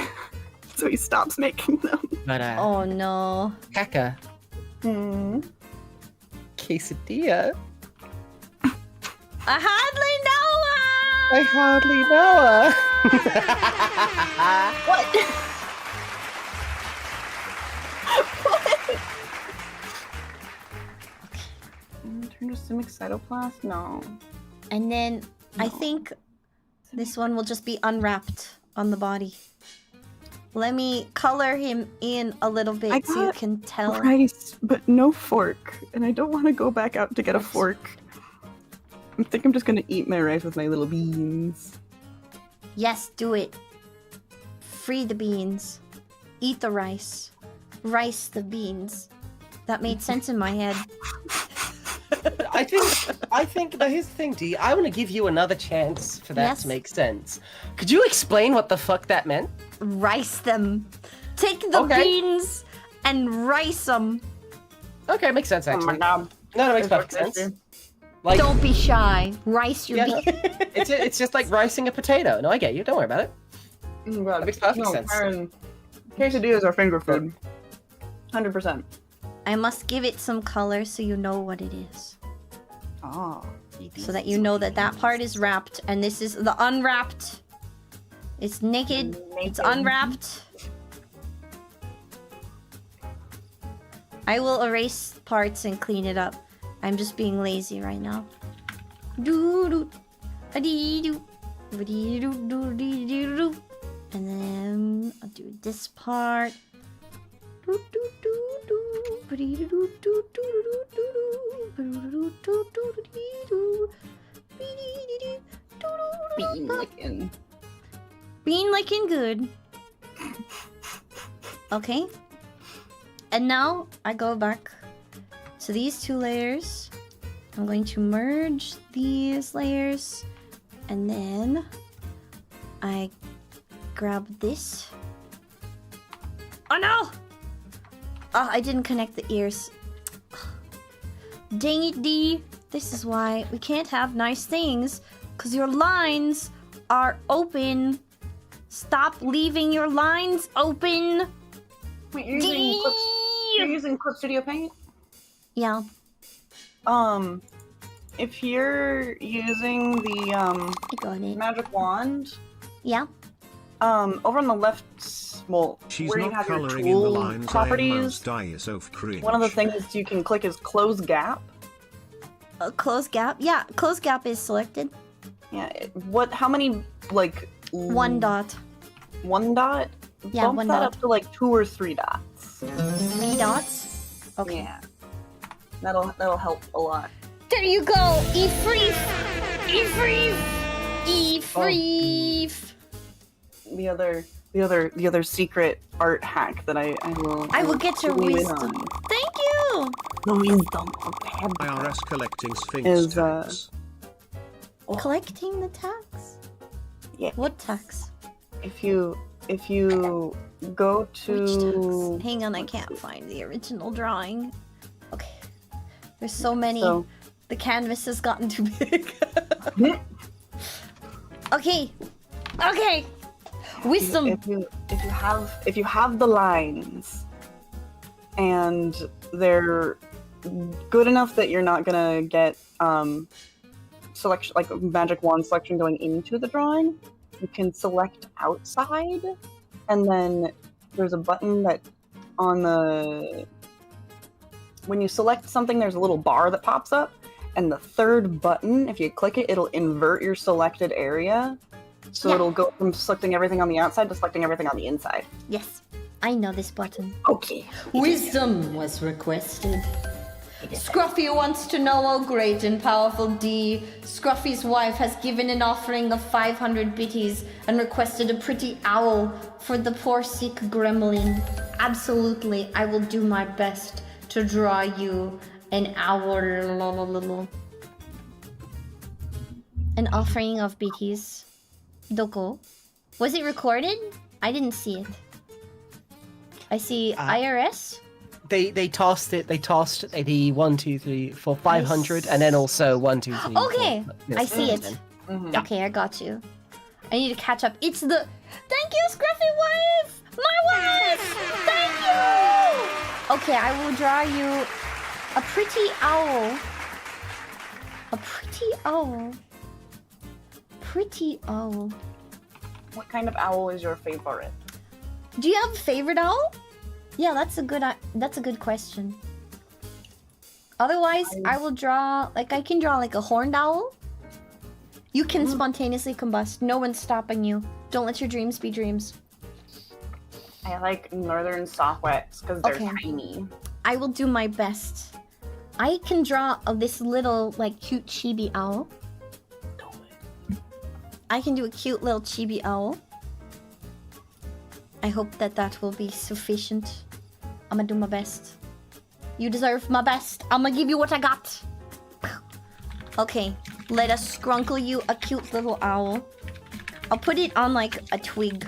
so he stops making them. But Oh no. Kaka. Quesadilla. I hardly know I hardly know her. What? Turn to simic cytoplast? No. And then I No. think this one will just be unwrapped on the body. Let me color him in a little bit I so you got can tell. Rice, but no fork, and I don't want to go back out to get a fork. I think I'm just gonna eat my rice with my little beans. Yes, do it. Free the beans. Eat the rice. Rice the beans. That made sense in my head. I think. Now here's the thing, D. I want to give you another chance for that Yes. to make sense. Could you explain what the fuck that meant? Rice them. Take the Okay. beans and rice them. Okay, makes sense actually. god. No, that makes perfect sense. Like, Don't be shy. Rice your yeah, beans. it's just like ricing a potato. No, I get you. Don't worry about it. Oh god. That makes perfect sense. Karen, quesadillas are finger food. 100%. I must give it some color so you know what it is. Oh. So that you know that that part is wrapped and this is the unwrapped. It's naked. It's unwrapped. I will erase parts and clean it up. I'm just being lazy right now. Doo-doo. A-dee-doo. Ba-dee-doo-doo-dee-doo-doo. And then I'll do this part. Doo-doo-doo-doo. Ba-dee-doo-doo-doo-doo-doo-doo. Ba-doo-doo-doo-doo-doo-doo. Be-dee-dee-doo. Bean licking. Bean licking good. Okay. And now I go back to these two layers. I'm going to merge these layers. And then I grab this. Oh no! Oh, I didn't connect the ears. Dang it, D. This is why we can't have nice things. Because your lines are open. Stop leaving your lines open. Wait, you're using Clip Studio Paint? Yeah. If you're using the I got it. magic wand, Yeah. over on the left, well, She's where you not have your coloring in the tool lines. properties, Of cringe. one of the things you can click is close gap. Close gap. Yeah, close gap is selected. Yeah. How many like? One dot. One dot. Yeah, Bump one that dot. up to like 2 or 3 dots. 3 dots. Okay. Yeah. That'll help a lot. There you go. E-freef. E-freef. E-freef. The other secret art hack that I will get your clue in wisdom. on. Thank you. The wisdom of IRS collecting Sphinx Is, tax. Collecting the tax. Yeah. What tax? If you go Which to tax? Hang on, I can't find the original drawing. Okay. There's so many. So- The canvas has gotten too big. Okay. Okay. Wisdom. if you have the lines and they're good enough that you're not gonna get selection, like magic wand selection going into the drawing. You can select outside, and then there's a button that on the... When you select something, there's a little bar that pops up, and the third button, if you click it, it'll invert your selected area. So it'll go from selecting everything on the outside to selecting everything on the inside. Yes, I know this button. Okay. Wisdom was requested. Scruffy wants to know, oh great and powerful D, Scruffy's wife has given an offering of 500 bitties and requested a pretty owl for the poor sick gremlin. Absolutely, I will do my best to draw you an owl. An offering of bitties. Doko. Was it recorded? I didn't see it. I see IRS. They tossed it. They tossed the 1, 2, 3, 4, 500, and then also 1, 2, 3. Okay, 4, I see it. Mm-hmm. Okay, I got you. I need to catch up. It's the... Thank you, Scruffy wife! My wife! Thank you! Okay, I will draw you a pretty owl. A pretty owl. Pretty owl. What kind of owl is your favorite? Do you have a favorite owl? Yeah, that's a good question. Otherwise, I will draw... Like, I can draw like a horned owl. You can spontaneously combust. No one's stopping you. Don't let your dreams be dreams. I like northern softwets because they're tiny. I will do my best. I can draw this little, like, cute chibi owl. I can do a cute little chibi owl. I hope that will be sufficient. I'm gonna do my best. You deserve my best. I'm gonna give you what I got. Okay, let us scrunkle you a cute little owl. I'll put it on like a twig.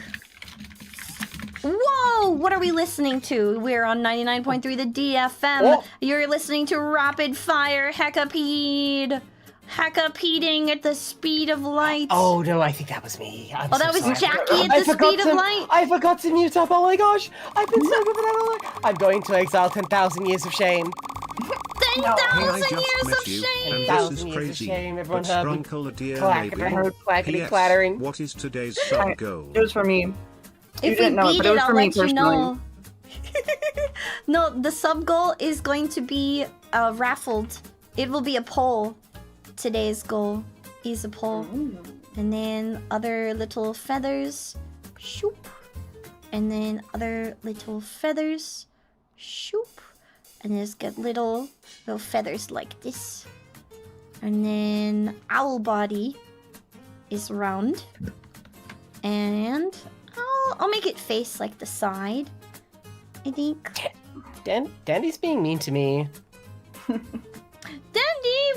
Whoa! What are we listening to? We're on 99.3 the DFM. Oh. You're listening to Rapid Fire Heckapede. Hackapeeding at the speed of light. Oh no, I think that was me. I'm that was sorry. Jackie at the speed of light. I forgot to mute up. Oh my gosh, I've been so good for that all night. I'm going to exile 10,000 years of shame. 10,000 just years met of you, shame. and 10,000 this is years of crazy. shame. Everyone But heard me Strunkle a dear clackety maybe. clattering. What is today's sub goal? It was for me. If didn't we know it, beat but it was I'll for me let you personally. know. No, the sub goal is going to be raffled. It will be a poll. Today's goal is a poll. And then other little feathers. Shoop. And then other little feathers. Shoop. And just get little feathers like this. And then owl body is round. And I'll make it face like the side, I think. Dandy's being mean to me. Dandy,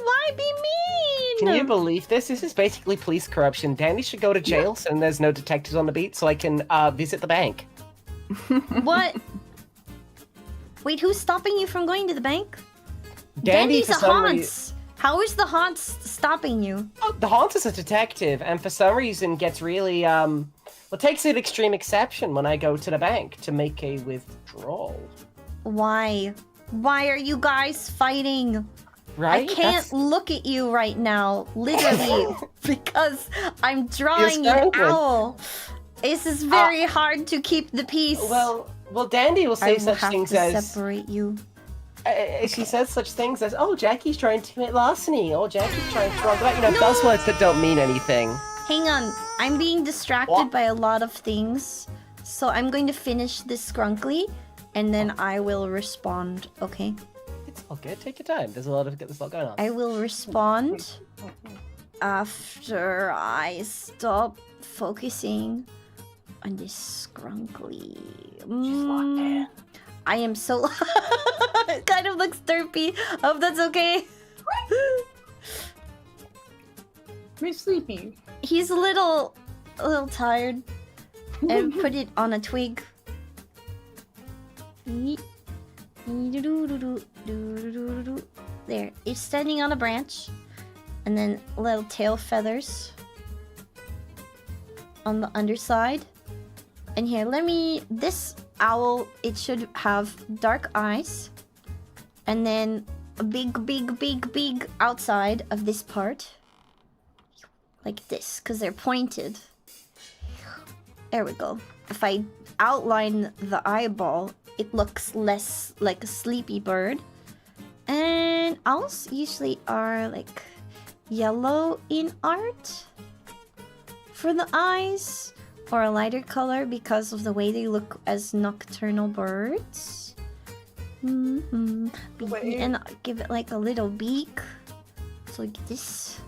why be mean? Can you believe this? This is basically police corruption. Dandy should go to jail so there's no detectives on the beat so I can visit the bank. What? Wait, who's stopping you from going to the bank? Dandy, Dandy's for a some Haunts. How is the Haunts stopping you? The Haunts is a detective, and for some reason gets really, takes an extreme exception when I go to the bank to make a withdrawal. Why? Why are you guys fighting? Right? I can't look at you right now, literally, because I'm drawing an owl. This is very hard to keep the peace. Well, Dandy will say such things as... separate you. She says such things as, oh, Jackie's trying to commit larceny, or Jackie's trying to wrong that. You know, buzzwords that don't mean anything. Hang on, I'm being distracted by a lot of things, so I'm going to finish this scrunkly, and then I will respond, okay? It's all good, take your time. There's a lot going on. I will respond after I stop focusing on this scrunkly. She's locked in. I am so... It kind of looks derpy. Hope that's okay. Pretty sleepy. He's a little tired. And put it on a twig. There. It's standing on a branch. And then little tail feathers on the underside. And here, this owl, it should have dark eyes. And then a big outside of this part. Like this, because they're pointed. There we go. If I outline the eyeball, it looks less like a sleepy bird. And owls usually are like yellow in art for the eyes, or a lighter color because of the way they look as nocturnal birds. And I'll give it like a little beak. So like this.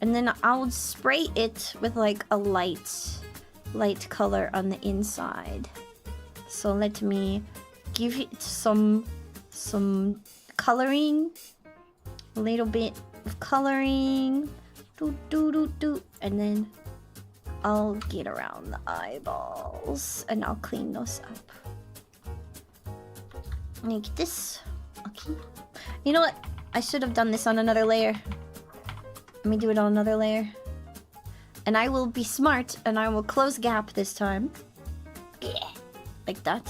And then I would spray it with like a light color on the inside. So let me give it some coloring. A little bit of coloring. And then I'll get around the eyeballs and I'll clean those up. Like this. Okay. You know what? I should have done this on another layer. Let me do it on another layer. And I will be smart and I will close gap this time. Yeah. Like that.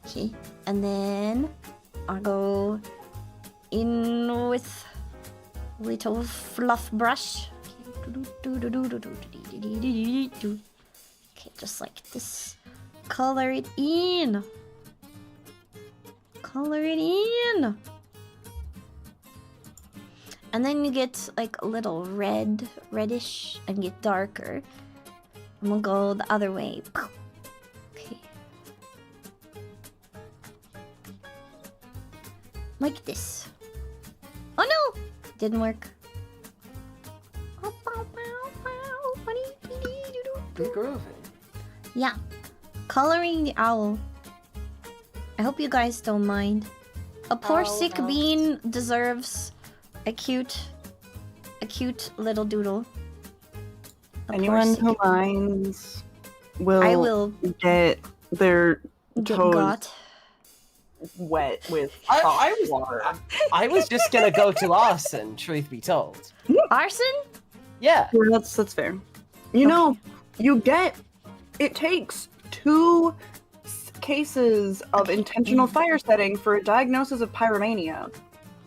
Okay. And then I'll go in with a little fluff brush. Okay, just like this. Color it in. Color it in. And then you get like a little reddish, and get darker. And we'll go the other way. Okay. Like this. Oh no! Didn't work. Good grooving. Yeah. Coloring the owl. I hope you guys don't mind. A poor sick bean deserves a cute little doodle. Anyone who minds will, I will get their toes got. wet with water. I was just gonna go to arson, truth be told. Arson? Yeah. Yeah, that's fair. You know, it takes 2 cases of intentional fire setting for a diagnosis of pyromania.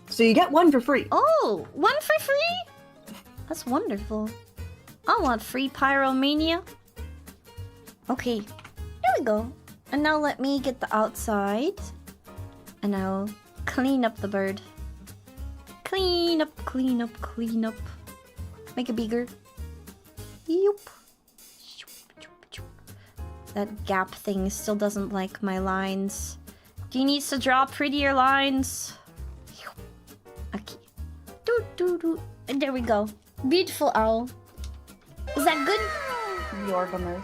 So you get 1 for free. Oh, 1 for free? That's wonderful. I want free pyromania. Okay, here we go. And now let me get the outside. And I'll clean up the bird. Clean up, clean up, clean up. Make it bigger. Yup. That gap thing still doesn't like my lines. He needs to draw prettier lines. Okay. And there we go. Beautiful owl. Is that good? You're gonna.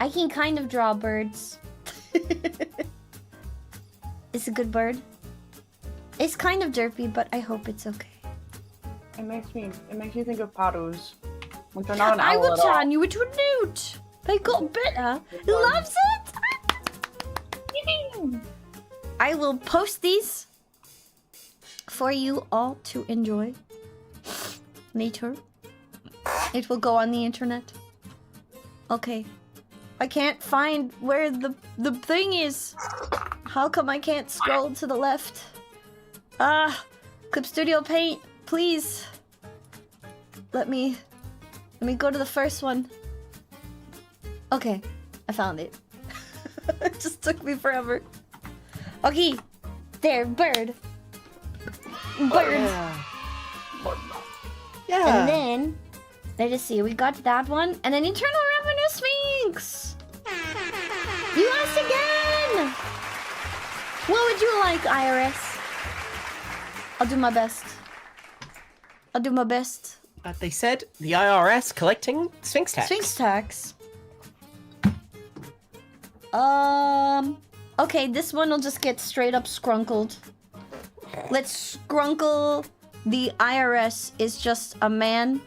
I can kind of draw birds. It's a good bird. It's kind of derpy, but I hope it's okay. It makes me think of paddles. When they're not an owl I will at all. turn you into a newt. They got better. He loves it. I will post these for you all to enjoy later. It will go on the internet. Okay. I can't find where the thing is. How come I can't scroll to the left? Clip Studio Paint, please. Let me go to the first one. Okay, I found it. It just took me forever. Okay, there, bird. Bird. Yeah. And then, let us see, we got that one. And an Internal Revenue Sphinx! You asked again! What would you like, IRS? I'll do my best. I'll do my best. They said the IRS collecting Sphinx tax. Sphinx tax. Okay, this one will just get straight up scrunkled. Let's scrunkle. The IRS is just a man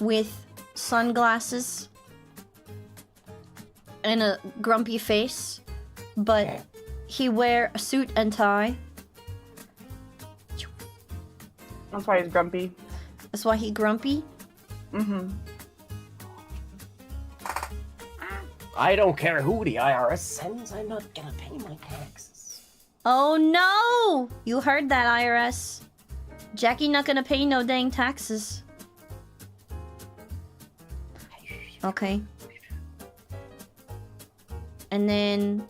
with sunglasses and a grumpy face, but he wear a suit and tie. That's why he's grumpy. That's why he grumpy. Mm-hmm. I don't care who the IRS sends, I'm not gonna pay my taxes. Oh no! You heard that, IRS. Jackie not gonna pay no dang taxes. Okay. And then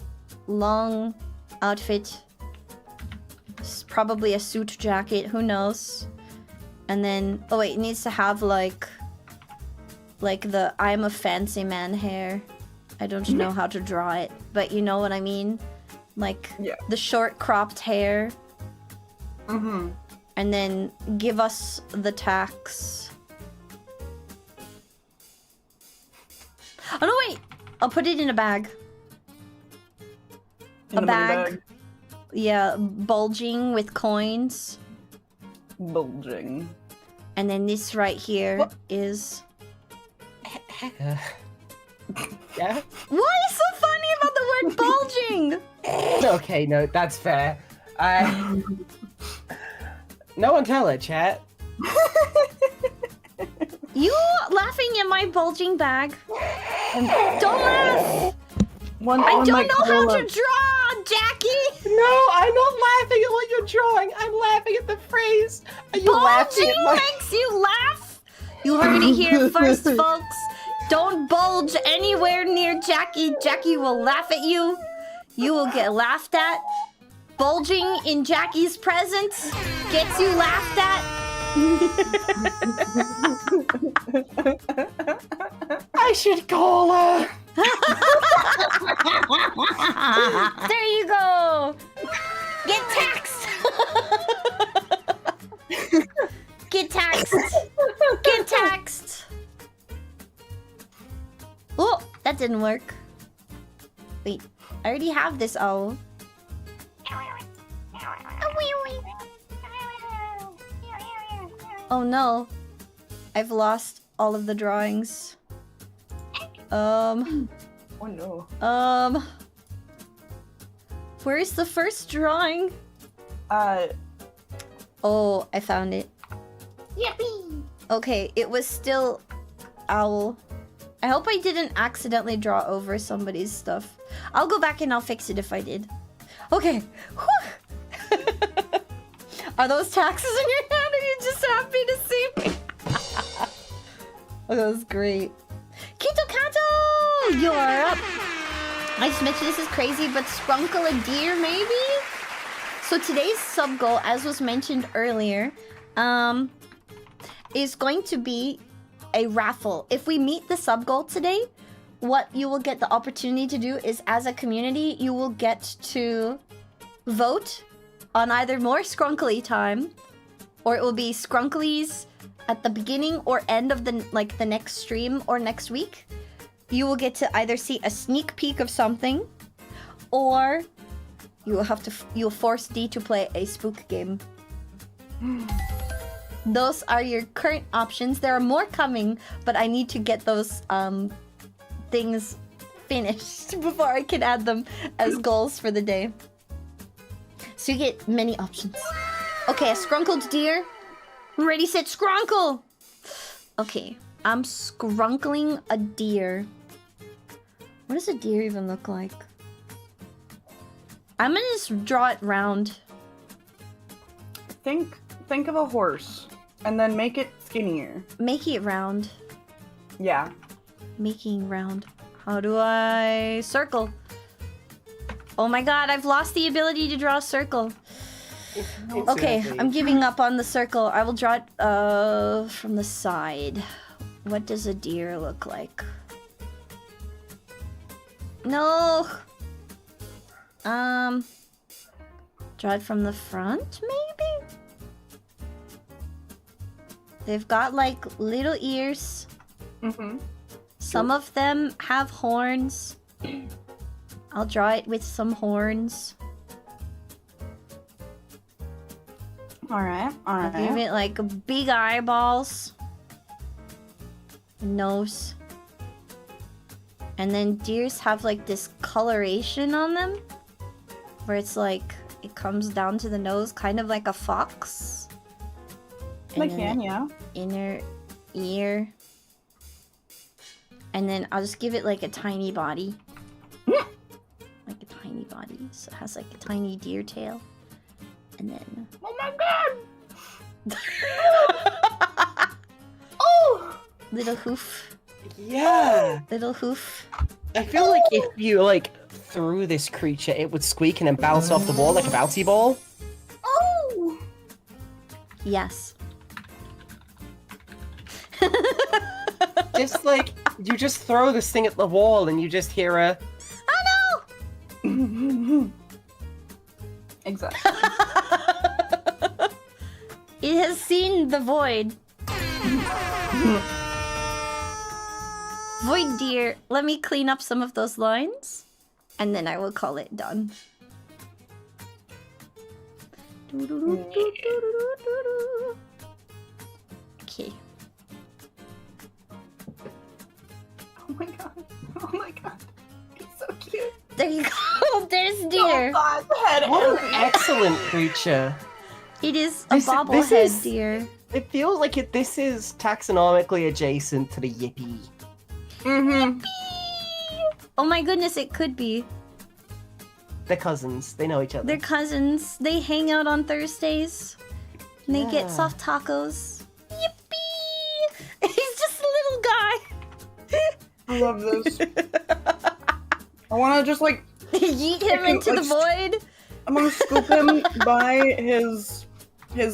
long outfit. Probably a suit jacket, who knows? And then oh wait, it needs to have like the I'm a fancy man hair. I don't know how to draw it, but you know what I mean? Like the short cropped hair. Mm-hmm. And then give us the tax. Oh no, wait! I'll put it in a bag. In a bag. Yeah, bulging with coins. Bulging. And then this right here is. Yeah? What is so funny about the word bulging? Okay, no, that's fair. No one tell it, chat. You laughing at my bulging bag? Don't laugh! I don't know how to draw, Jackie! No, I'm not laughing at what you're drawing. I'm laughing at the phrase. Are you laughing at Bulging makes you laugh? You heard it here first, folks. Don't bulge anywhere near Jackie. Jackie will laugh at you. You will get laughed at. Bulging in Jackie's presence gets you laughed at. I should call her. There you go. Get taxed. Get taxed. Get taxed. Oh, that didn't work. Wait, I already have this owl. Oh no. I've lost all of the drawings. Oh no. Where's the first drawing? Oh, I found it. Yippee! Okay, it was still owl. I hope I didn't accidentally draw over somebody's stuff. I'll go back and I'll fix it if I did. Okay. Whew. Are those taxes in your hand? Are you just happy to see me? Oh, that was great. Kito Kato! You're up. I just mentioned this is crazy, but Sprunkle a deer, maybe? So today's sub goal, as was mentioned earlier, is going to be a raffle. If we meet the sub goal today, what you will get the opportunity to do is, as a community, you will get to vote on either more Skrunkly time, or it will be Skrunklies at the beginning or end of the next stream or next week. You will get to either see a sneak peek of something, or you'll force D to play a spook game. Those are your current options. There are more coming, but I need to get those things finished before I can add them as goals for the day. So you get many options. Okay, a scrunkled deer. Ready, set, scrunkle! Okay, I'm scrunkling a deer. What does a deer even look like? I'm gonna just draw it round. Think of a horse, and then make it skinnier. Make it round. Yeah. Making round. How do I circle? Oh my god, I've lost the ability to draw a circle. Okay, I'm giving up on the circle. I will draw it from the side. What does a deer look like? No. Draw it from the front, maybe? They've got like little ears. Mm-hmm. Some of them have horns. I'll draw it with some horns. Alright, alright. I'll give it like big eyeballs. Nose. And then deers have like this coloration on them. Where it's like, it comes down to the nose, kind of like a fox. They can, yeah. Inner ear. And then I'll just give it like a tiny body. Like a tiny tiny body. So it has like a tiny deer tail. And then... Oh my god! Oh! Little hoof. Yeah. Little hoof. I feel like if you like threw this creature, it would squeak and then bounce off the wall like a bouncy ball. Oh! Yes. Just like you just throw this thing at the wall and you just hear a Oh no! Exactly. It has seen the void. Void deer, let me clean up some of those lines, and then I will call it done. Okay. Oh my god. Oh my god. It's so cute. There you go. There's deer. Oh god, head what an excellent creature. It is a This bobblehead is- deer. It feels like this is taxonomically adjacent to the yippee. Mm-hmm. Oh my goodness, it could be. They're cousins. They know each other. They're cousins. They hang out on Thursdays. And they get Yeah. soft tacos. Yippee! He's just a little guy. I love this. I wanna just like, Yeet him into the void. I'm gonna scoop him by his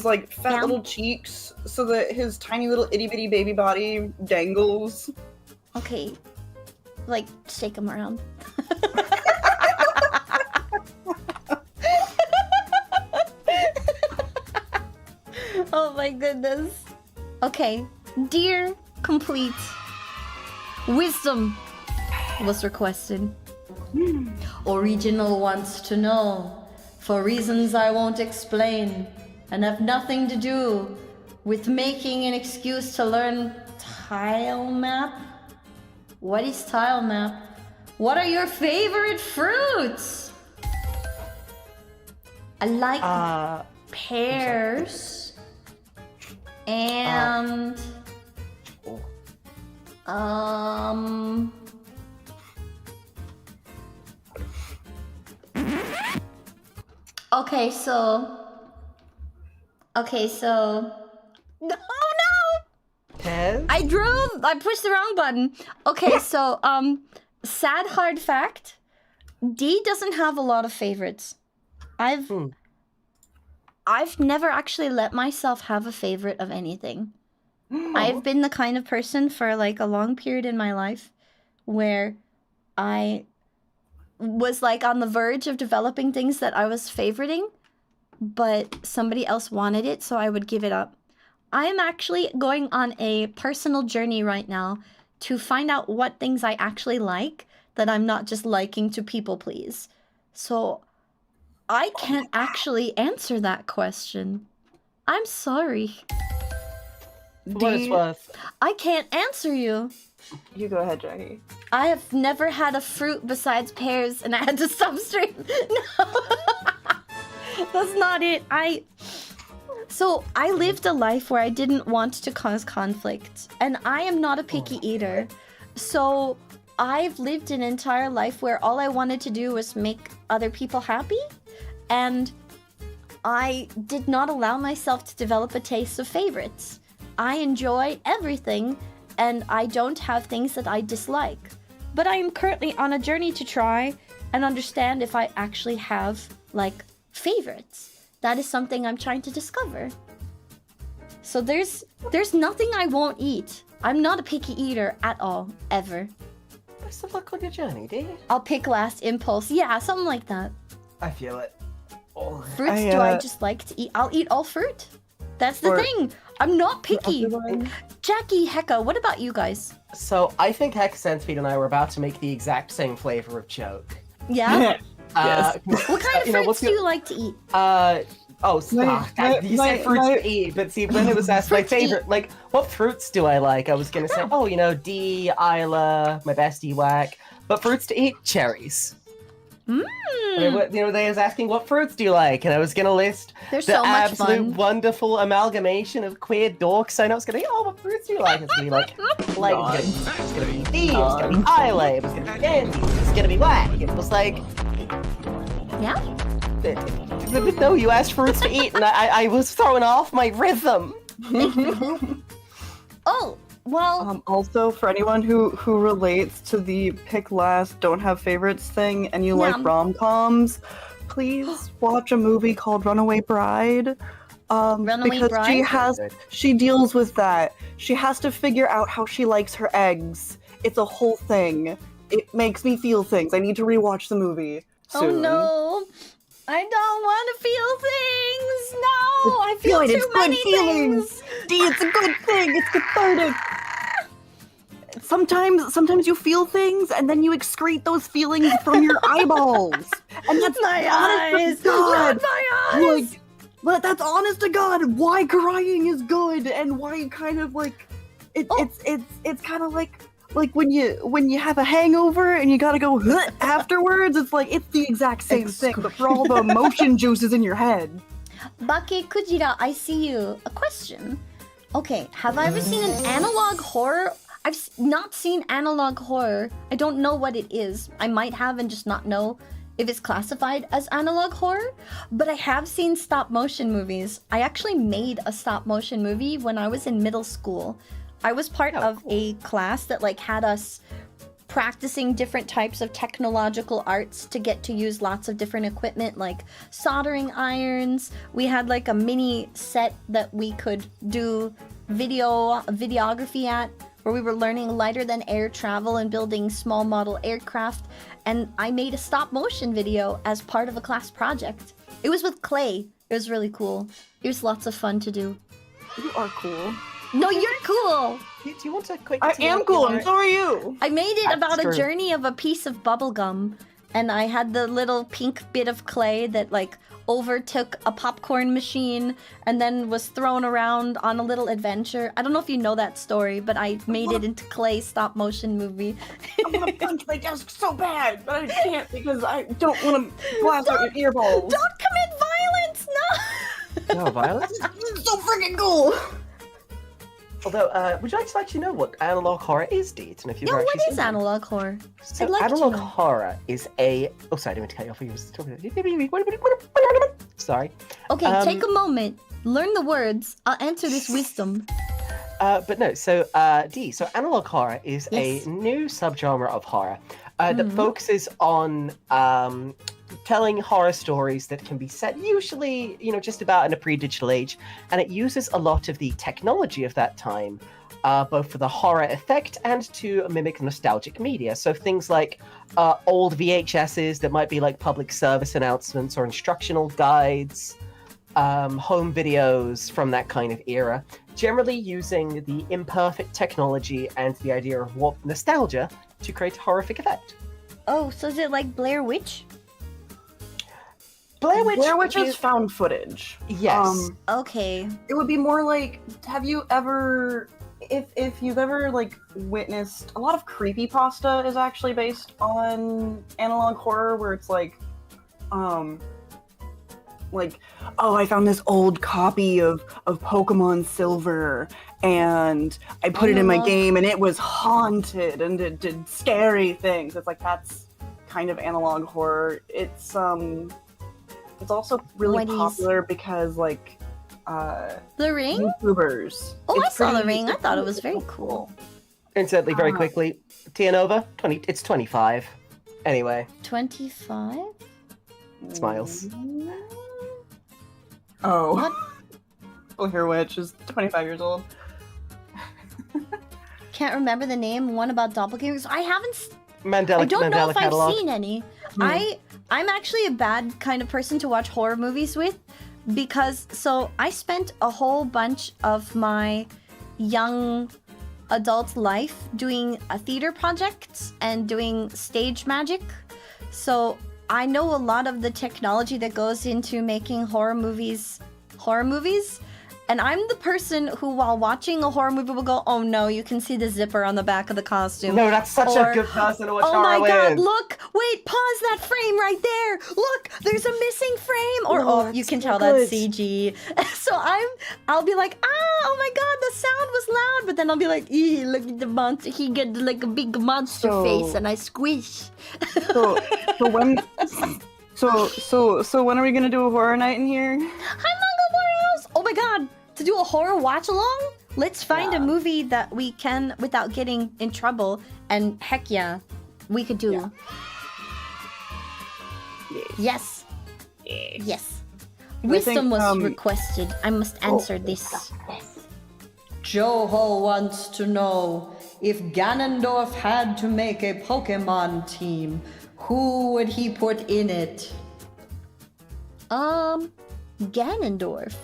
like fat Yeah. little cheeks so that his tiny little itty bitty baby body dangles. Okay. Like, shake him around. Oh my goodness. Okay. Dear complete. Wisdom was requested. Original wants to know, for reasons I won't explain, and have nothing to do with making an excuse to learn tile map. What is tile map? What are your favorite fruits? I like pears and Okay, so oh no! Pears? I pushed the wrong button. Okay, so sad hard fact. D doesn't have a lot of favorites. I've never actually let myself have a favorite of anything. I've been the kind of person for like a long period in my life where I was like on the verge of developing things that I was favoriting, but somebody else wanted it, so I would give it up. I am actually going on a personal journey right now to find out what things I actually like that I'm not just liking to people please. So I can't actually answer that question. I'm sorry. For what it's worth. I can't answer you. You go ahead, Jackie. I have never had a fruit besides pears, and I had to stop straight. No, that's not it. So I lived a life where I didn't want to cause conflict, and I am not a picky eater. So I've lived an entire life where all I wanted to do was make other people happy, and I did not allow myself to develop a taste of favorites. I enjoy everything, and I don't have things that I dislike. But I am currently on a journey to try and understand if I actually have, like, favorites. That is something I'm trying to discover. So there's nothing I won't eat. I'm not a picky eater at all, ever. Best of luck on your journey, dear. I'll pick last impulse. Yeah, something like that. I feel it. Oh. Fruits do I just like to eat? I'll eat all fruit. That's the thing. I'm not picky. Jackie, Hecka, what about you guys? So I think Hex Centipede and I were about to make the exact same flavor of choke. Yeah? Yes. What kind of fruits do you like to eat? You said fruits to eat, but see, when it was asked my favorite, like, what fruits do I like? I was gonna say, D, Isla, my bestie Whack. But fruits to eat, cherries. They was asking, what fruits do you like? And I was gonna list They're the so much absolute fun. wonderful amalgamation of queer dorks. I know it's gonna be, what fruits do you like? It's gonna be like, it's gonna be D, it's gonna be Isla, it was gonna be Dandy, it's gonna be Whack. It was like, Yeah? No, you asked fruits to eat, and I was throwing off my rhythm. Oh, well... Also, for anyone who relates to the pick last, don't have favorites thing, and you like rom-coms, please watch a movie called Runaway Bride. Because Bride? she deals with that. She has to figure out how she likes her eggs. It's a whole thing. It makes me feel things. I need to rewatch the movie soon. Oh no! I don't want to feel things! No! I feel too many things! Dee, it's a good thing! It's cathartic! Sometimes you feel things and then you excrete those feelings from your eyeballs. And that's my honest eyes! to God. Not my eyes! Like, but that's honest to God why crying is good and why kind of like it's kind of like when you have a hangover and you gotta go afterwards. It's like it's the exact same thing, but for all the emotion juices in your head. Bake Kujira, I see you. A question. Okay, have I ever seen an analog horror? I've not seen analog horror. I don't know what it is. I might have and just not know if it's classified as analog horror, but I have seen stop motion movies. I actually made a stop motion movie when I was in middle school. I was part of a class that like had us practicing different types of technological arts to get to use lots of different equipment like soldering irons. We had like a mini set that we could do videography at, where we were learning lighter than air travel and building small model aircraft, and I made a stop motion video as part of a class project. It was with clay. It was really cool. It was lots of fun to do. You are cool. No, you're cool! Do you want to quick? I am cool, and so are you! I made it about a journey of a piece of bubblegum, and I had the little pink bit of clay that like overtook a popcorn machine and then was thrown around on a little adventure. I don't know if you know that story, but I made it into clay stop motion movie. I want to punch my desk so bad, but I can't because I don't want to blast out your earballs. Don't commit violence! No! No violence? It's so freaking cool! Although, would you like to actually know what analog horror is, Deet? And if you've Yeah, actually what is seen it? analog horror? So I'd like analog to know. horror is a... Oh, sorry, I didn't mean to cut you off. You were talking... Sorry. Okay, take a moment. Learn the words. I'll answer this wisdom. But no, so D, so analog horror is Yes. a new subgenre of horror that focuses on telling horror stories that can be set usually, just about in a pre-digital age, and it uses a lot of the technology of that time, both for the horror effect and to mimic nostalgic media. So things like old VHSs that might be like public service announcements or instructional guides, home videos from that kind of era, generally using the imperfect technology and the idea of warped nostalgia to create a horrific effect. Oh, so is it like Blair Witch? Blair Witch is found footage. Yes. Okay. It would be more like, have you ever, if you've ever like witnessed, a lot of creepypasta is actually based on analog horror, where it's like, oh, I found this old copy of Pokemon Silver, and I put it in my game, and it was haunted, and it did scary things. It's like, that's kind of analog horror. It's also really popular because, like, The Ring? YouTubers. Oh, I saw The Ring. I thought it was very cool. Incidentally, very quickly, Tianova, 20, it's 25. Anyway. 25? Smiles. Oh. What? Blair Witch is 25 years old. Can't remember the name. One about doppelgangers. I haven't... Mandela I don't know if catalog. I've seen any. I'm actually a bad kind of person to watch horror movies with, because so I spent a whole bunch of my young adult life doing theater projects and doing stage magic. So I know a lot of the technology that goes into making horror movies. And I'm the person who, while watching a horror movie, will go, "Oh no, you can see the zipper on the back of the costume." No, that's such a good person to watch "Oh horror my god, with. look! Wait, pause that frame right there! Look, there's a missing frame!" Or, Oh, you can so tell good. that's CG. So I'll be like, "Oh my god, the sound was loud!" But then I'll be like, "Eee, look at the monster! He got like a big monster face, and I squish." So when are we gonna do a horror night in here? Hi, Manga Warriors! Oh my god! To do a horror watch-along? Let's find a movie that we can without getting in trouble, and heck yeah, we could do. Yeah. Yes. Yes. Wisdom was requested. I must answer this. Joho wants to know, if Ganondorf had to make a Pokemon team, who would he put in it? Ganondorf.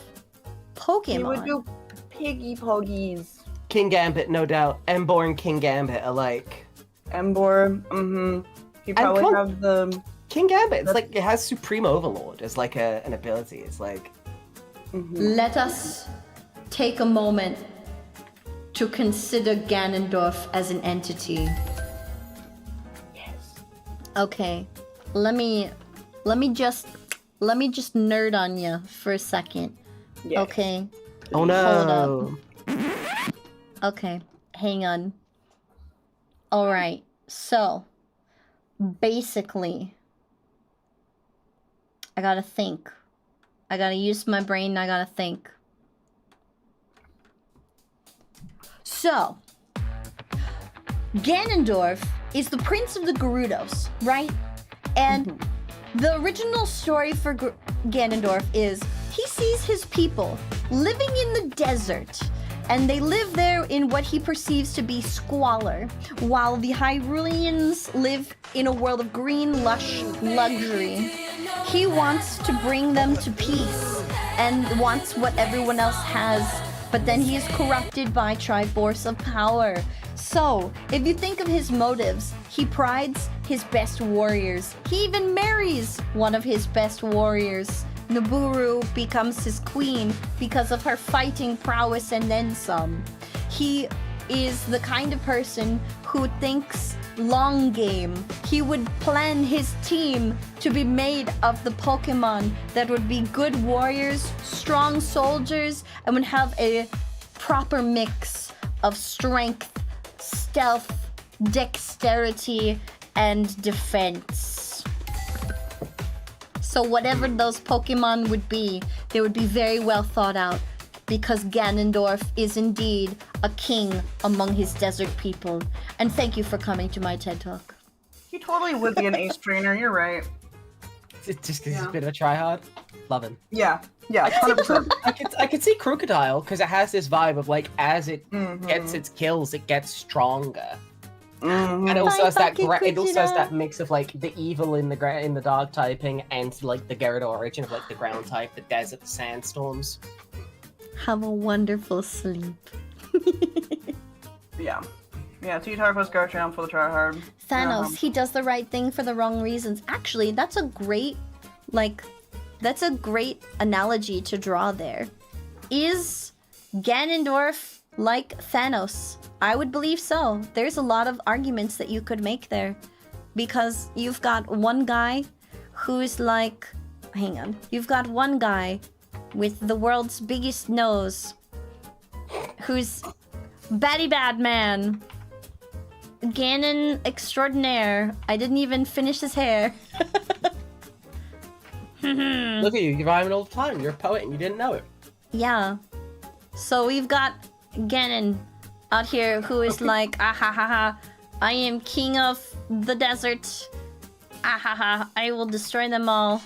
Pokemon. He would do Piggy Poggies. King Gambit, no doubt. Embor and King Gambit alike. Embor, He probably have the... King Gambit, it's like, it has Supreme Overlord as like an ability. It's like... Let us take a moment to consider Ganondorf as an entity. Yes. Okay, let me just nerd on you for a second. Yes. Okay. Oh no. Hold up. Okay, hang on. All right. So, basically, I gotta think. I gotta use my brain. I gotta think. So, Ganondorf is the prince of the Gerudos, right? And the original story for Ganondorf is he sees his people living in the desert, and they live there in what he perceives to be squalor, while the Hyruleans live in a world of green, lush luxury. He wants to bring them to peace and wants what everyone else has, but then he is corrupted by Triforce of Power. So, if you think of his motives, he prides his best warriors. He even marries one of his best warriors. Naburu becomes his queen because of her fighting prowess and then some. He is the kind of person who thinks long game. He would plan his team to be made of the Pokemon that would be good warriors, strong soldiers, and would have a proper mix of strength, stealth, dexterity, and defense. So whatever those Pokemon would be, they would be very well thought out, because Ganondorf is indeed a king among his desert people. And thank you for coming to my TED Talk. He totally would be an ace trainer, you're right. It's just because he's a bit of a tryhard. Love him. Yeah, 100%. I could see Crocodile, because it has this vibe of like, as it gets its kills, it gets stronger. And it also has that mix of like the evil in the dog typing and like the Gyarados origin of like the ground type, the desert, the sandstorms. Have a wonderful sleep. Yeah, T-Tarpus, Garchomp for the tryhard. Thanos, he does the right thing for the wrong reasons. Actually, that's a great analogy to draw there. Is Ganondorf like Thanos? I would believe so. There's a lot of arguments that you could make there. Because you've got one guy who's like... Hang on. You've got one guy with the world's biggest nose who's Batty Bad Man. Ganon extraordinaire. I didn't even finish his hair. Look at you, you're rhyming all the time. You're a poet and you didn't know it. Yeah. So we've got Ganon out here who is like, I am king of the desert. I will destroy them all.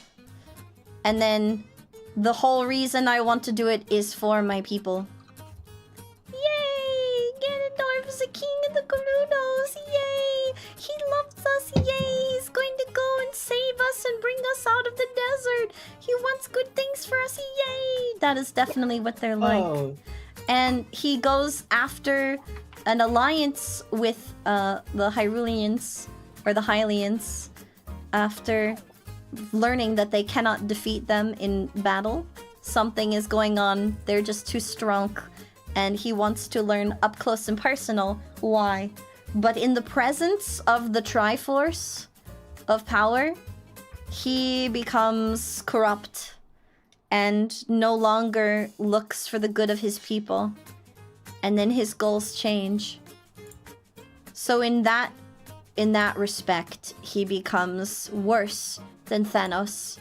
And then the whole reason I want to do it is for my people. Yay! Ganondorf is a king of the Gerudos. Yay! He loves us. Yay! He's going to go and save us and bring us out of the desert. He wants good things for us. Yay! That is definitely what they're like. Oh. And he goes after an alliance with the Hyruleans, or the Hylians, after learning that they cannot defeat them in battle. Something is going on. They're just too strong. And he wants to learn up close and personal why. But in the presence of the Triforce of Power, he becomes corrupt and no longer looks for the good of his people. And then his goals change. So in that respect, he becomes worse than Thanos.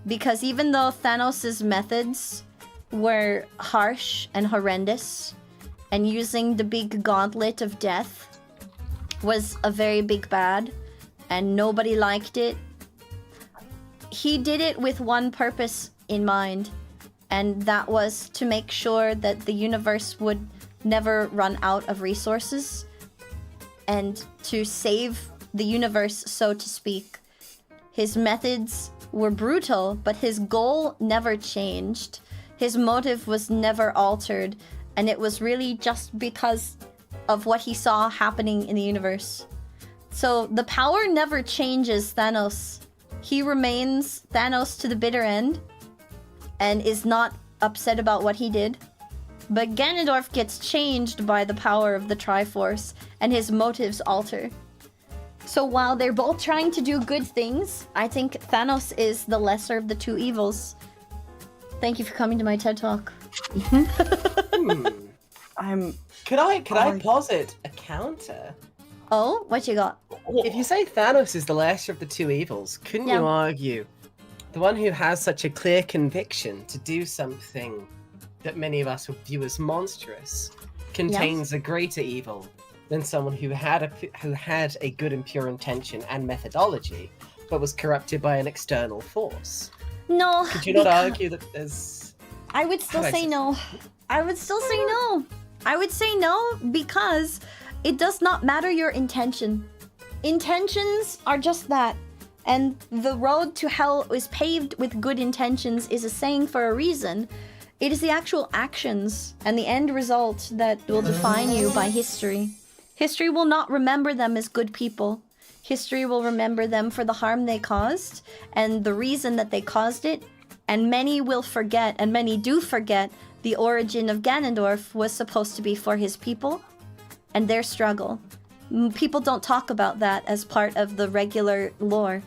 Because even though Thanos' methods were harsh and horrendous, and using the big gauntlet of death was a very big bad, and nobody liked it, he did it with one purpose in mind, and that was to make sure that the universe would never run out of resources, and to save the universe, so to speak. His methods were brutal, but his goal never changed. His motive was never altered, and it was really just because of what he saw happening in the universe. So the power never changes Thanos. He remains Thanos to the bitter end and is not upset about what he did. But Ganondorf gets changed by the power of the Triforce, and his motives alter. So while they're both trying to do good things, I think Thanos is the lesser of the two evils. Thank you for coming to my TED Talk. Could I posit a counter? Oh, what you got? If you say Thanos is the lesser of the two evils, couldn't you argue the one who has such a clear conviction to do something that many of us would view as monstrous contains a greater evil than someone who had a good and pure intention and methodology, but was corrupted by an external force? No. Could you not argue that there's... I would still say no. I would still say no. I would say no because it does not matter your intention. Intentions are just that. And the road to hell is paved with good intentions is a saying for a reason. It is the actual actions and the end result that will define you by history. History will not remember them as good people. History will remember them for the harm they caused and the reason that they caused it. And many will forget, and many do forget, the origin of Ganondorf was supposed to be for his people and their struggle. People don't talk about that as part of the regular lore.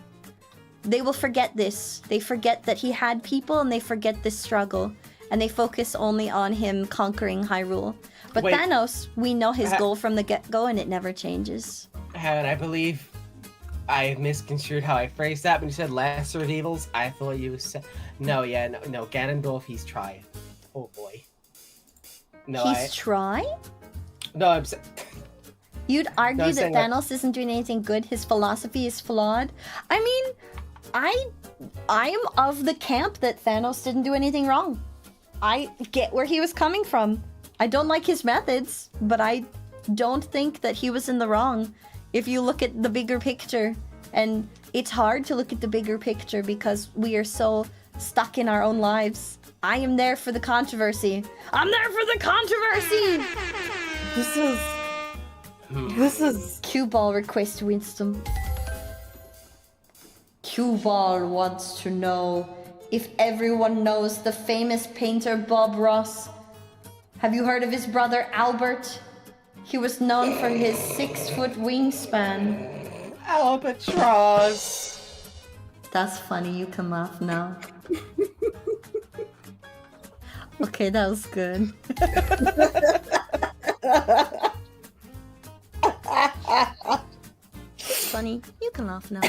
They will forget this. They forget that he had people, and they forget this struggle. And they focus only on him conquering Hyrule. But Wait. Thanos, we know his goal from the get-go, and it never changes. And I believe I misconstrued how I phrased that when you said lesser of evils. I thought you said... No, Ganondorf, he's trying. Oh boy. No, He's trying? No, I'm You'd argue that saying, Thanos isn't doing anything good, his philosophy is flawed? I mean, I am of the camp that Thanos didn't do anything wrong. I get where he was coming from. I don't like his methods, but I don't think that he was in the wrong if you look at the bigger picture. And it's hard to look at the bigger picture because we are so stuck in our own lives. I am there for the controversy. I'm there for the controversy! This is Cue Ball request Winston. Cue Ball wants to know if everyone knows the famous painter Bob Ross. Have you heard of his brother Albert? He was known for his 6-foot wingspan. Albatross. That's funny, you can laugh now. Okay, that was good. Funny, you can laugh now.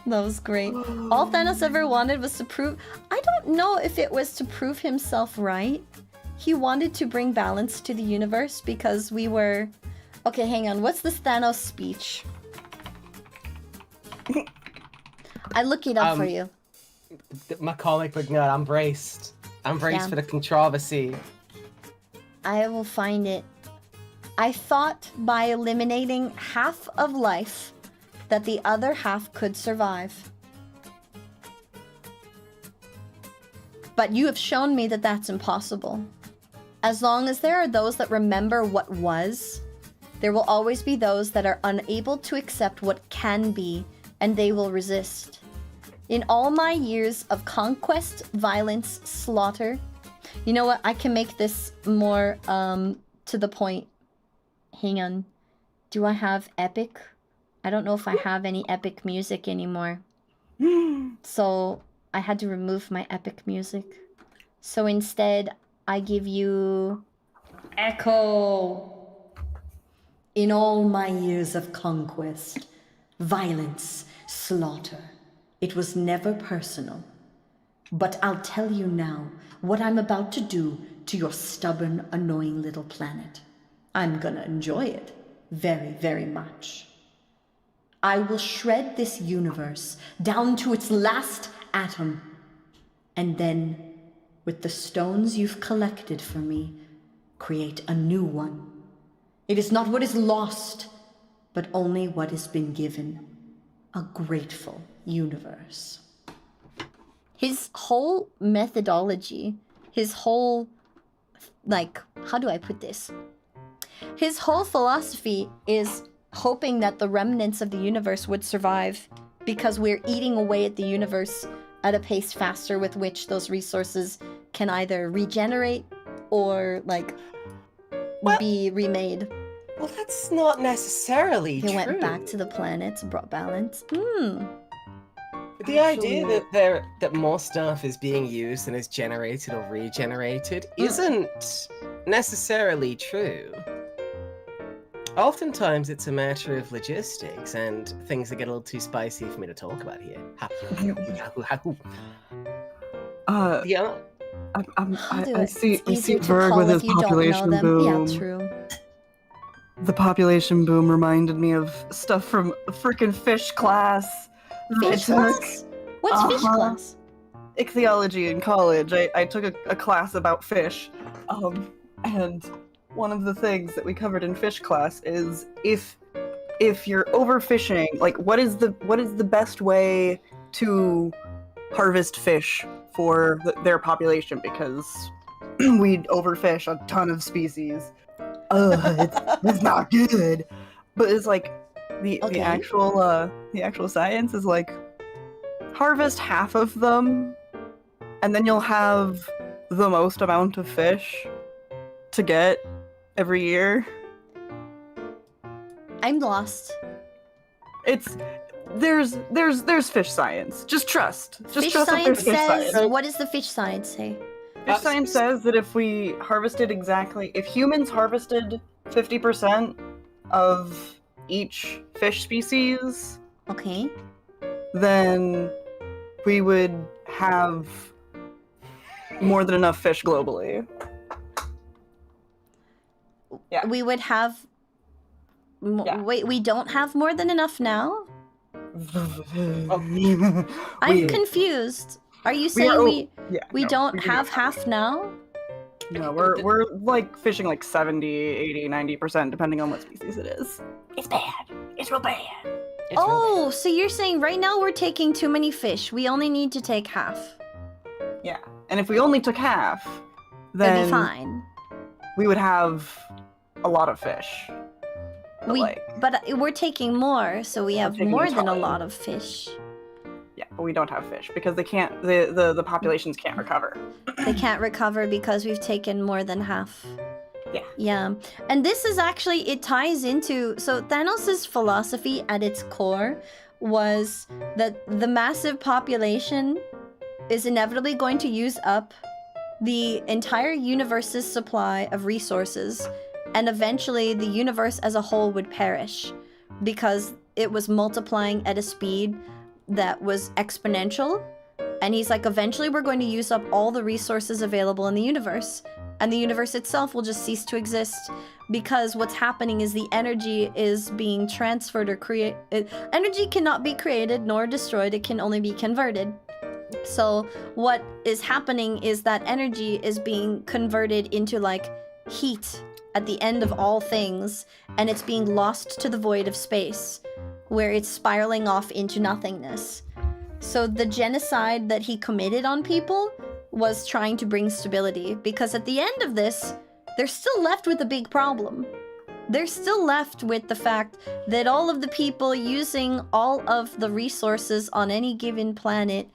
That was great. All Thanos ever wanted was to prove... I don't know if it was to prove himself right. He wanted to bring balance to the universe because we were... Okay, hang on. What's this Thanos speech? I look it up for you. My comic book nerd, I'm braced. I'm braced for the controversy. I will find it. I thought by eliminating half of life that the other half could survive. But you have shown me that that's impossible. As long as there are those that remember what was, there will always be those that are unable to accept what can be, and they will resist. In all my years of conquest, violence, slaughter... You know what? I can make this more to the point. Hang on. Do I have epic? I don't know if I have any epic music anymore. So I had to remove my epic music. So instead, I give you... Echo! In all my years of conquest, violence, slaughter. It was never personal. But I'll tell you now what I'm about to do to your stubborn, annoying little planet. I'm gonna enjoy it very, very much. I will shred this universe down to its last atom. And then, with the stones you've collected for me, create a new one. It is not what is lost, but only what has been given. A grateful universe. His whole methodology, his whole, like, how do I put this? His whole philosophy is hoping that the remnants of the universe would survive because we're eating away at the universe at a pace faster with which those resources can either regenerate or, like, be remade. Well, that's not necessarily true. He went back to the planets, brought balance. The idea that more stuff is being used and is generated or regenerated isn't necessarily true. Oftentimes, it's a matter of logistics and things that get a little too spicy for me to talk about here. I see Berg with his population boom. Yeah, true. The population boom reminded me of stuff from frickin' fish class. Fish class? What's fish class? Ichthyology in college. I took a class about fish. And one of the things that we covered in fish class is if you're overfishing, like what is the best way to harvest fish for their population, because we overfish a ton of species. It's not good. But it's like the actual science is like harvest half of them, and then you'll have the most amount of fish to get every year. I'm lost. There's fish science. Just trust. Just trust that there's fish science. What does the fish science say? Fish science says that if we harvested if humans harvested 50% of each fish species, okay, then we would have more than enough fish globally. Yeah. We would have... Wait, we don't have more than enough now? I'm confused. Are you saying we don't have half now? No, we're like fishing like 70, 80, 90%, depending on what species it is. It's bad. It's real bad. So you're saying right now we're taking too many fish. We only need to take half. Yeah, and if we only took half, then that'd be fine. We would have a lot of fish. But we're taking more, so we have more than a lot of fish. Yeah, but we don't have fish because they can't. The populations can't recover. They can't recover because we've taken more than half. Yeah. Yeah, and this is actually, it ties into, so Thanos' philosophy at its core was that the massive population is inevitably going to use up the entire universe's supply of resources, and eventually the universe as a whole would perish because it was multiplying at a speed that was exponential. And he's like, eventually we're going to use up all the resources available in the universe, and the universe itself will just cease to exist, because what's happening is the energy is being transferred or created. Energy cannot be created nor destroyed, it can only be converted. So what is happening is that energy is being converted into like heat at the end of all things, and it's being lost to the void of space, where it's spiraling off into nothingness. So the genocide that he committed on people was trying to bring stability, because at the end of this, they're still left with a big problem. They're still left with the fact that all of the people using all of the resources on any given planet,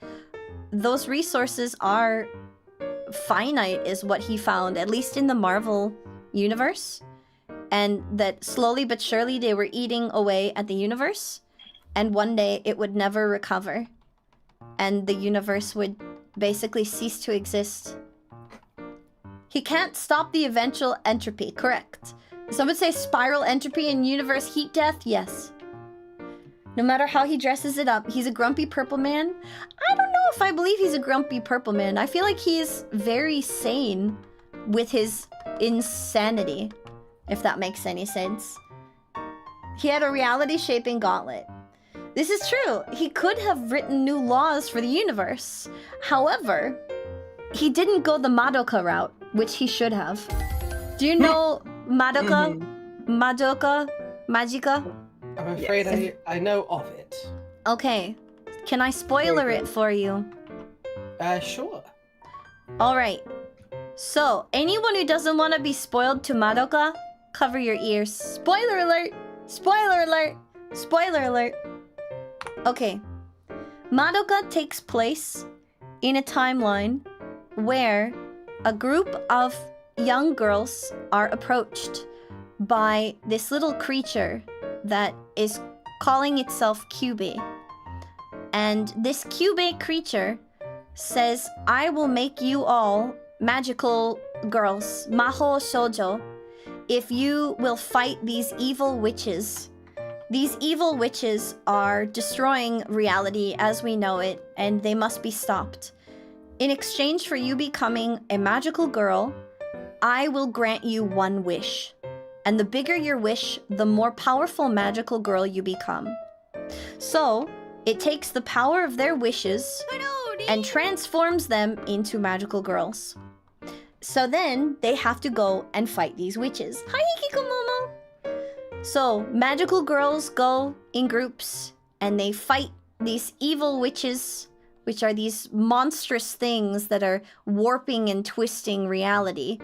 those resources are finite, is what he found, at least in the Marvel universe. And that slowly but surely they were eating away at the universe, and one day it would never recover, and the universe would basically cease to exist. He can't stop the eventual entropy, correct? Some would say spiral entropy and universe heat death, yes. No matter how he dresses it up, he's a grumpy purple man. I don't know if I believe he's a grumpy purple man. I feel like he's very sane with his insanity, if that makes any sense. He had a reality-shaping gauntlet. This is true. He could have written new laws for the universe. However, he didn't go the Madoka route, which he should have. Do you know Madoka? Madoka? Magica? I'm afraid I know of it. Okay. Can I spoiler it for you? Sure. Alright. So, anyone who doesn't want to be spoiled to Madoka, cover your ears. Spoiler alert! Spoiler alert! Spoiler alert! Okay. Madoka takes place in a timeline where a group of young girls are approached by this little creature that is calling itself Kyubey. And this Kyubey creature says, I will make you all magical girls, Maho Shoujo, if you will fight these evil witches. These evil witches are destroying reality as we know it, and they must be stopped. In exchange for you becoming a magical girl, I will grant you one wish. And the bigger your wish, the more powerful magical girl you become. So, it takes the power of their wishes and transforms them into magical girls. So then, they have to go and fight these witches. Hi, Hikikomomo! So, magical girls go in groups, and they fight these evil witches, which are these monstrous things that are warping and twisting reality.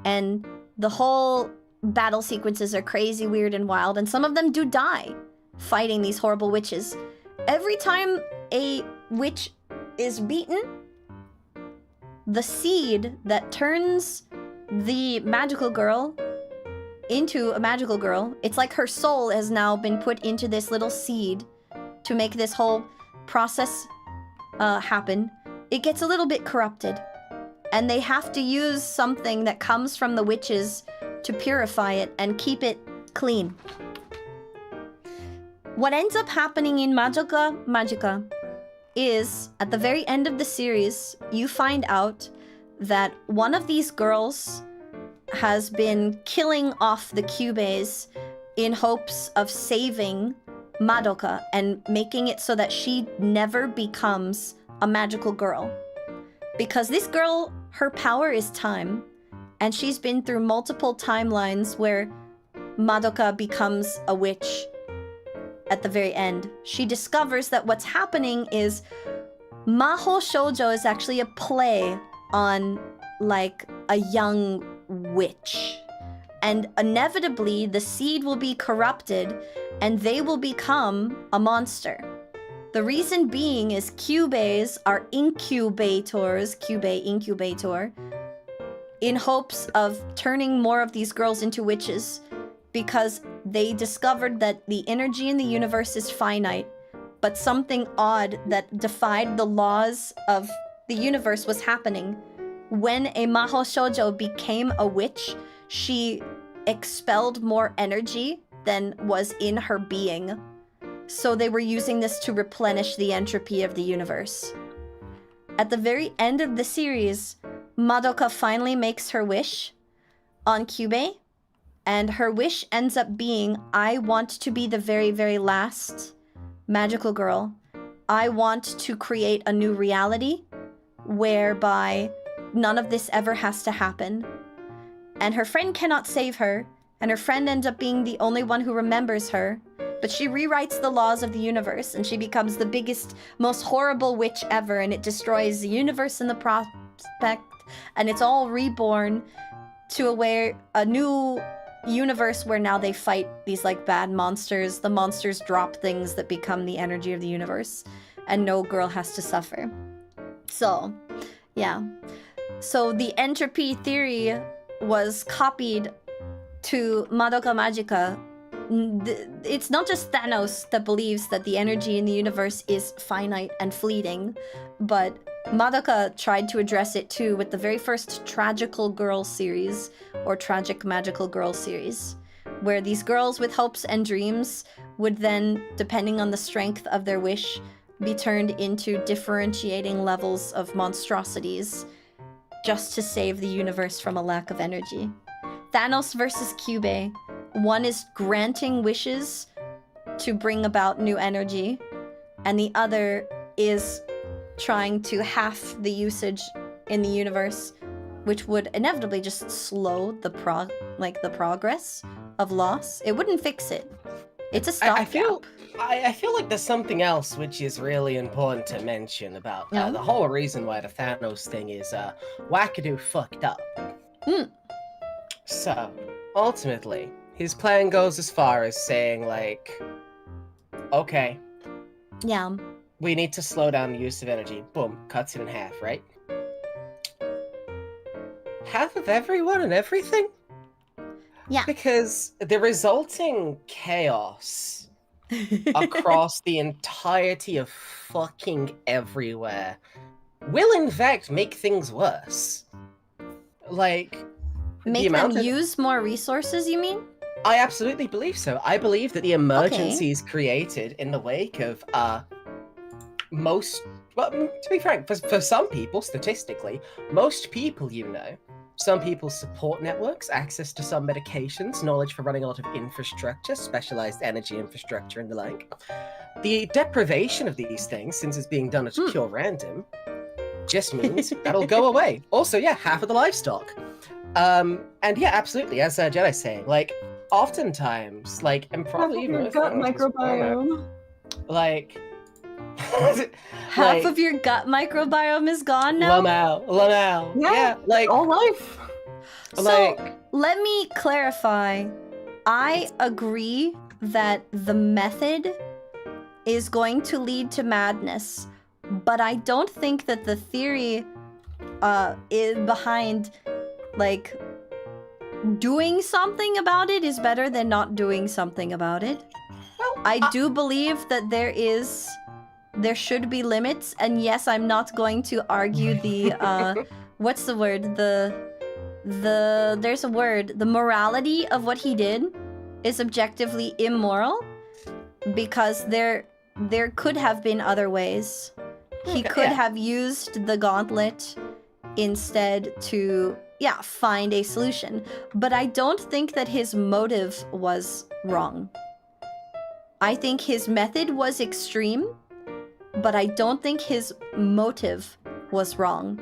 And the whole battle sequences are crazy, weird, and wild, and some of them do die fighting these horrible witches. Every time a witch is beaten, the seed that turns the magical girl into a magical girl, it's like her soul has now been put into this little seed to make this whole process happen. It gets a little bit corrupted, and they have to use something that comes from the witches to purify it and keep it clean. What ends up happening in Madoka Magica is, at the very end of the series, you find out that one of these girls has been killing off the Kyubeis in hopes of saving Madoka and making it so that she never becomes a magical girl. Because this girl, her power is time, and she's been through multiple timelines where Madoka becomes a witch at the very end. She discovers that what's happening is Maho Shoujo is actually a play on, like, a young witch. And inevitably, the seed will be corrupted, and they will become a monster. The reason being is Kyubeis are incubators, Kyubei incubator, in hopes of turning more of these girls into witches, because they discovered that the energy in the universe is finite, but something odd that defied the laws of the universe was happening. When a Maho Shoujo became a witch, she expelled more energy than was in her being. So they were using this to replenish the entropy of the universe. At the very end of the series, Madoka finally makes her wish on Kyubei, and her wish ends up being, I want to be the very, very last magical girl. I want to create a new reality whereby none of this ever has to happen. And her friend cannot save her, and her friend ends up being the only one who remembers her. But she rewrites the laws of the universe, and she becomes the biggest, most horrible witch ever, and it destroys the universe in the prospect, and it's all reborn to a new universe where now they fight these, like, bad monsters. The monsters drop things that become the energy of the universe, and no girl has to suffer. So, yeah. So the entropy theory was copied to Madoka Magica. It's not just Thanos that believes that the energy in the universe is finite and fleeting, but Madoka tried to address it too with the very first Tragical Girl series, or Tragic Magical Girl series, where these girls with hopes and dreams would then, depending on the strength of their wish, be turned into differentiating levels of monstrosities just to save the universe from a lack of energy. Thanos versus Cube. One is granting wishes to bring about new energy, and the other is trying to half the usage in the universe, which would inevitably just slow the progress of loss. It wouldn't fix it. It's a stopgap. I feel like there's something else which is really important to mention about the whole reason why the Thanos thing is wackadoo fucked up. So, ultimately, his plan goes as far as saying, like, okay, yeah, we need to slow down the use of energy. Boom, cuts it in half, right? Half of everyone and everything? Yeah. Because the resulting chaos across the entirety of fucking everywhere will in fact make things worse. Like, make them use more resources, you mean? I absolutely believe so. I believe that the emergencies created in the wake of most, well, to be frank, for some people, statistically, most people you know, some people's support networks, access to some medications, knowledge for running a lot of infrastructure, specialized energy infrastructure and the like. The deprivation of these things, since it's being done at pure random, just means that'll go away. Also, yeah, half of the livestock. And yeah, absolutely, as Jedi's saying, like, oftentimes, like, and probably even your gut microbiome. Like, half of your gut microbiome is gone now? Lamau. Yeah, like all life. So, let me clarify. I agree that the method is going to lead to madness, but I don't think that the theory is behind, like, doing something about it is better than not doing something about it. I do believe that there should be limits, and yes, I'm not going to argue the what's the word? There's a word. The morality of what he did is objectively immoral because there could have been other ways. He could have used the gauntlet instead to find a solution. But I don't think that his motive was wrong. I think his method was extreme, but I don't think his motive was wrong.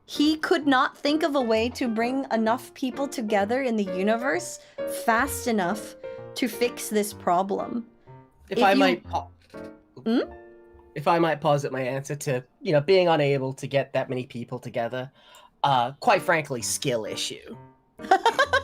He could not think of a way to bring enough people together in the universe fast enough to fix this problem. If I might posit my answer to, being unable to get that many people together, quite frankly, skill issue.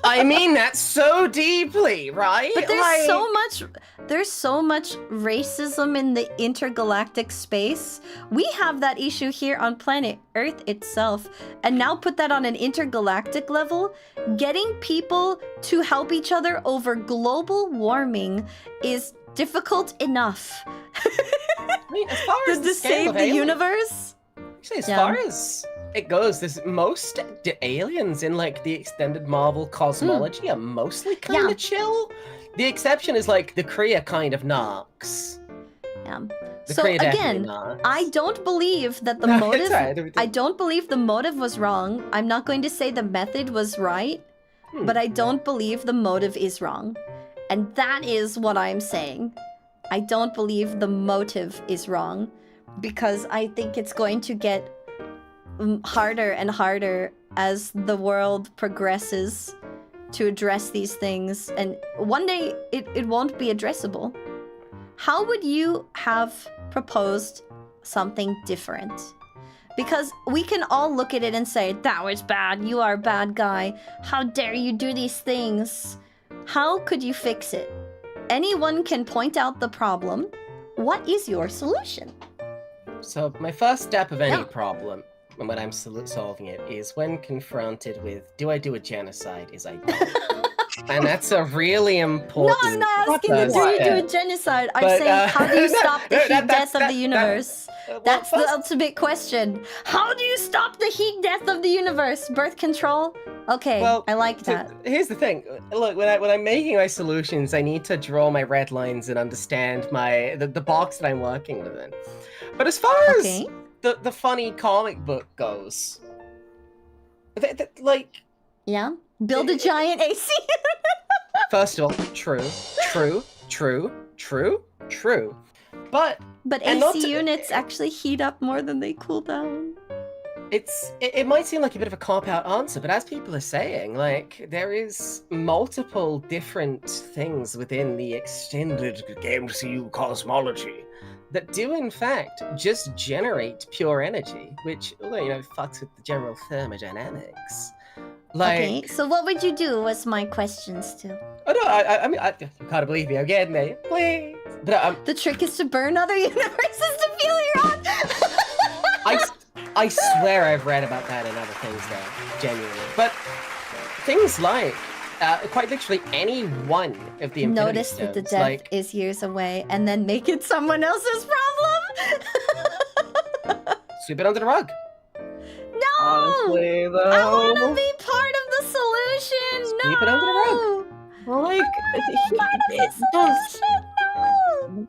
I mean that so deeply, right? But there's so much racism in the intergalactic space. We have that issue here on planet Earth itself, and now put that on an intergalactic level. Getting people to help each other over global warming is difficult enough. I mean, as far as to save the universe. Actually, as far as it goes, there's most aliens in like the extended Marvel cosmology are mostly kind of chill. The exception is like the Kree kind of narcs. Yeah. So again, I don't believe that the motive. I don't believe the motive was wrong. I'm not going to say the method was right, but I don't believe the motive is wrong, and that is what I'm saying. I don't believe the motive is wrong, because I think it's going to get harder and harder as the world progresses to address these things, and one day it won't be addressable. How would you have proposed something different? Because we can all look at it and say, that was bad, you are a bad guy, how dare you do these things? How could you fix it? Anyone can point out the problem. What is your solution? So my first step of any problem, and when I'm solving it, is when confronted with, do I do a genocide, is I don't. And that's a really important... No, I'm not asking do you do a genocide. I'm saying, how do you stop the heat death of the universe? That's the ultimate question. How do you stop the heat death of the universe? Birth control? Okay, Well, I like that. Here's the thing. Look, when I'm making my solutions, I need to draw my red lines and understand the box that I'm working within. But as far as the funny comic book goes, like... Yeah? Build a giant AC unit! First of all, true. But AC units actually heat up more than they cool down. It might seem like a bit of a cop-out answer, but as people are saying, like, there is multiple different things within the extended MCU cosmology that do, in fact, just generate pure energy, which, although, you know, fucks with the general thermodynamics. Like, okay, so what would you do was my questions too. Oh no, I mean, you can't believe me again, mate. Please. But, the trick is to burn other universes to feel your own. I swear I've read about that in other things though, genuinely. But things like, quite literally any one of the Infinity Notice Stones, that the death is years away and then make it someone else's problem? Sweep it under the rug. No! Honestly, though. I want to be part of the solution! Sweep it under the rug. Well, like,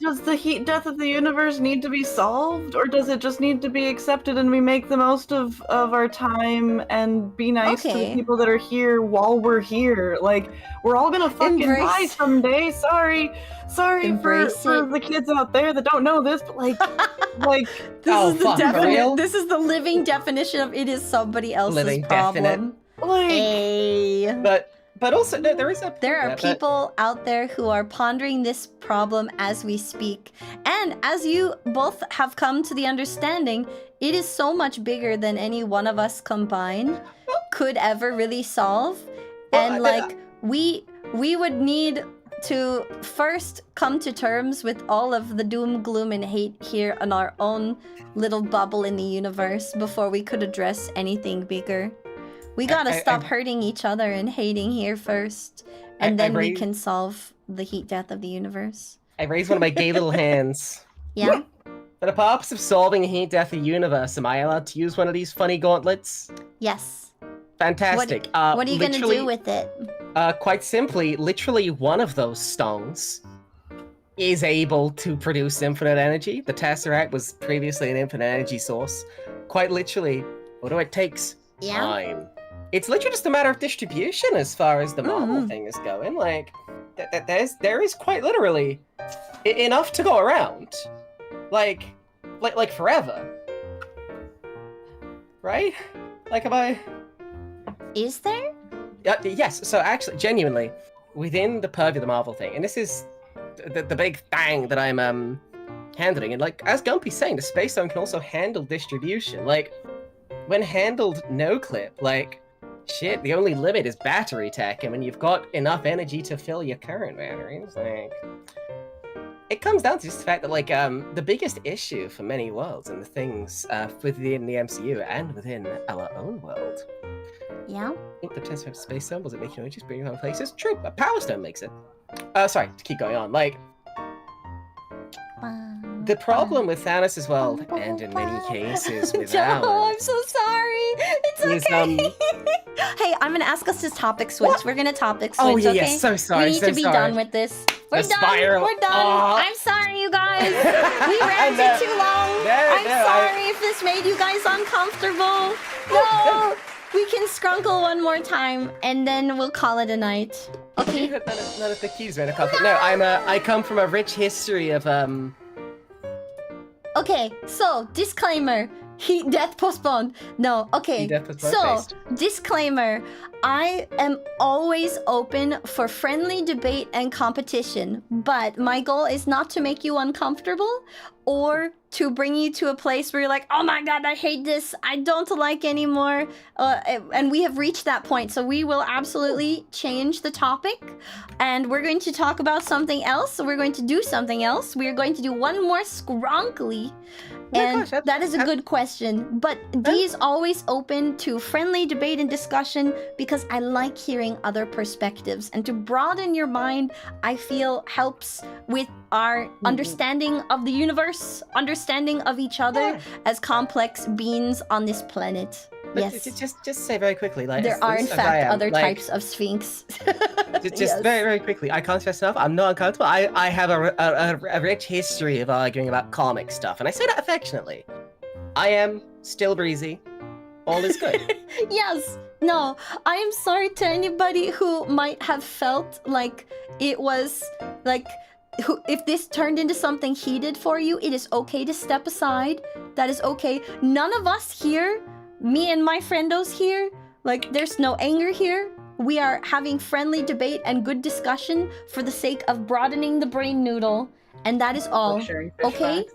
does the heat death of the universe need to be solved, or does it just need to be accepted and we make the most of our time and be nice to the people that are here while we're here? Like, we're all gonna fucking die someday. Sorry for the kids out there that don't know this, but like this is the living definition of it is somebody else's problem. Like, But also, no, there are people out there who are pondering this problem as we speak. And as you both have come to the understanding, it is so much bigger than any one of us combined could ever really solve. And we would need to first come to terms with all of the doom, gloom, and hate here in our own little bubble in the universe before we could address anything bigger. We gotta stop hurting each other and hating here first, and then we can solve the heat death of the universe. I raise one of my gay little hands. Yeah? For the purpose of solving the heat death of the universe, am I allowed to use one of these funny gauntlets? Yes. Fantastic. What are you gonna do with it? Quite simply, literally one of those stones is able to produce infinite energy. The Tesseract was previously an infinite energy source. Quite literally, what do it takes? Yeah. Time. It's literally just a matter of distribution as far as the Marvel thing is going. Like, there is quite literally enough to go around. Like forever. Right? Like, Is there? Yes, so actually, genuinely, within the purview of the Marvel thing, and this is the big thing that I'm handling, and like, as Gumpy's saying, the Space Stone can also handle distribution. Like, when handled no-clip, like, shit, the only limit is battery tech, and when you've got enough energy to fill your current batteries, like... It comes down to just the fact that, like, the biggest issue for many worlds and the things within the MCU and within our own world... Yeah? I think the test of Space Stone, was it making noises, bringing on places? True, but Power Stone makes it. Sorry, to keep going on, like... The problem with Thanos as well, and in many cases with No, I'm so sorry. It's okay. Hey, I'm gonna ask us to topic switch. What? We're gonna topic switch, oh, yeah, okay? Yeah, so sorry, We need to be done with this. We're done. Spiral. We're done. I'm sorry, you guys. We ran too long. I'm sorry if this made you guys uncomfortable. No. We can scrunkle one more time, and then we'll call it a night. Okay? None of the keys made a conflict. No, I come from a rich history of, Okay, so, disclaimer. Heat death postponed. No, okay. Heat death postponed So, based. disclaimer. I am always open for friendly debate and competition, but my goal is not to make you uncomfortable or to bring you to a place where you're like, oh my god, I hate this, I don't like anymore. And we have reached that point, so we will absolutely change the topic. And we're going to talk about something else, so we're going to do something else. We're going to do one more scronkly And that is a good question. But D is always open to friendly debate and discussion because I like hearing other perspectives. And to broaden your mind, I feel helps with our understanding of the universe, understanding of each other as complex beings on this planet. But yes. Just say very quickly, like there are in fact other types of Sphinx. just very quickly. I can't stress enough. I'm not uncomfortable. I have a rich history of arguing about comic stuff, and I say that affectionately. I am still breezy. All is good. Yes. No, I am sorry to anybody who might have felt like it was like. If this turned into something heated for you, it is okay to step aside. That is okay. None of us here, me and my friendos here, like there's no anger here. We are having friendly debate and good discussion for the sake of broadening the brain noodle. And that is all. Okay?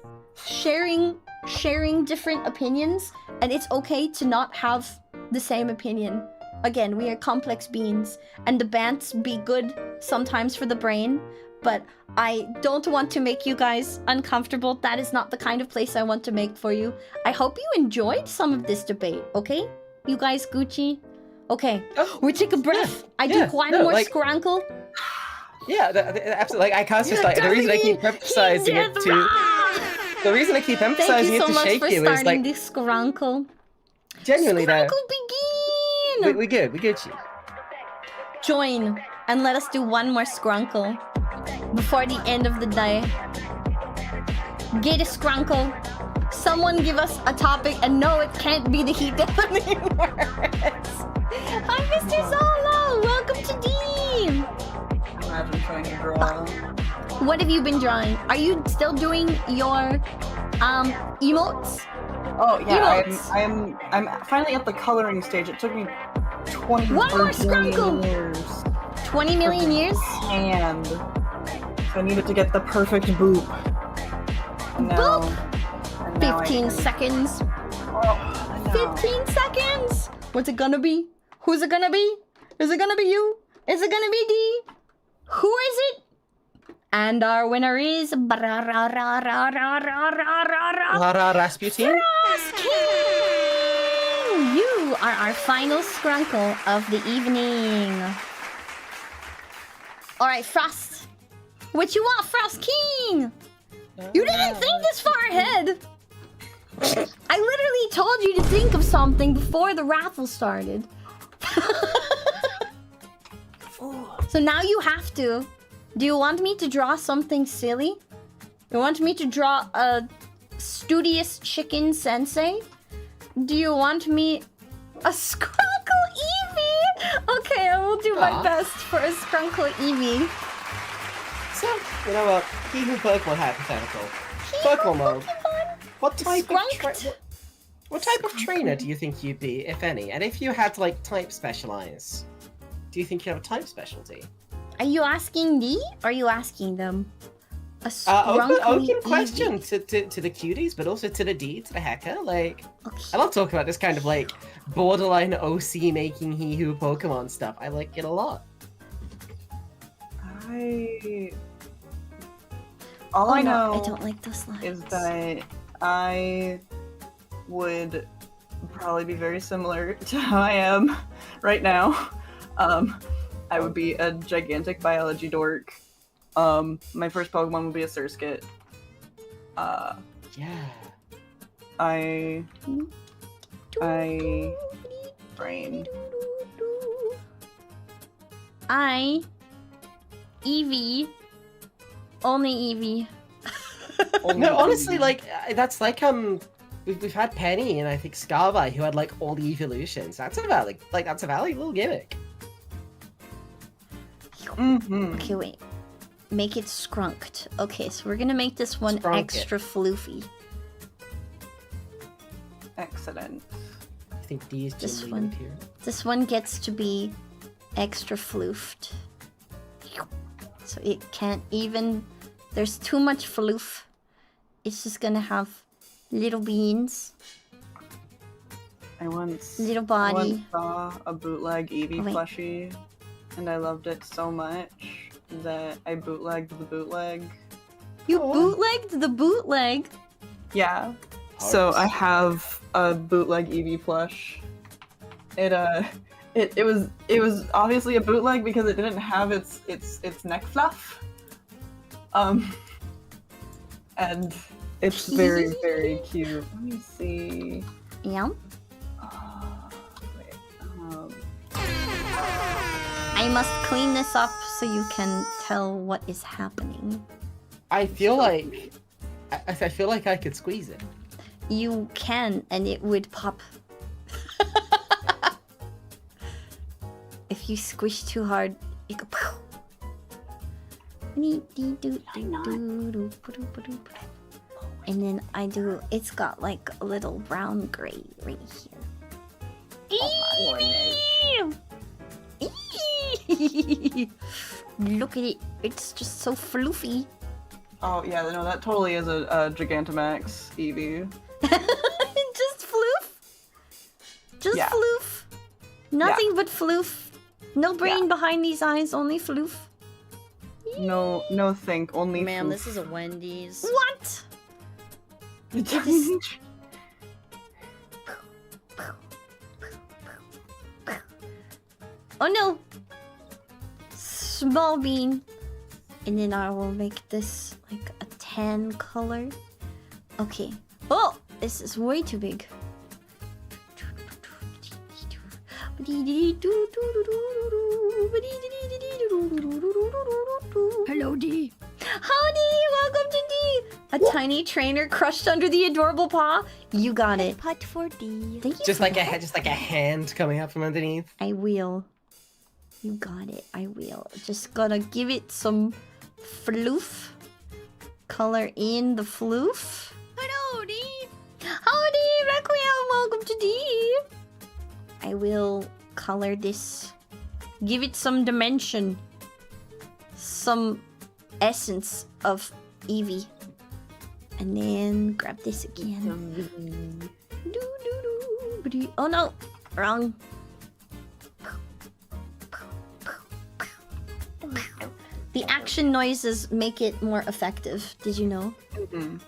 Sharing different opinions, and it's okay to not have the same opinion. Again, we are complex beings, and the bants be good sometimes for the brain, but I don't want to make you guys uncomfortable. That is not the kind of place I want to make for you. I hope you enjoyed some of this debate, okay? You guys Gucci? Okay, we take a breath. I do quite a more scrankle. Yeah, absolutely. Like, I can't just, like, the reason I keep emphasizing it to... The reason I keep emphasizing it to shake you is, like... this scrankle. Genuinely, though. Scrankle begin! We good, you. Join, and let us do one more scrunkle before the end of the day. Get a scrunkle. Someone give us a topic, and no, it can't be the heat deafening words. Hi, Mr. Zolo! Welcome to Dean! Imagine trying to draw. What have you been drawing? Are you still doing your emotes? Oh yeah, emotes. I'm finally at the coloring stage. It took me 20 One more million years. 20 million years? And so I needed to get the perfect boop. Boop! 15 seconds. Oh, 15 seconds! What's it gonna be? Who's it gonna be? Is it gonna be you? Is it gonna be D? Who is it? And our winner is Rasputin? You are our final scrunkle of the evening. Alright, Frost. What you want, Frost King? You didn't think this far ahead. I literally told you to think of something before the raffle started. So now you have to. Do you want me to draw something silly? You want me to draw a studious chicken sensei? Do you want me a Scrunkle Eevee? Okay, I will do my best for a Scrunkle Eevee. So, you know what? He who Pokemon hypothetical. Pokemon mode. What type of trainer do you think you'd be, if any? And if you had to, like, type specialize, do you think you have a type specialty? Are you asking me? Or are you asking them? Open question to the cuties, but also to the D, to the hacker. Like, okay. I love talking about this kind of, like, borderline OC making he who Pokemon stuff. I like it a lot. All I know I don't like those lines. is that I would probably be very similar to how I am right now. I would be a gigantic biology dork. My first Pokemon would be a Surskit. Yeah. Brain. Eevee. Only Eevee. No, honestly, like, that's like, we've had Penny and I think Scarby who had, like, all the evolutions. That's a valid little gimmick. Mm-hmm. Okay, wait. Make it skrunked. Okay, so we're gonna make this one extra floofy. Excellent. I think D is This Jim one. here. This one gets to be extra floofed. So it can't even... There's too much floof. It's just gonna have little beans. Little body. I once saw a bootleg Eevee wait. plushie, and I loved it so much that I bootlegged the bootleg. You bootlegged the bootleg? Yeah. So I have a bootleg Eevee plush. It was obviously a bootleg because it didn't have its neck fluff. And it's very, very cute. Let me see. Yeah. Wait, I must clean this up so you can tell what is happening. I feel like I feel like I could squeeze it. You can, and it would pop. If you squish too hard, it go poof. And then I do. It's got like a little brown gray right here. Look at it. It's just so floofy. oh yeah, no, that totally is a Gigantamax Eevee. Just floof. Just Yeah. floof. Nothing but floof. No brain Yeah. behind these eyes, only floof. No think, only Man, foof. this is a Wendy's. What? Oh no! Small bean. And then I will make this like a tan color. Okay. Oh! This is way too big. Hello, D. Howdy! Welcome to D! A tiny trainer crushed under the adorable paw. You got it. Putt for D. Thank you. Just for like that. just like a hand coming out from underneath. I will. You got it. I will. Just gotta give it some floof. Color in the floof. Hello, D. Howdy, Requiem. Welcome to D. I will color this. Give it some dimension. Some essence of Eevee. And then grab this again. Oh no! Wrong. The action noises make it more effective. Did you know?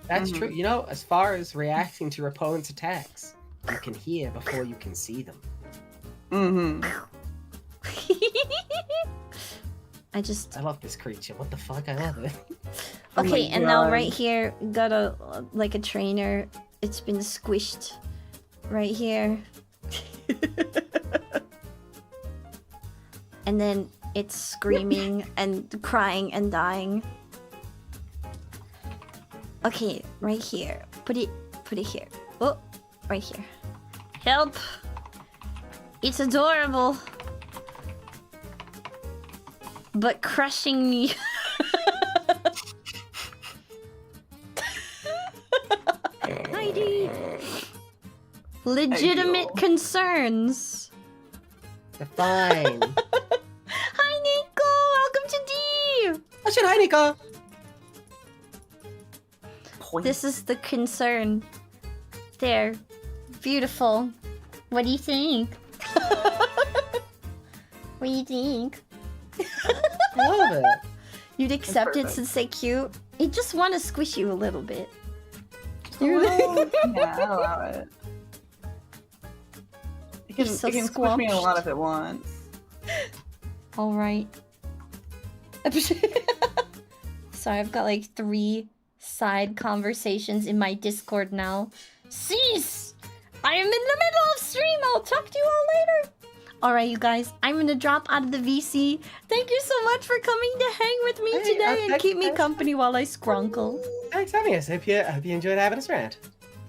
That's true. You know, as far as reacting to your opponent's attacks, you can hear before you can see them. I love this creature. What the fuck? I love it. Okay, my and now God. right here, got a like a trainer. It's been squished right here. And then it's screaming and crying and dying. Okay, right here. Put it here. Oh, right here. Help! It's adorable. But crushing me. Heidi. Legitimate concerns. They're fine. Hi, Nico! Welcome to D! I should hi, Nico. This is the concern. There. Beautiful. What do you think? What do you think? I love it. You'd accept it perfect. since they're cute? I just want to squish you a little bit. Yeah, I'll allow it. It can, You're so it can squish me a squelched. lot if it wants. Alright. Sorry, I've got like 3 side conversations in my Discord now. Cease! I am in the middle of stream! I'll talk to you all later! Alright, you guys, I'm gonna drop out of the VC. Thank you so much for coming to hang with me Hey, today and keep me thanks. company while I scrunkle. Thanks for having us. I hope you enjoyed having us around.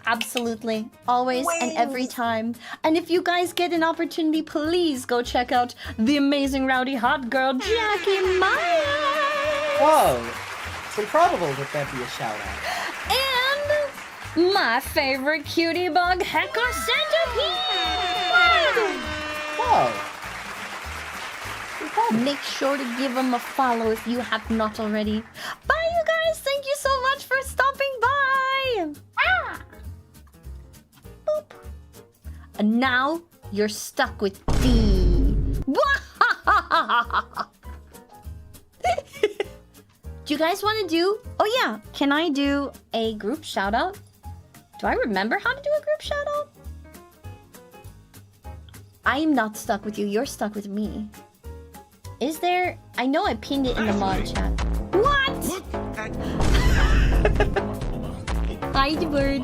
Absolutely. Always and every time. And if you guys get an opportunity, please go check out the amazing rowdy hot girl, Jackie Myers! Whoa. It's improbable that that'd be a shout out. And my favorite cutie bug, Hecker Centipede! Whoa. Make sure to give them a follow if you have not already. Bye, you guys! Thank you so much for stopping by! Ah! Boop. And now you're stuck with D. Do you guys want to do... Oh yeah, can I do a group shout out? Do I remember how to do a group shout out? I am not stuck with you. You're stuck with me. Is there... I know I pinned it in the mod chat. What? Hi, bird.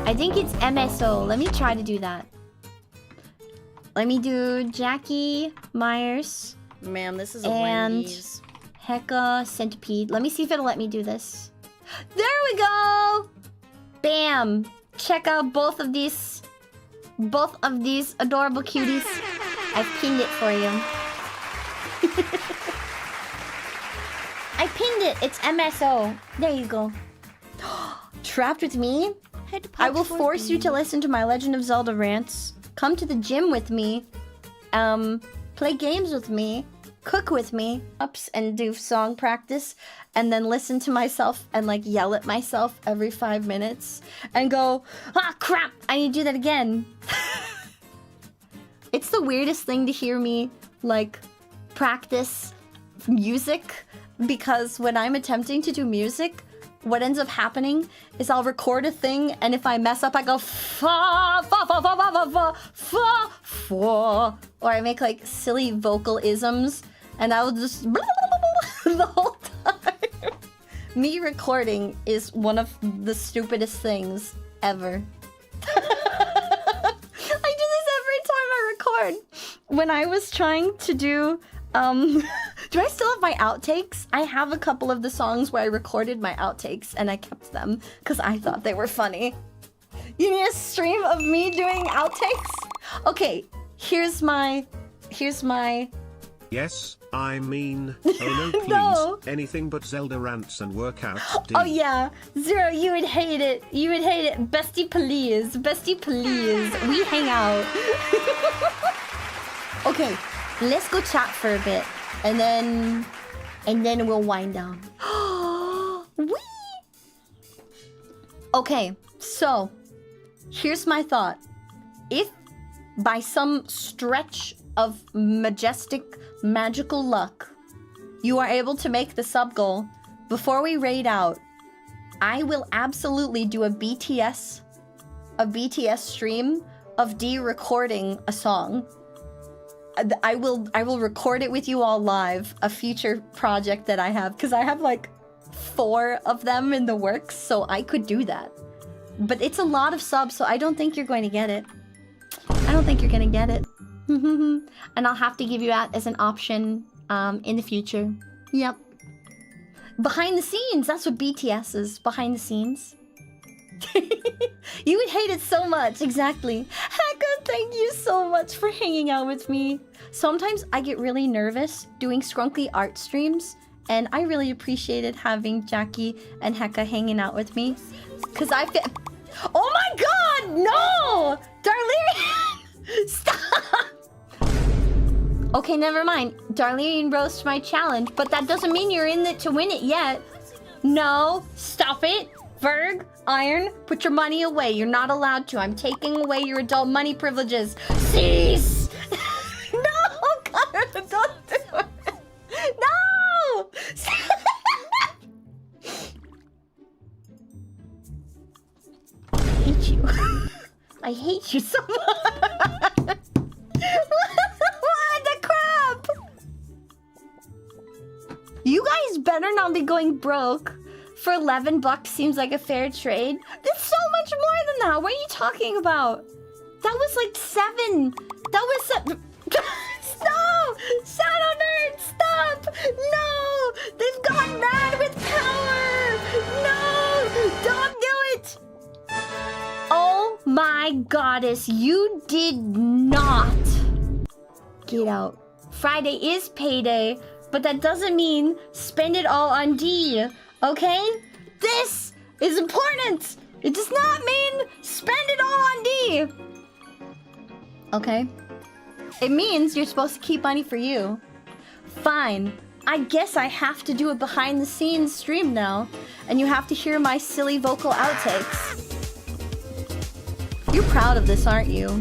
I think it's MSO. Let me try to do that. Let me do Jackie, Myers. Man, this is a and Wendy's. Hecka, Centipede. Let me see if it'll let me do this. There we go! Bam! Check out both of these adorable cuties. I've pinned it for you. I pinned it. It's MSO. There you go. Trapped with me? I will force you to listen to my Legend of Zelda rants. Come to the gym with me. Play games with me. Cook with me. Ups and do song practice. And then listen to myself and like yell at myself every 5 minutes. And go, ah crap, I need to do that again. It's the weirdest thing to hear me like practice music. Because when I'm attempting to do music, what ends up happening is I'll record a thing, and if I mess up, I go fa fa fa fa fa fa fa fa fa, or I make like silly vocal isms, and I will just the whole time. Me recording is one of the stupidest things ever. I do this every time I record. When I was trying to do do I still have my outtakes? I have a couple of the songs where I recorded my outtakes and I kept them because I thought they were funny. You need a stream of me doing outtakes? Okay, here's my... Yes, I mean, oh no, please. No. Anything but Zelda rants and workouts. D. Oh yeah, Zero, you would hate it. You would hate it. Bestie please, bestie please. We hang out. Okay, let's go chat for a bit. And then we'll wind down. Whee! Okay, so here's my thought. If by some stretch of majestic magical luck you are able to make the sub goal before we raid out, I will absolutely do a BTS stream of D recording a song. I will record it with you all live, a future project that I have, because I have like 4 of them in the works, so I could do that. But it's a lot of subs, so I don't think you're going to get it. I don't think you're going to get it. And I'll have to give you that as an option in the future. Yep. Behind the scenes, that's what BTS is, behind the scenes. You would hate it so much, exactly. Hecka, thank you so much for hanging out with me. Sometimes I get really nervous doing Scrunkly art streams, and I really appreciated having Jackie and Hecka hanging out with me. Cause I feel... Oh my god, no! Darlene! Stop! Okay, never mind. Darlene roast my challenge, but that doesn't mean you're in it to win it yet. No, stop it. Verg, Iron, put your money away. You're not allowed to. I'm taking away your adult money privileges. Cease! No, God, don't do it. No! I hate you. I hate you so much. What the crap? You guys better not be going broke. For $11 seems like a fair trade. That's so much more than that. What are you talking about? That was like 7. That was 7. Stop! Shadow Nerd, stop! No! They've gone mad with power! No! Don't do it! Oh my goddess, you did not get out. Friday is payday, but that doesn't mean spend it all on D. Okay? This is important! It does not mean spend it all on D! Okay? It means you're supposed to keep money for you. Fine. I guess I have to do a behind-the-scenes stream now, and you have to hear my silly vocal outtakes. You're proud of this, aren't you?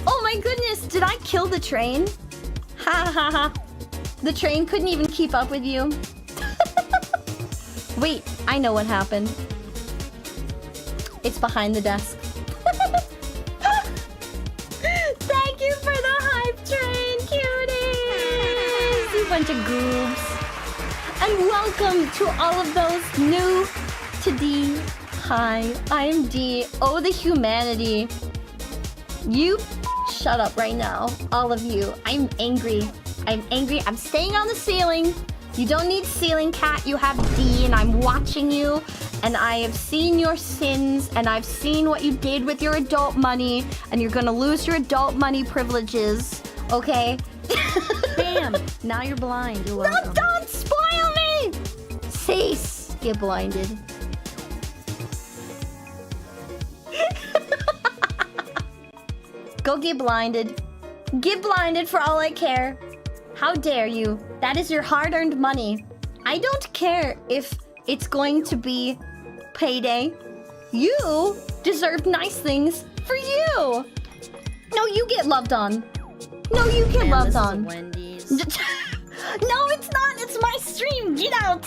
Oh my goodness, did I kill the train? Ha ha ha. The train couldn't even keep up with you. Wait, I know what happened. It's behind the desk. Thank you for the hype train, cuties! You bunch of goobs. And welcome to all of those new to D. Hi, I am D. Oh, the humanity. You shut up right now, all of you. I'm angry. I'm angry. I'm staying on the ceiling. You don't need ceiling, cat. You have D, and I'm watching you. And I have seen your sins, and I've seen what you did with your adult money, and you're gonna lose your adult money privileges, okay? Bam! Now you're blind. You're welcome. No, don't spoil me! Cease. Get blinded. Go get blinded. Get blinded for all I care. How dare you? That is your hard-earned money. I don't care if it's going to be payday. You deserve nice things for you. No, you get loved on. No, you get loved on. Wendy's. No, it's not. It's my stream. Get out.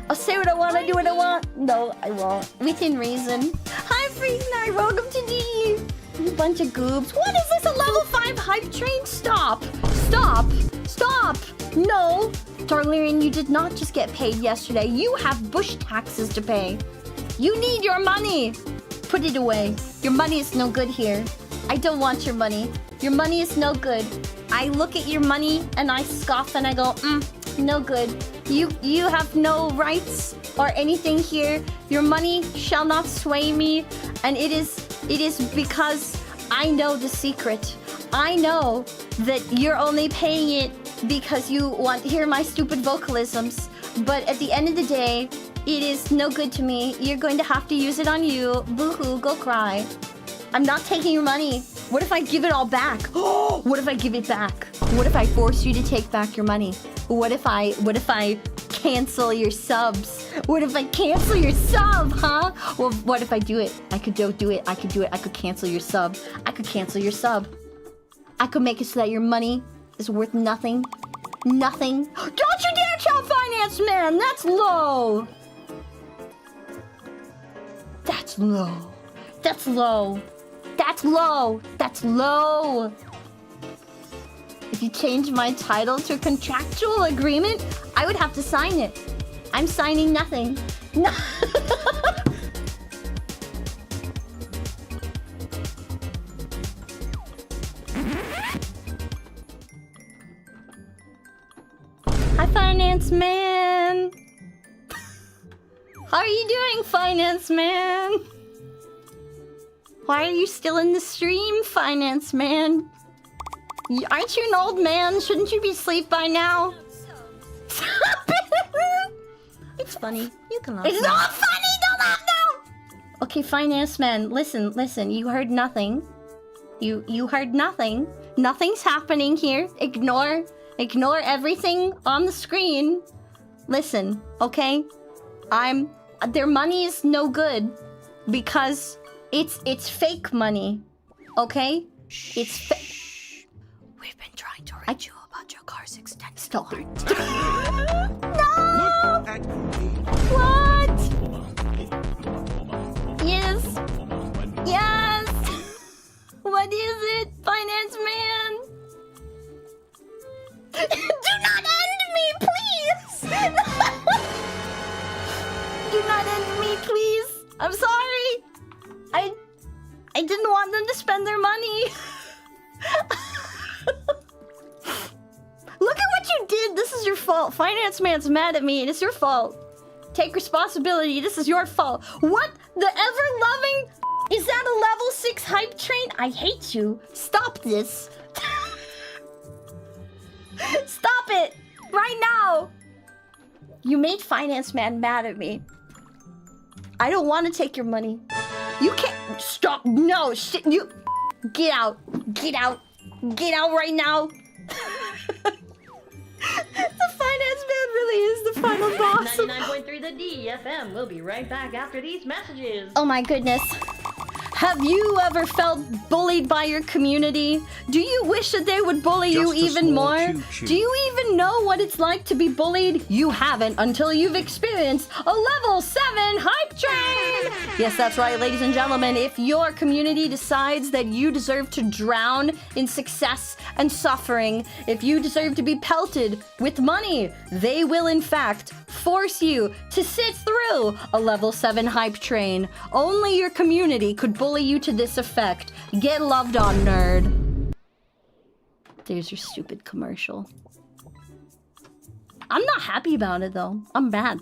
I'll say what I want. I do what I want. No, I won't. Within reason. Hi, Freak Night. Welcome to DE. You bunch of goobs. What is this? A level 5 hype train? Stop. Stop. Stop. No. Darlarian, you did not just get paid yesterday. You have bush taxes to pay. You need your money. Put it away. Your money is no good here. I don't want your money. Your money is no good. I look at your money and I scoff and I go, no good. You have no rights or anything here. Your money shall not sway me. And it is because I know the secret. I know that you're only paying it because you want to hear my stupid vocalisms. But at the end of the day, it is no good to me. You're going to have to use it on you. Boo-hoo, go cry. I'm not taking your money. What if I give it all back? What if I give it back? What if I force you to take back your money? What if I cancel your subs? What if I cancel your sub, huh? Well, what if I do it? I could do it. I could do it. I could cancel your sub. I could cancel your sub. I could make it so that your money is worth nothing. Nothing. Don't you dare tell Finance Man! That's low! That's low. That's low. That's low. That's low. If you change my title to a contractual agreement, I would have to sign it. I'm signing nothing. No. Hi, Finance Man. How are you doing, Finance Man? Why are you still in the stream, Finance Man? Aren't you an old man? Shouldn't you be asleep by now? Stop it! It's funny. You can laugh. It's not funny! Don't laugh now! Okay, Finance Man, listen. You heard nothing. You heard nothing. Nothing's happening here. Ignore everything on the screen. Listen, okay? Their money is no good because it's fake money. Okay? It's fake. We've been trying to reach you about your car's extension. Stop it. No! What? Yes. Yes. What is it, Finance Man? Do not end me, please! Do not end me, please! I'm sorry! I didn't want them to spend their money. Look at what you did! This is your fault. Finance Man's mad at me and it's your fault. Take responsibility. This is your fault. What the ever-loving... Is that a level 6 hype train? I hate you. Stop this. Stop it! Right now! You made Finance Man mad at me. I don't want to take your money. You can't... Stop! No! Shit! You... Get out! Get out! Get out right now! The Finance Man really is the final boss. 99.3 the DEFM. We'll be right back after these messages. Oh my goodness. Have you ever felt bullied by your community? Do you wish that they would bully you even more? Do you even know what it's like to be bullied? You haven't until you've experienced a level 7 hype train! Yes, that's right, ladies and gentlemen. If your community decides that you deserve to drown in success and suffering, if you deserve to be pelted with money, they will in fact force you to sit through a level 7 hype train. Only your community could bully you to this effect. Get loved on, nerd. There's your stupid commercial. I'm not happy about it though. I'm mad.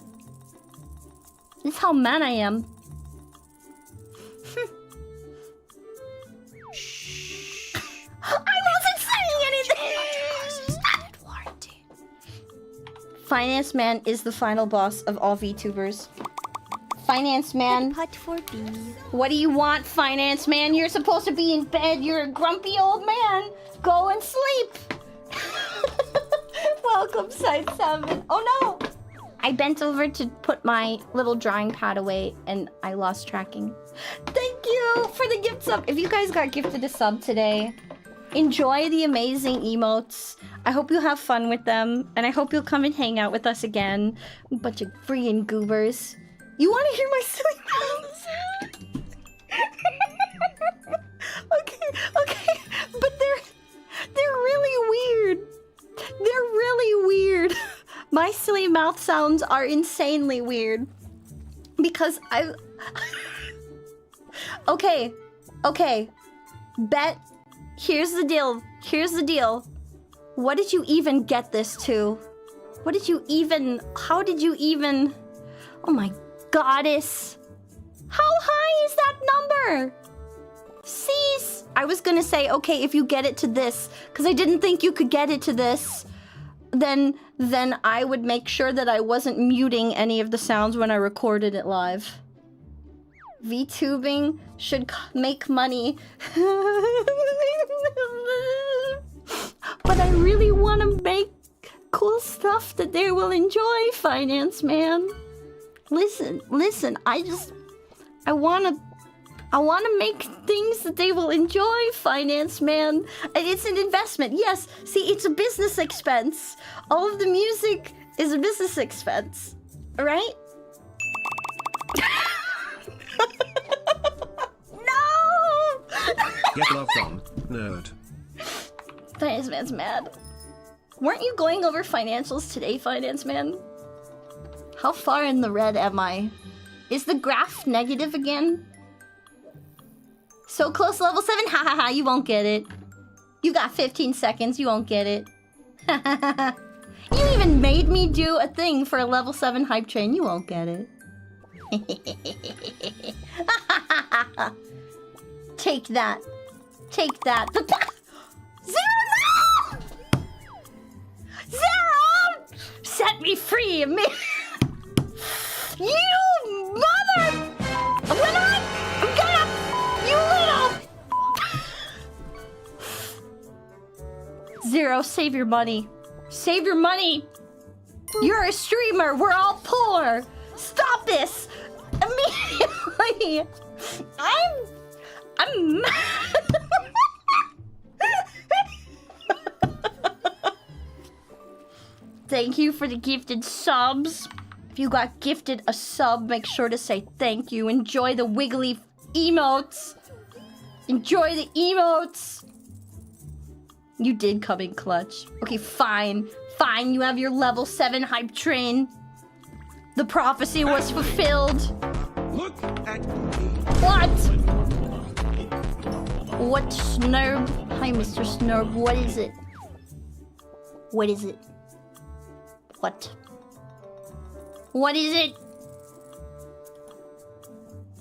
This is how mad I am. I wasn't saying anything! Finance Man is the final boss of all VTubers. Finance Man. What do you want, Finance Man? You're supposed to be in bed. You're a grumpy old man. Go and sleep. Welcome, Side 7. Oh no! I bent over to put my little drawing pad away and I lost tracking. Thank you for the gift sub. If you guys got gifted a sub today, enjoy the amazing emotes. I hope you have fun with them, and I hope you'll come and hang out with us again. Bunch of freaking goobers. You want to hear my silly mouths? Okay, but they're really weird. They're really weird. My silly mouth sounds are insanely weird because I. Okay. Bet. Here's the deal. What did you even get this to? How did you even... Oh my goddess. How high is that number? Cease. I was gonna say, okay, if you get it to this, because I didn't think you could get it to this, then I would make sure that I wasn't muting any of the sounds when I recorded it live. VTubing should make money. But I really want to make cool stuff that they will enjoy, Finance Man. Listen, I want to make things that they will enjoy, Finance Man. It's an investment. Yes, see, it's a business expense. All of the music is a business expense, right? No! Get loved on, nerd. Finance Man's mad. Weren't you going over financials today, Finance Man? How far in the red am I? Is the graph negative again? So close to level 7? Ha ha ha, you won't get it. You got 15 seconds, you won't get it. You even made me do a thing for a level 7 hype train, you won't get it. Take that. Zero, no! Zero! Set me free, You mother! I'm gonna... You little... Zero, save your money. Save your money! You're a streamer, we're all poor! Stop this! Immediately! I'm mad. Thank you for the gifted subs. If you got gifted a sub, make sure to say thank you. Enjoy the wiggly emotes. Enjoy the emotes. You did come in clutch. Okay, fine. Fine, you have your level 7 hype train. The prophecy was fulfilled. Look at me. What? What, Snurb? Hi, Mr. Snurb. What is it? What is it? What? What is it?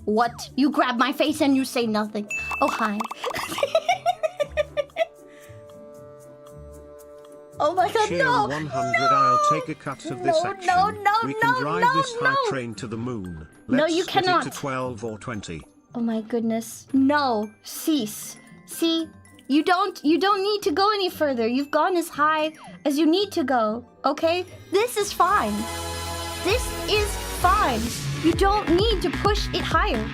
What? You grab my face and you say nothing. Oh, hi. Oh my god, Cheer no! 100, no! I'll take a cut of this action. We can drive this hype train to the moon. Let's you split cannot. it to 12 or 20. Oh my goodness. No, cease. See, you don't need to go any further. You've gone as high as you need to go, okay? This is fine. This is fine. You don't need to push it higher.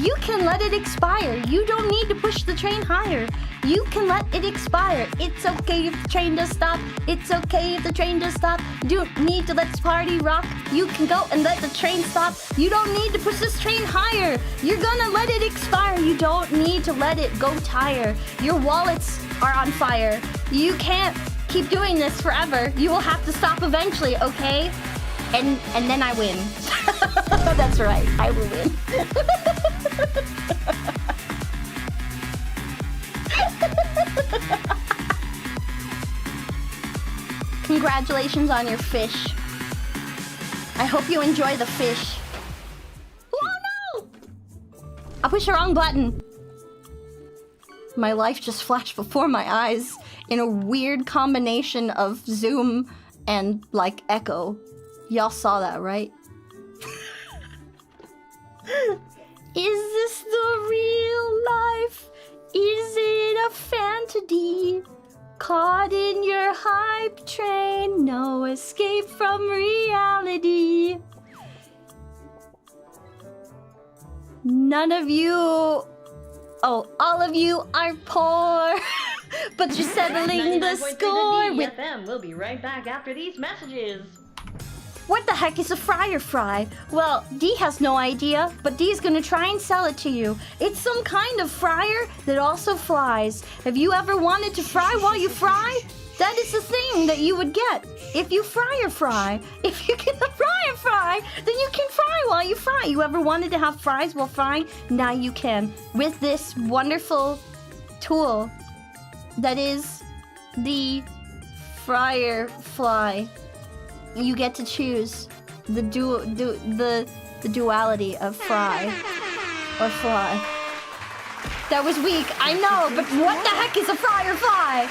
You can let it expire. You don't need to push the train higher. You can let it expire. It's okay if the train does stop. It's okay if the train does stop. You don't need to let this party rock. You can go and let the train stop. You don't need to push this train higher. You're gonna let it expire. You don't need to let it go tire. Your wallets are on fire. You can't keep doing this forever. You will have to stop eventually, okay? And then I win. That's right, I will win. Congratulations on your fish. I hope you enjoy the fish. Oh no! I pushed the wrong button. My life just flashed before my eyes in a weird combination of zoom and like echo. Y'all saw that, right? Is this the real life? Is it a fantasy? Caught in your hype train, no escape from reality. None of you, oh, all of you are poor, but you're settling the score with... FM. We'll be right back after these messages. What the heck is a fryer fry? Well, Dee has no idea, but Dee's gonna try and sell it to you. It's some kind of fryer that also flies. Have you ever wanted to fry while you fry? That is the thing that you would get if you fryer fry. If you can fryer fry, then you can fry while you fry. You ever wanted to have fries while frying? Now you can with this wonderful tool that is the fryer fly. You get to choose the duality of fry or fly. That was weak, I know, but what the heck is a fry or fly?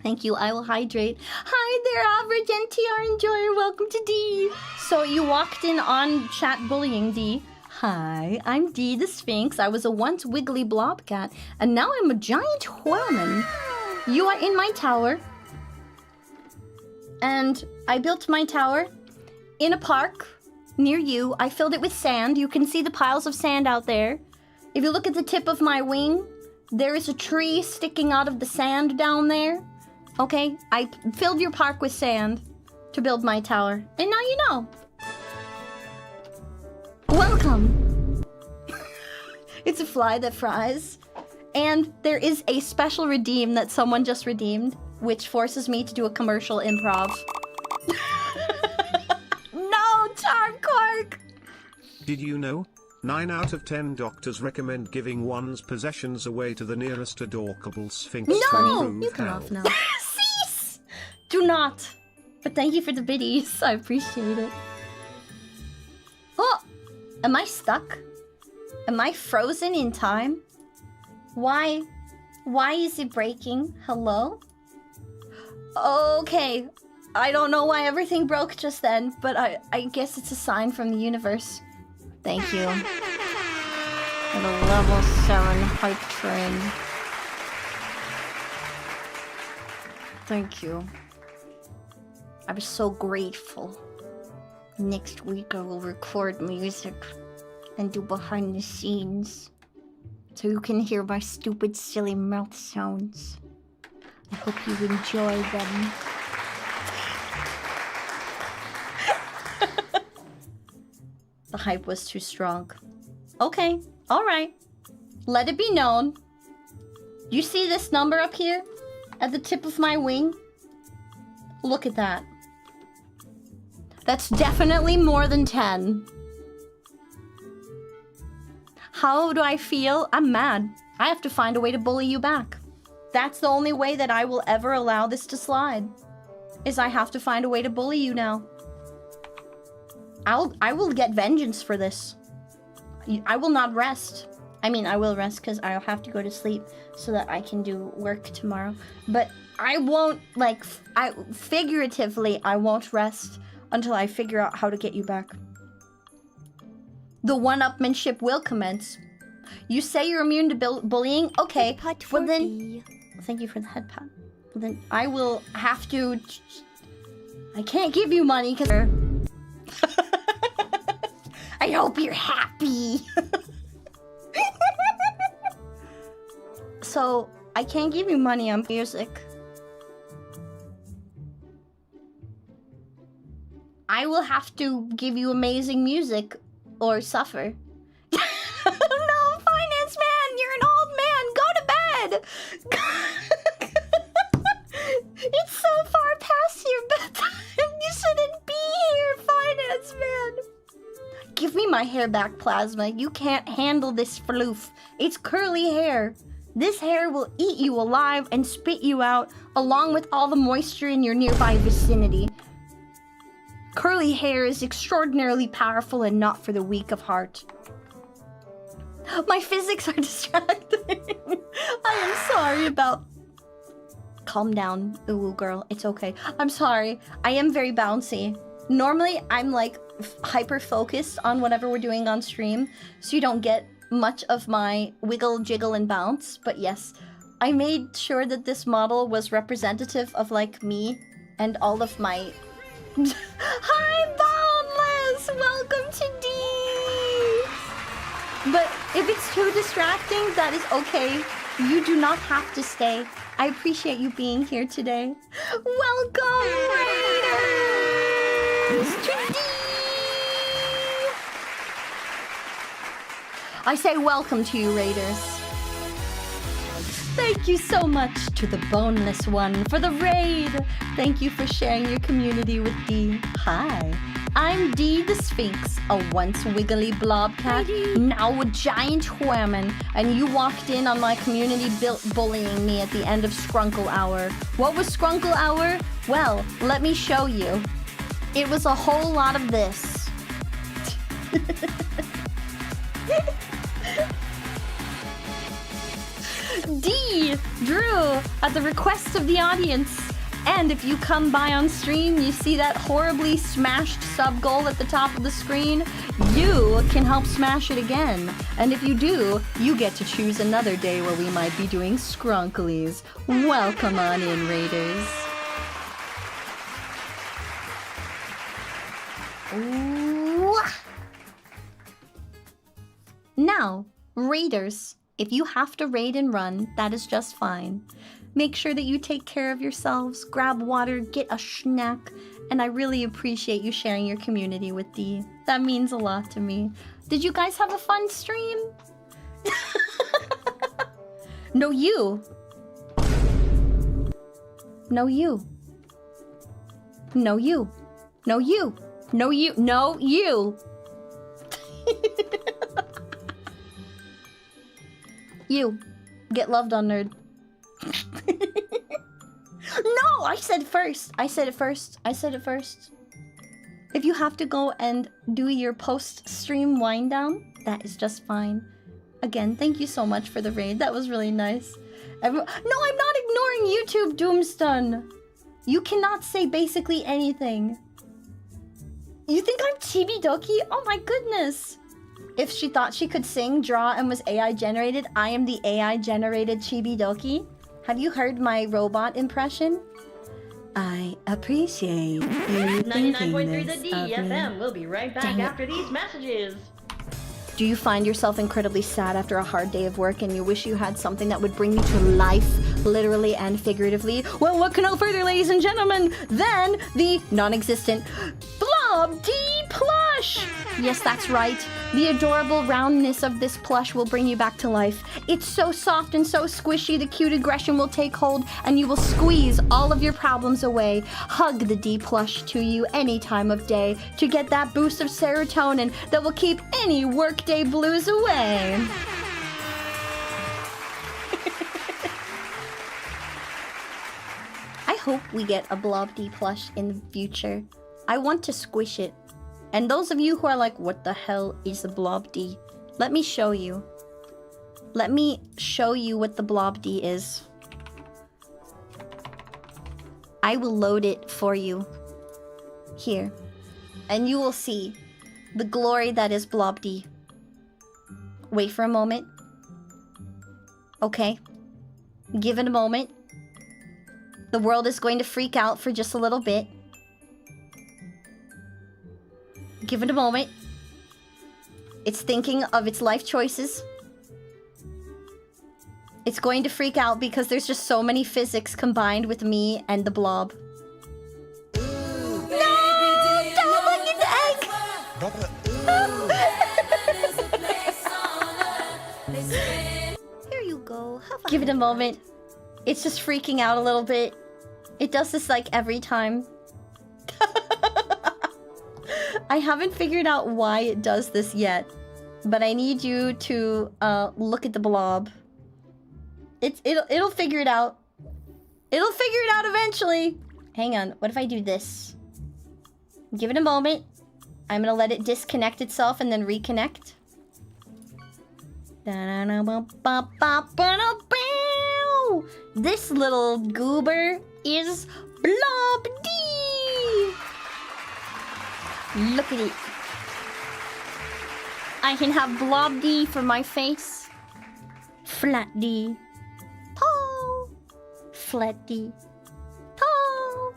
Thank you, I will hydrate. Hi there, average NTR enjoyer, welcome to D. So you walked in on chat bullying, D. Hi, I'm D the Sphinx. I was a once wiggly blobcat, and now I'm a giant whaleman. You are in my tower, and I built my tower in a park near you. I filled it with sand. You can see the piles of sand out there. If you look at the tip of my wing, there is a tree sticking out of the sand down there. Okay, I filled your park with sand to build my tower, and now you know. Welcome. It's a fly that fries. And there is a special redeem that someone just redeemed, which forces me to do a commercial improv. No, Tarkork! Did you know? 9 out of 10 doctors recommend giving one's possessions away to the nearest adorkable Sphinx to No! improve You can health. off now. Cease! Do not. But thank you for the biddies. I appreciate it. Oh! Am I stuck? Am I frozen in time? Why is it breaking? Hello? Okay. I don't know why everything broke just then, but I guess it's a sign from the universe. Thank you. For the level 7 hype train. Thank you. I'm so grateful. Next week I will record music and do behind the scenes. So you can hear my stupid, silly mouth sounds. I hope you enjoy them. The hype was too strong. Okay, alright. Let it be known. You see this number up here? At the tip of my wing? Look at that. That's definitely more than 10. How do I feel? I'm mad. I have to find a way to bully you back. That's the only way that I will ever allow this to slide. Is I have to find a way to bully you now. I will get vengeance for this. I will not rest. I mean, I will rest because I'll have to go to sleep so that I can do work tomorrow. But I won't, like, figuratively, I won't rest until I figure out how to get you back. The one-upmanship will commence. You say you're immune to bullying? Okay, well then... Thank you for the head pat. Well then, I will have to... I can't give you money because... I hope you're happy. So, I can't give you money on music. I will have to give you amazing music or suffer. No, finance man, you're an old man. Go to bed. It's so far past your bedtime. You shouldn't be here, finance man. Give me my hair back, Plasma. You can't handle this floof. It's curly hair. This hair will eat you alive and spit you out, along with all the moisture in your nearby vicinity. Curly hair is extraordinarily powerful and not for the weak of heart. My physics are distracting. I am sorry about... Calm down, ooh girl, it's okay. I'm sorry, I am very bouncy. Normally, I'm like hyper-focused on whatever we're doing on stream, so you don't get much of my wiggle, jiggle, and bounce. But yes, I made sure that this model was representative of like me and all of my... Hi, Boundless! Welcome to D! But if it's too distracting, that is okay. You do not have to stay. I appreciate you being here today. Welcome, Raiders! To D! I say welcome to you, Raiders. Thank you so much to the Boneless One for the raid. Thank you for sharing your community with D. Hi, I'm D the Sphinx, a once wiggly blobcat, now a giant woman, and you walked in on my community bullying me at the end of Skrunkle Hour. What was Skrunkle Hour? Well, let me show you. It was a whole lot of this. D drew at the request of the audience. And if you come by on stream, you see that horribly smashed sub goal at the top of the screen, you can help smash it again. And if you do, you get to choose another day where we might be doing Skrunklies. Welcome on in, Raiders. Ooh. Now, Raiders, if you have to raid and run, that is just fine. Make sure that you take care of yourselves, grab water, get a snack, and I really appreciate you sharing your community with D. That means a lot to me. Did you guys have a fun stream? No, you. No, you. No, you. No, you. No, you. No, you. You. Get loved on, nerd. No, I said first. I said it first. I said it first. If you have to go and do your post-stream wind down, that is just fine. Again, thank you so much for the raid. That was really nice. No, I'm not ignoring YouTube, Doomstun. You cannot say basically anything. You think I'm Chibi-Doki? Oh my goodness. If she thought she could sing, draw, and was AI generated, I am the AI generated Chibi-Doki. Have you heard my robot impression? I appreciate you thinking 99.3 this the DEE of me. FM. We'll be right back after these messages. Do you find yourself incredibly sad after a hard day of work and you wish you had something that would bring you to life, literally and figuratively? Well, look no further, ladies and gentlemen, than the non-existent Blob D plush! Yes, that's right. The adorable roundness of this plush will bring you back to life. It's so soft and so squishy, the cute aggression will take hold and you will squeeze all of your problems away. Hug the D plush to you any time of day to get that boost of serotonin that will keep any workday blues away. I hope we get a Blob D plush in the future. I want to squish it. And those of you who are like, what the hell is the Blob D? Let me show you. Let me show you what the Blob D is. I will load it for you. Here. And you will see the glory that is Blob D. Wait for a moment. Okay. Give it a moment. The world is going to freak out for just a little bit. Give it a moment. It's thinking of its life choices. It's going to freak out because there's just so many physics combined with me and the blob. No! Don't look at the egg! Here you go. Give it a moment. It's just freaking out a little bit. It does this like every time. I haven't figured out why it does this yet, but I need you to look at the blob. It'll figure it out. It'll figure it out eventually. Hang on. What if I do this? Give it a moment. I'm gonna let it disconnect itself and then reconnect. This little goober is Blob D. Look at it. I can have Blob D for my face. Flat D. Tall. Flat D. Tall.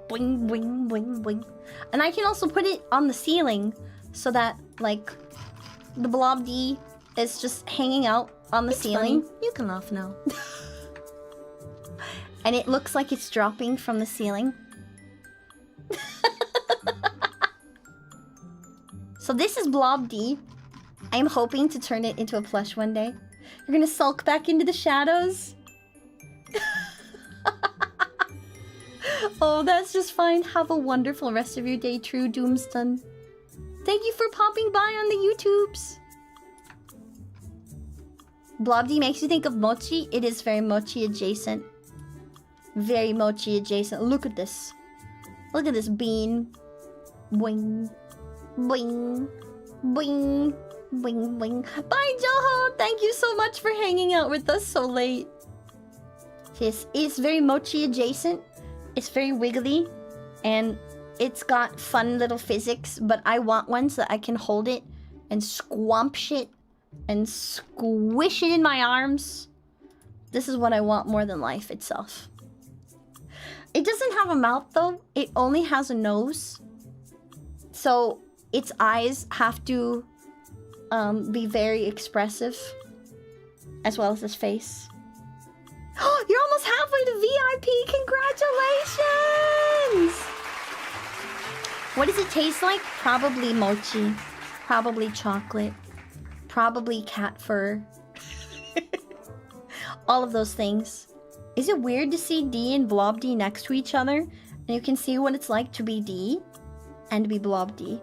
Boing, boing, boing, boing. And I can also put it on the ceiling so that, like, the Blob D is just hanging out on the ceiling. Funny. You can laugh now. And it looks like it's dropping from the ceiling. So this is Blob D. I am hoping to turn it into a plush one day. You're gonna sulk back into the shadows? Oh, that's just fine. Have a wonderful rest of your day, True Doomston. Thank you for popping by on the YouTubes. Blob D makes you think of mochi. It is very mochi adjacent. Very mochi adjacent. Look at this. Look at this bean. Boing. Boing. Boing. Boing. Boing. Bye, Joho! Thank you so much for hanging out with us so late. Yes, it's very mochi adjacent. It's very wiggly. And it's got fun little physics. But I want one so that I can hold it and squamp it and squish it in my arms. This is what I want more than life itself. It doesn't have a mouth though. It only has a nose. So its eyes have to be very expressive, as well as its face. You're almost halfway to VIP. Congratulations! What does it taste like? Probably mochi. Probably chocolate. Probably cat fur. All of those things. Is it weird to see D and Blob D next to each other? And you can see what it's like to be D and to be Blob D.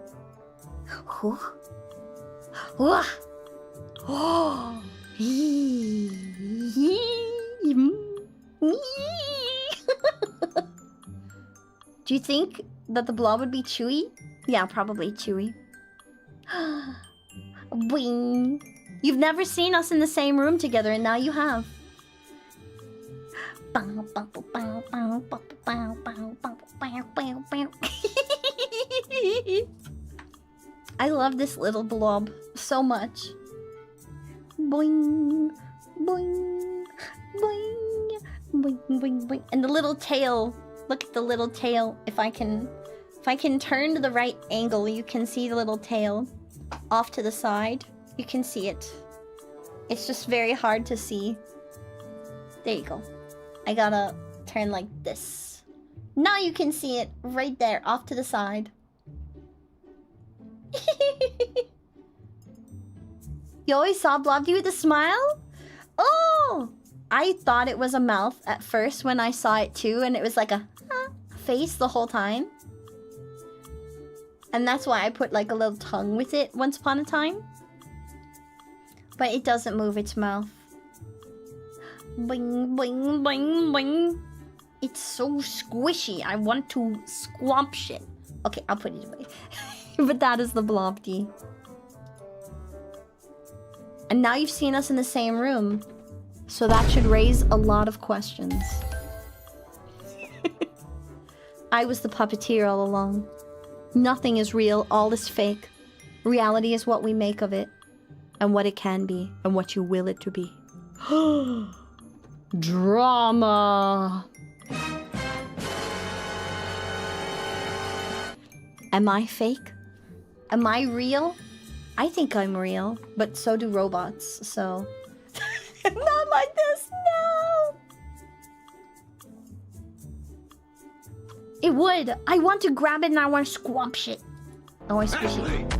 Do you think that the blob would be chewy? Yeah, probably chewy. Boing. You've never seen us in the same room together, and now you have. I love this little blob so much. Boing, boing, boing, boing, boing, boing. And the little tail. Look at the little tail. If I can turn to the right angle, you can see the little tail off to the side. You can see it. It's just very hard to see. There you go. I gotta turn like this. Now you can see it right there, off to the side. You always saw Blob D with a smile? Oh! I thought it was a mouth at first when I saw it too, and it was like a face the whole time. And that's why I put like a little tongue with it once upon a time. But it doesn't move its mouth. Boing, boing, boing, boing. It's so squishy. I want to squamp shit. Okay, I'll put it away. But that is the Blob D. And now you've seen us in the same room. So that should raise a lot of questions. I was the puppeteer all along. Nothing is real, all is fake. Reality is what we make of it. And what it can be. And what you will it to be. Drama! Am I fake? Am I real? I think I'm real, but so do robots, so... Not like this, no! It would. I want to grab it and I want to squamsh it. I want to squish it.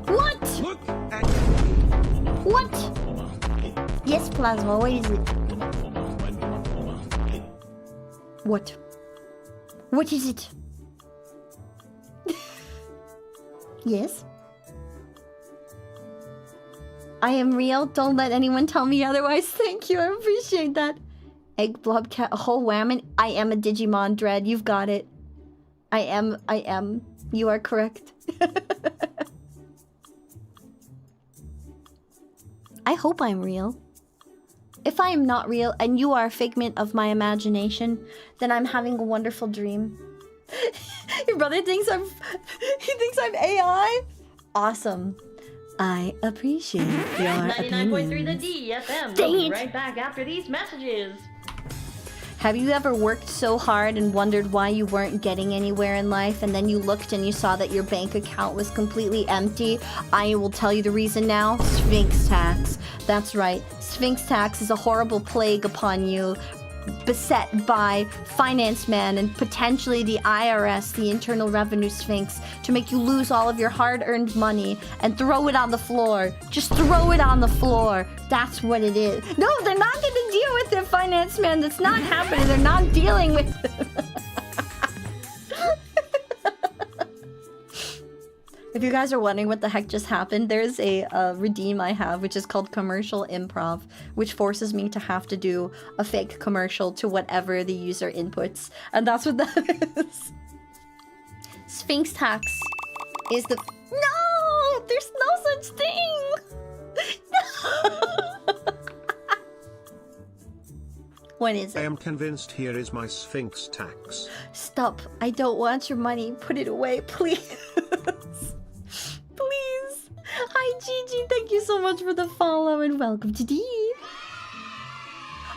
What? What? Yes, Plasma, what is it? What? What is it? Yes? I am real. Don't let anyone tell me otherwise. Thank you. I appreciate that. Egg blob cat, a whole whammon. I am a Digimon, Dread. You've got it. I am. You are correct. I hope I'm real. If I am not real and you are a figment of my imagination, then I'm having a wonderful dream. Your brother thinks I'm... He thinks I'm AI? Awesome. I appreciate your 99.3 the DEFM. We'll be right back after these messages. Have you ever worked so hard and wondered why you weren't getting anywhere in life, and then you looked and you saw that your bank account was completely empty? I will tell you the reason now. Sphinx tax. That's right. Sphinx tax is a horrible plague upon you, beset by Finance Man and potentially the IRS, the Internal Revenue Sphinx, to make you lose all of your hard-earned money and throw it on the floor. Just throw it on the floor. That's what it is. No, they're not going to deal with it, Finance Man. That's not happening. They're not dealing with it. If you guys are wondering what the heck just happened, there's a redeem I have, which is called Commercial Improv, which forces me to have to do a fake commercial to whatever the user inputs. And that's what that is. Sphinx tax is the... No! There's no such thing! No! What is it? I am convinced here is my Sphinx tax. Stop. I don't want your money. Put it away, please. Please. Hi, Gigi. Thank you so much for the follow and welcome to D.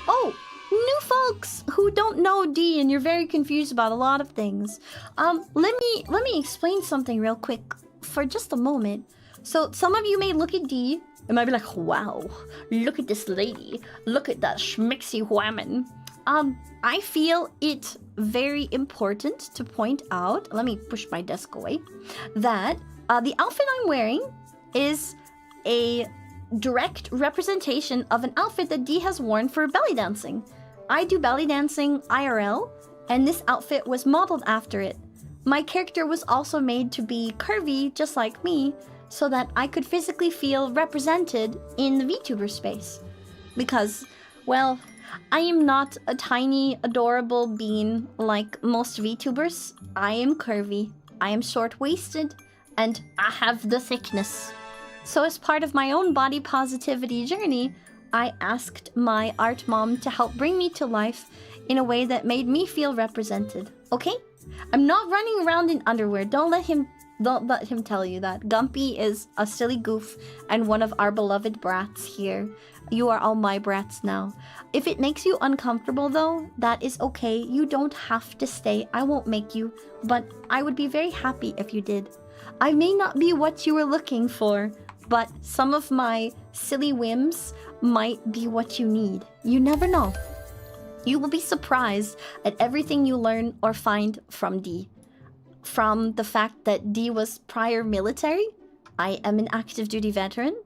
Oh, new folks who don't know D and you're very confused about a lot of things. Let me explain something real quick for just a moment. So some of you may look at D and might be like, wow, look at this lady. Look at that schmixy whammon. I feel it very important to point out, let me push my desk away, that the outfit I'm wearing is a direct representation of an outfit that D has worn for belly dancing. I do belly dancing IRL, and this outfit was modeled after it. My character was also made to be curvy, just like me, so that I could physically feel represented in the VTuber space. Because, well, I am not a tiny, adorable bean like most VTubers. I am curvy, I am short-waisted, and I have the thickness. So as part of my own body positivity journey, I asked my art mom to help bring me to life in a way that made me feel represented, okay? I'm not running around in underwear. Don't let him tell you that. Gumpy is a silly goof and one of our beloved brats here. You are all my brats now. If it makes you uncomfortable though, that is okay. You don't have to stay. I won't make you, but I would be very happy if you did. I may not be what you were looking for, but some of my silly whims might be what you need. You never know. You will be surprised at everything you learn or find from D. From the fact that D was prior military, I am an active duty veteran,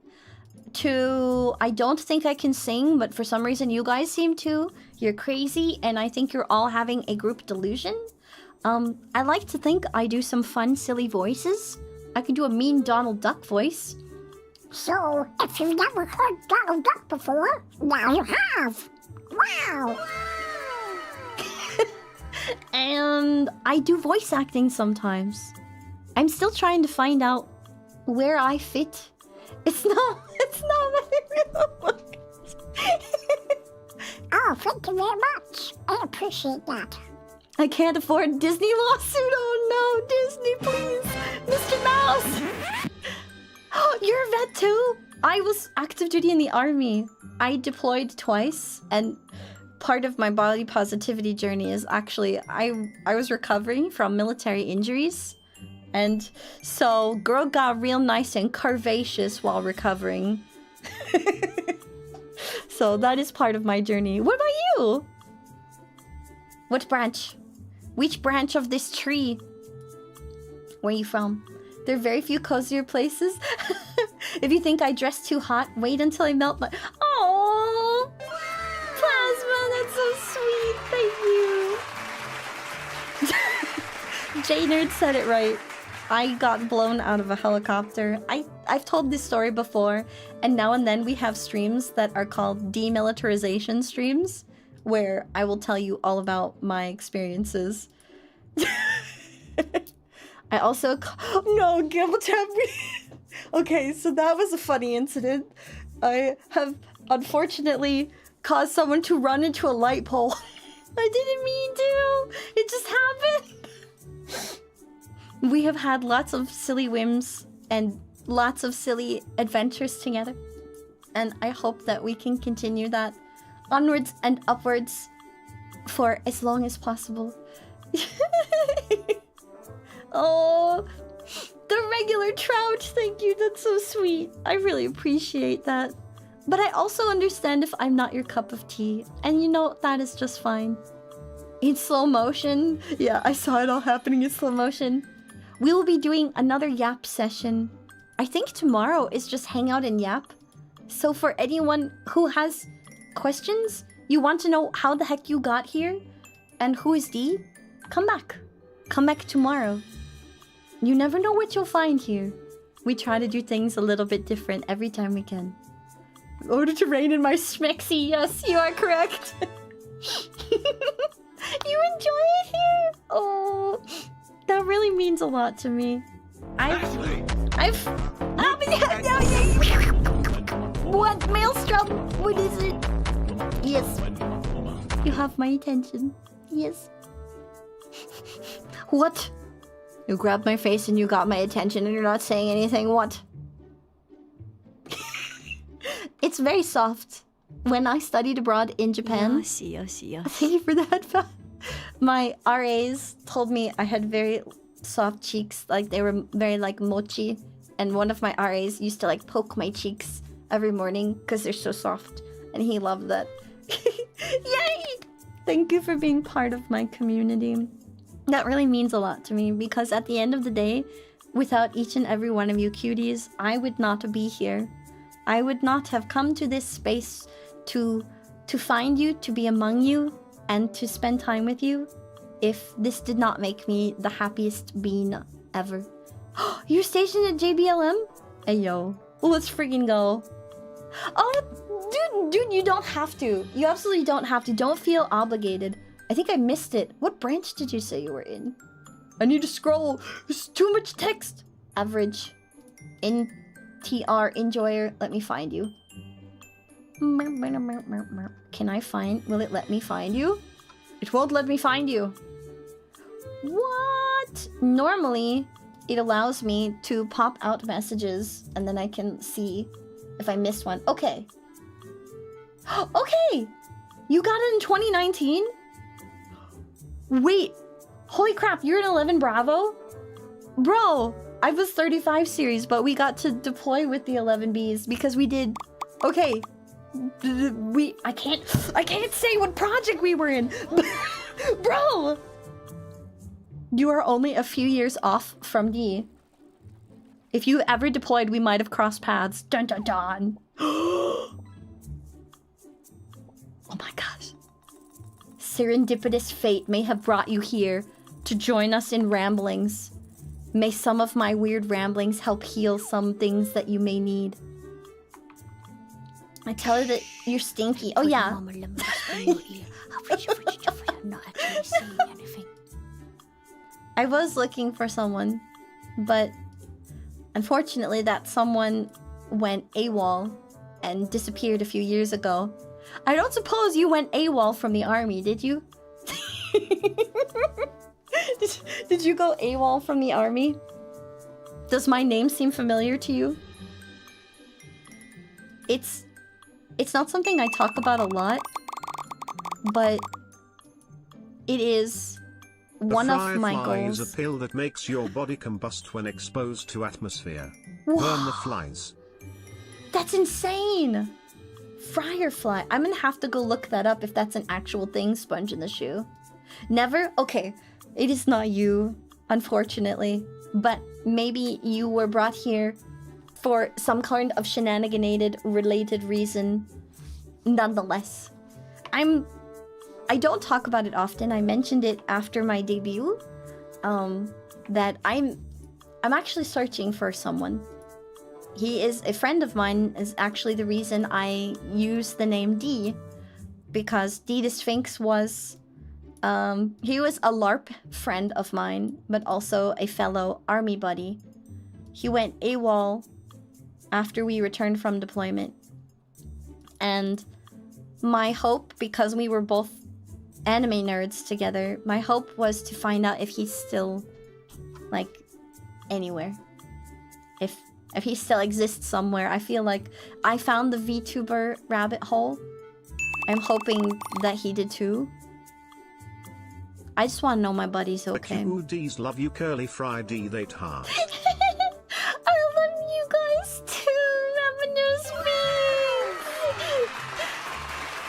to I don't think I can sing, but for some reason you guys seem to. You're crazy, and I think you're all having a group delusion. I like to think I do some fun, silly voices. I can do a mean Donald Duck voice. So, if you've never heard Donald Duck before, now you have. Wow! And I do voice acting sometimes. I'm still trying to find out where I fit. It's not my real voice. Oh, thank you very much. I appreciate that. I can't afford Disney lawsuit. Oh no, Disney, please. Mr. Mouse. Oh, you're a vet too? I was active duty in the army. I deployed twice, and part of my body positivity journey is actually I was recovering from military injuries, And so, girl got real nice and curvaceous while recovering. So that is part of my journey. What about you? What branch? Which branch of this tree? Where are you from? There are very few cozier places. If you think I dress too hot, wait until I melt my... Oh, Plasma, that's so sweet. Thank you. J-Nerd said it right. I got blown out of a helicopter. I've told this story before, and now and then we have streams that are called demilitarization streams, where I will tell you all about my experiences. I also... No, guilt me. Okay, so that was a funny incident. I have unfortunately caused someone to run into a light pole. I didn't mean to. It just happened. We have had lots of silly whims and lots of silly adventures together. And I hope that we can continue that onwards and upwards for as long as possible. Oh, the regular trout, thank you, that's so sweet. I really appreciate that. But I also understand if I'm not your cup of tea. And you know, that is just fine. In slow motion. Yeah, I saw it all happening in slow motion. We will be doing another Yap session. I think tomorrow is just hang out and Yap. So for anyone who has questions, you want to know how the heck you got here, and who is D, come back. Come back tomorrow. You never know what you'll find here. We try to do things a little bit different every time we can. Order to rain in my schmexy. Yes, you are correct. You enjoy it here? Oh, that really means a lot to me. What? Maelstrom? What is it? Yes. You have my attention. Yes. What? You grabbed my face and you got my attention and you're not saying anything. What? It's very soft. When I studied abroad in Japan... Thank you for that. My RAs told me I had very soft cheeks. Like, they were very, like, mochi. And one of my RAs used to, like, poke my cheeks every morning because they're so soft. And he loved that. Yay! Thank you for being part of my community. That really means a lot to me, because at the end of the day, without each and every one of you cuties, I would not be here. I would not have come to this space to find you, to be among you, and to spend time with you if this did not make me the happiest being ever. You're stationed at JBLM? Hey yo, let's freaking go. Oh, dude, you don't have to. You absolutely don't have to. Don't feel obligated. I think I missed it. What branch did you say you were in? I need to scroll. There's too much text. Average. NTR enjoyer. Let me find you. Can I find... Will it let me find you? It won't let me find you. What? Normally, it allows me to pop out messages and then I can see if I missed one. Okay. Okay! You got it in 2019? Wait, holy crap, you're an 11 Bravo? Bro, I was 35 series, but we got to deploy with the 11Bs because we did... Okay, I can't say what project we were in. Bro! You are only a few years off from D. If you ever deployed, we might have crossed paths. Dun dun dun. Oh my gosh. Serendipitous fate may have brought you here to join us in ramblings. May some of my weird ramblings help heal some things that you may need. I tell her that you're stinky. Oh yeah. I was looking for someone, but unfortunately that someone went AWOL and disappeared a few years ago. I don't suppose you went AWOL from the army, did you? Did you go AWOL from the army? Does my name seem familiar to you? It's not something I talk about a lot, but it is one of my firefly goals. is a pill that makes your body combust when exposed to atmosphere. Whoa. Burn the flies. That's insane! Firefly. I'm gonna have to go look that up if that's an actual thing, Sponge in the Shoe. Never? Okay. It is not you, unfortunately. But maybe you were brought here for some kind of shenaniganated related reason. Nonetheless. I don't talk about it often. I mentioned it after my debut. That I'm actually searching for someone. He is a friend of mine, is actually the reason I use the name D. Because D the Sphinx was... he was a LARP friend of mine, but also a fellow army buddy. He went AWOL after we returned from deployment. And my hope, because we were both anime nerds together, my hope was to find out if he's still, like, anywhere. If he still exists somewhere. I feel like I found the Vtuber rabbit hole. I'm hoping that he did too. I just want to know my buddy's okay. The QDs love you, Curly Friday, they heart. I love you guys too, Ravenous Beans!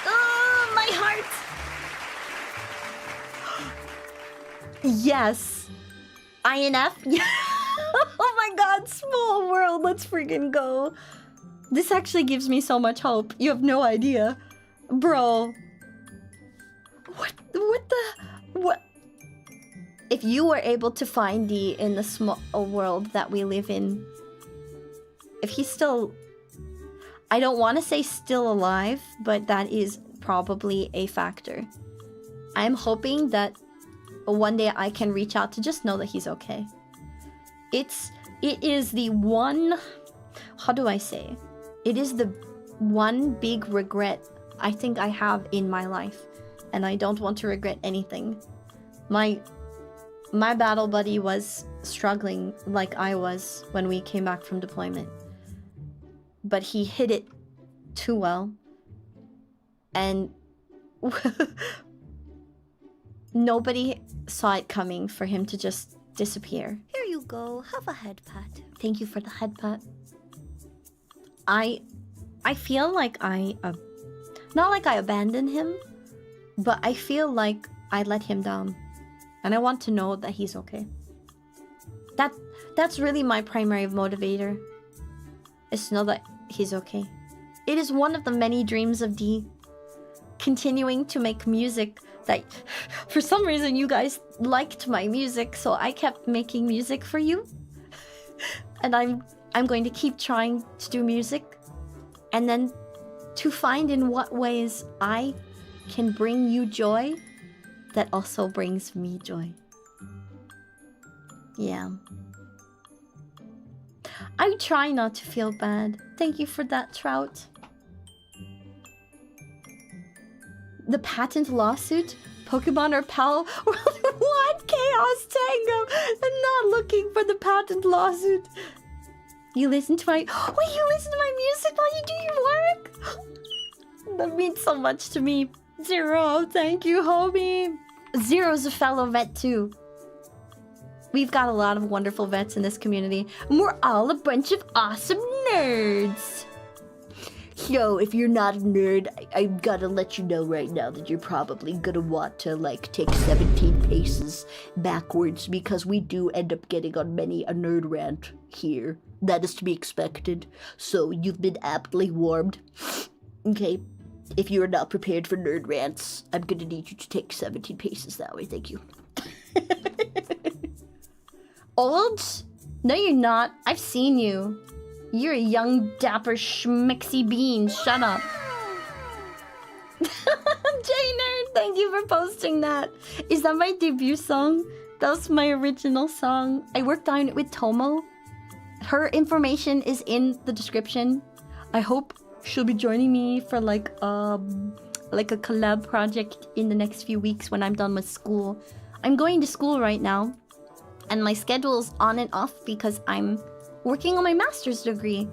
Oh, my heart! Yes! INF? Oh my god, small world, let's freaking go. This actually gives me so much hope. You have no idea. Bro. What the... If you were able to find D in the small world that we live in, if he's still... I don't want to say still alive, but that is probably a factor. I'm hoping that one day I can reach out to just know that he's okay. It is the one... How do I say? It is the one big regret I think I have in my life. And I don't want to regret anything. My battle buddy was struggling like I was when we came back from deployment. But he hid it too well. And nobody saw it coming for him to just disappear. Here you go. Have a head pat. Thank you for the head pat. I feel like not like I abandoned him, but I feel like I let him down. And I want to know that he's okay. That's really my primary motivator. Is to know that he's okay. It is one of the many dreams of D. Continuing to make music that... For some reason you guys liked my music, so I kept making music for you. And I'm going to keep trying to do music. And then to find in what ways I can bring you joy that also brings me joy. Yeah. I try not to feel bad. Thank you for that, Trout. The patent lawsuit? Pokemon are pal? What? Chaos Tango! I'm not looking for the patent lawsuit. You listen to my... Wait, you listen to my music while you do your work? That means so much to me. Zero, thank you, homie. Zero's a fellow vet too. We've got a lot of wonderful vets in this community. And we're all a bunch of awesome nerds. So, if you're not a nerd, I've gotta let you know right now that you're probably gonna want to, like, take 17 paces backwards, because we do end up getting on many a nerd rant here. That is to be expected. So, you've been aptly warned. Okay, if you are not prepared for nerd rants, I'm gonna need you to take 17 paces that way. Thank you. Old? No, you're not. I've seen you. You're a young, dapper, schmixy bean. Shut up. J-Nerd, thank you for posting that. Is that my debut song? That was my original song. I worked on it with Tomo. Her information is in the description. I hope she'll be joining me for like a collab project in the next few weeks when I'm done with school. I'm going to school right now. And my schedule's on and off because I'm working on my master's degree.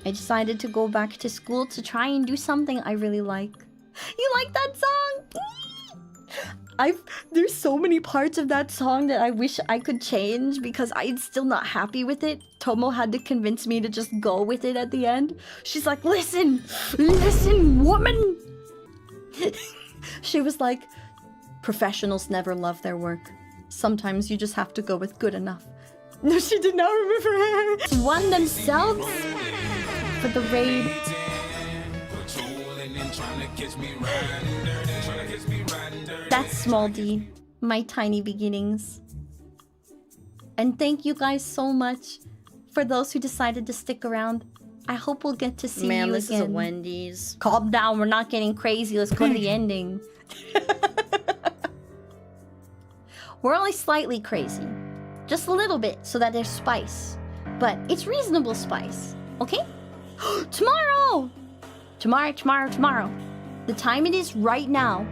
I decided to go back to school to try and do something I really like. You like that song? There's so many parts of that song that I wish I could change because I'm still not happy with it. Tomo had to convince me to just go with it at the end. She's like, listen, woman. She was like, professionals never love their work. Sometimes you just have to go with good enough. No, she did not remember her. Won themselves for the raid. That's Small D, my tiny beginnings. And thank you guys so much for those who decided to stick around. I hope we'll get to see you again. Man, this is a Wendy's. Calm down, we're not getting crazy. Let's go to the ending. We're only slightly crazy. Just a little bit, so that there's spice. But it's reasonable spice, okay? Tomorrow! Tomorrow. The time it is right now,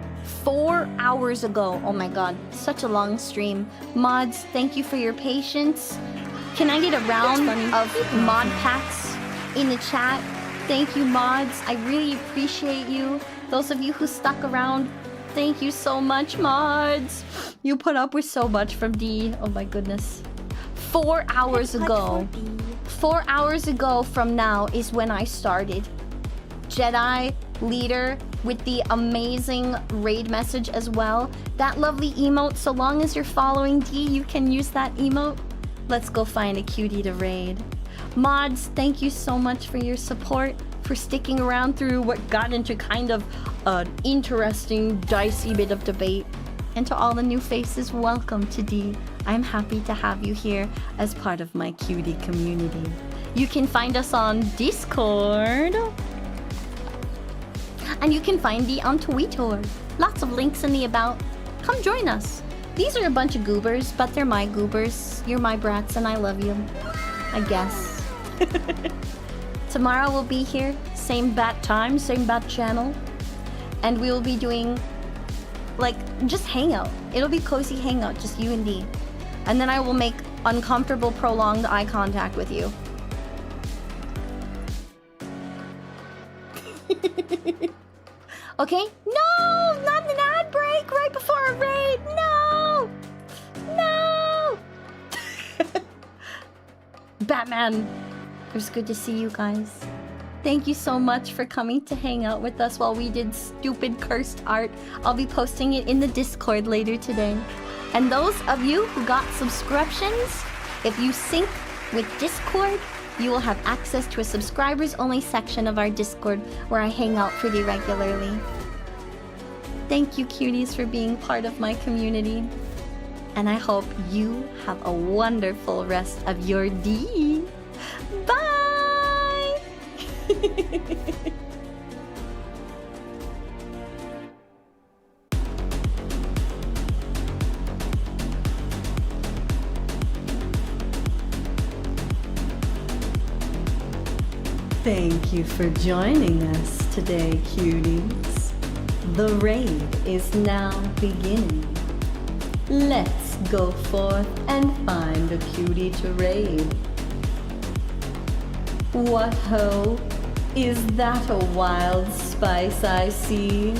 4 hours ago. Oh my god, such a long stream. Mods, thank you for your patience. Can I get a round of mod packs in the chat? Thank you, mods. I really appreciate you. Those of you who stuck around, thank you so much, mods. You put up with so much from D. Oh my goodness. 4 hours ago. 4 hours ago from now is when I started. Jedi leader with the amazing raid message as well. That lovely emote. So long as you're following D, you can use that emote. Let's go find a cutie to raid. Mods, thank you so much for your support, for sticking around through what got into kind of an interesting, dicey bit of debate. And to all the new faces, welcome to D. I'm happy to have you here as part of my cutie community. You can find us on Discord. And you can find D on Twitter. Lots of links in the about. Come join us. These are a bunch of goobers, but they're my goobers. You're my brats and I love you. I guess. Tomorrow we'll be here. Same bat time, same bat channel. And we will be doing, like, just hangout. It'll be cozy hangout, just you and D. And then I will make uncomfortable prolonged eye contact with you. Okay? No! Not an ad break right before a raid! No! No! Batman! It was good to see you guys. Thank you so much for coming to hang out with us while we did stupid cursed art. I'll be posting it in the Discord later today. And those of you who got subscriptions, if you sync with Discord, you will have access to a subscribers-only section of our Discord where I hang out pretty regularly. Thank you, cuties, for being part of my community. And I hope you have a wonderful rest of your D. Bye! Thank you for joining us today, cuties. The raid is now beginning. Let's go forth and find a cutie to raid. What ho! Is that a wild spice I see?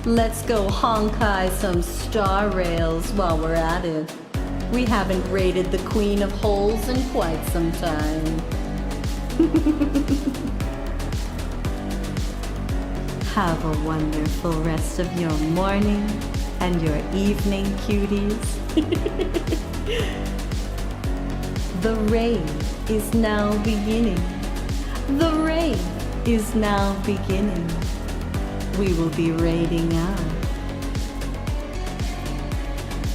Let's go honkai some star rails while we're at it. We haven't raided the Queen of Holes in quite some time. Have a wonderful rest of your morning and your evening, cuties. The raid is now beginning. The raid is now beginning. We will be raiding out.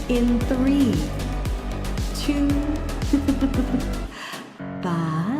In 3, 2, bye.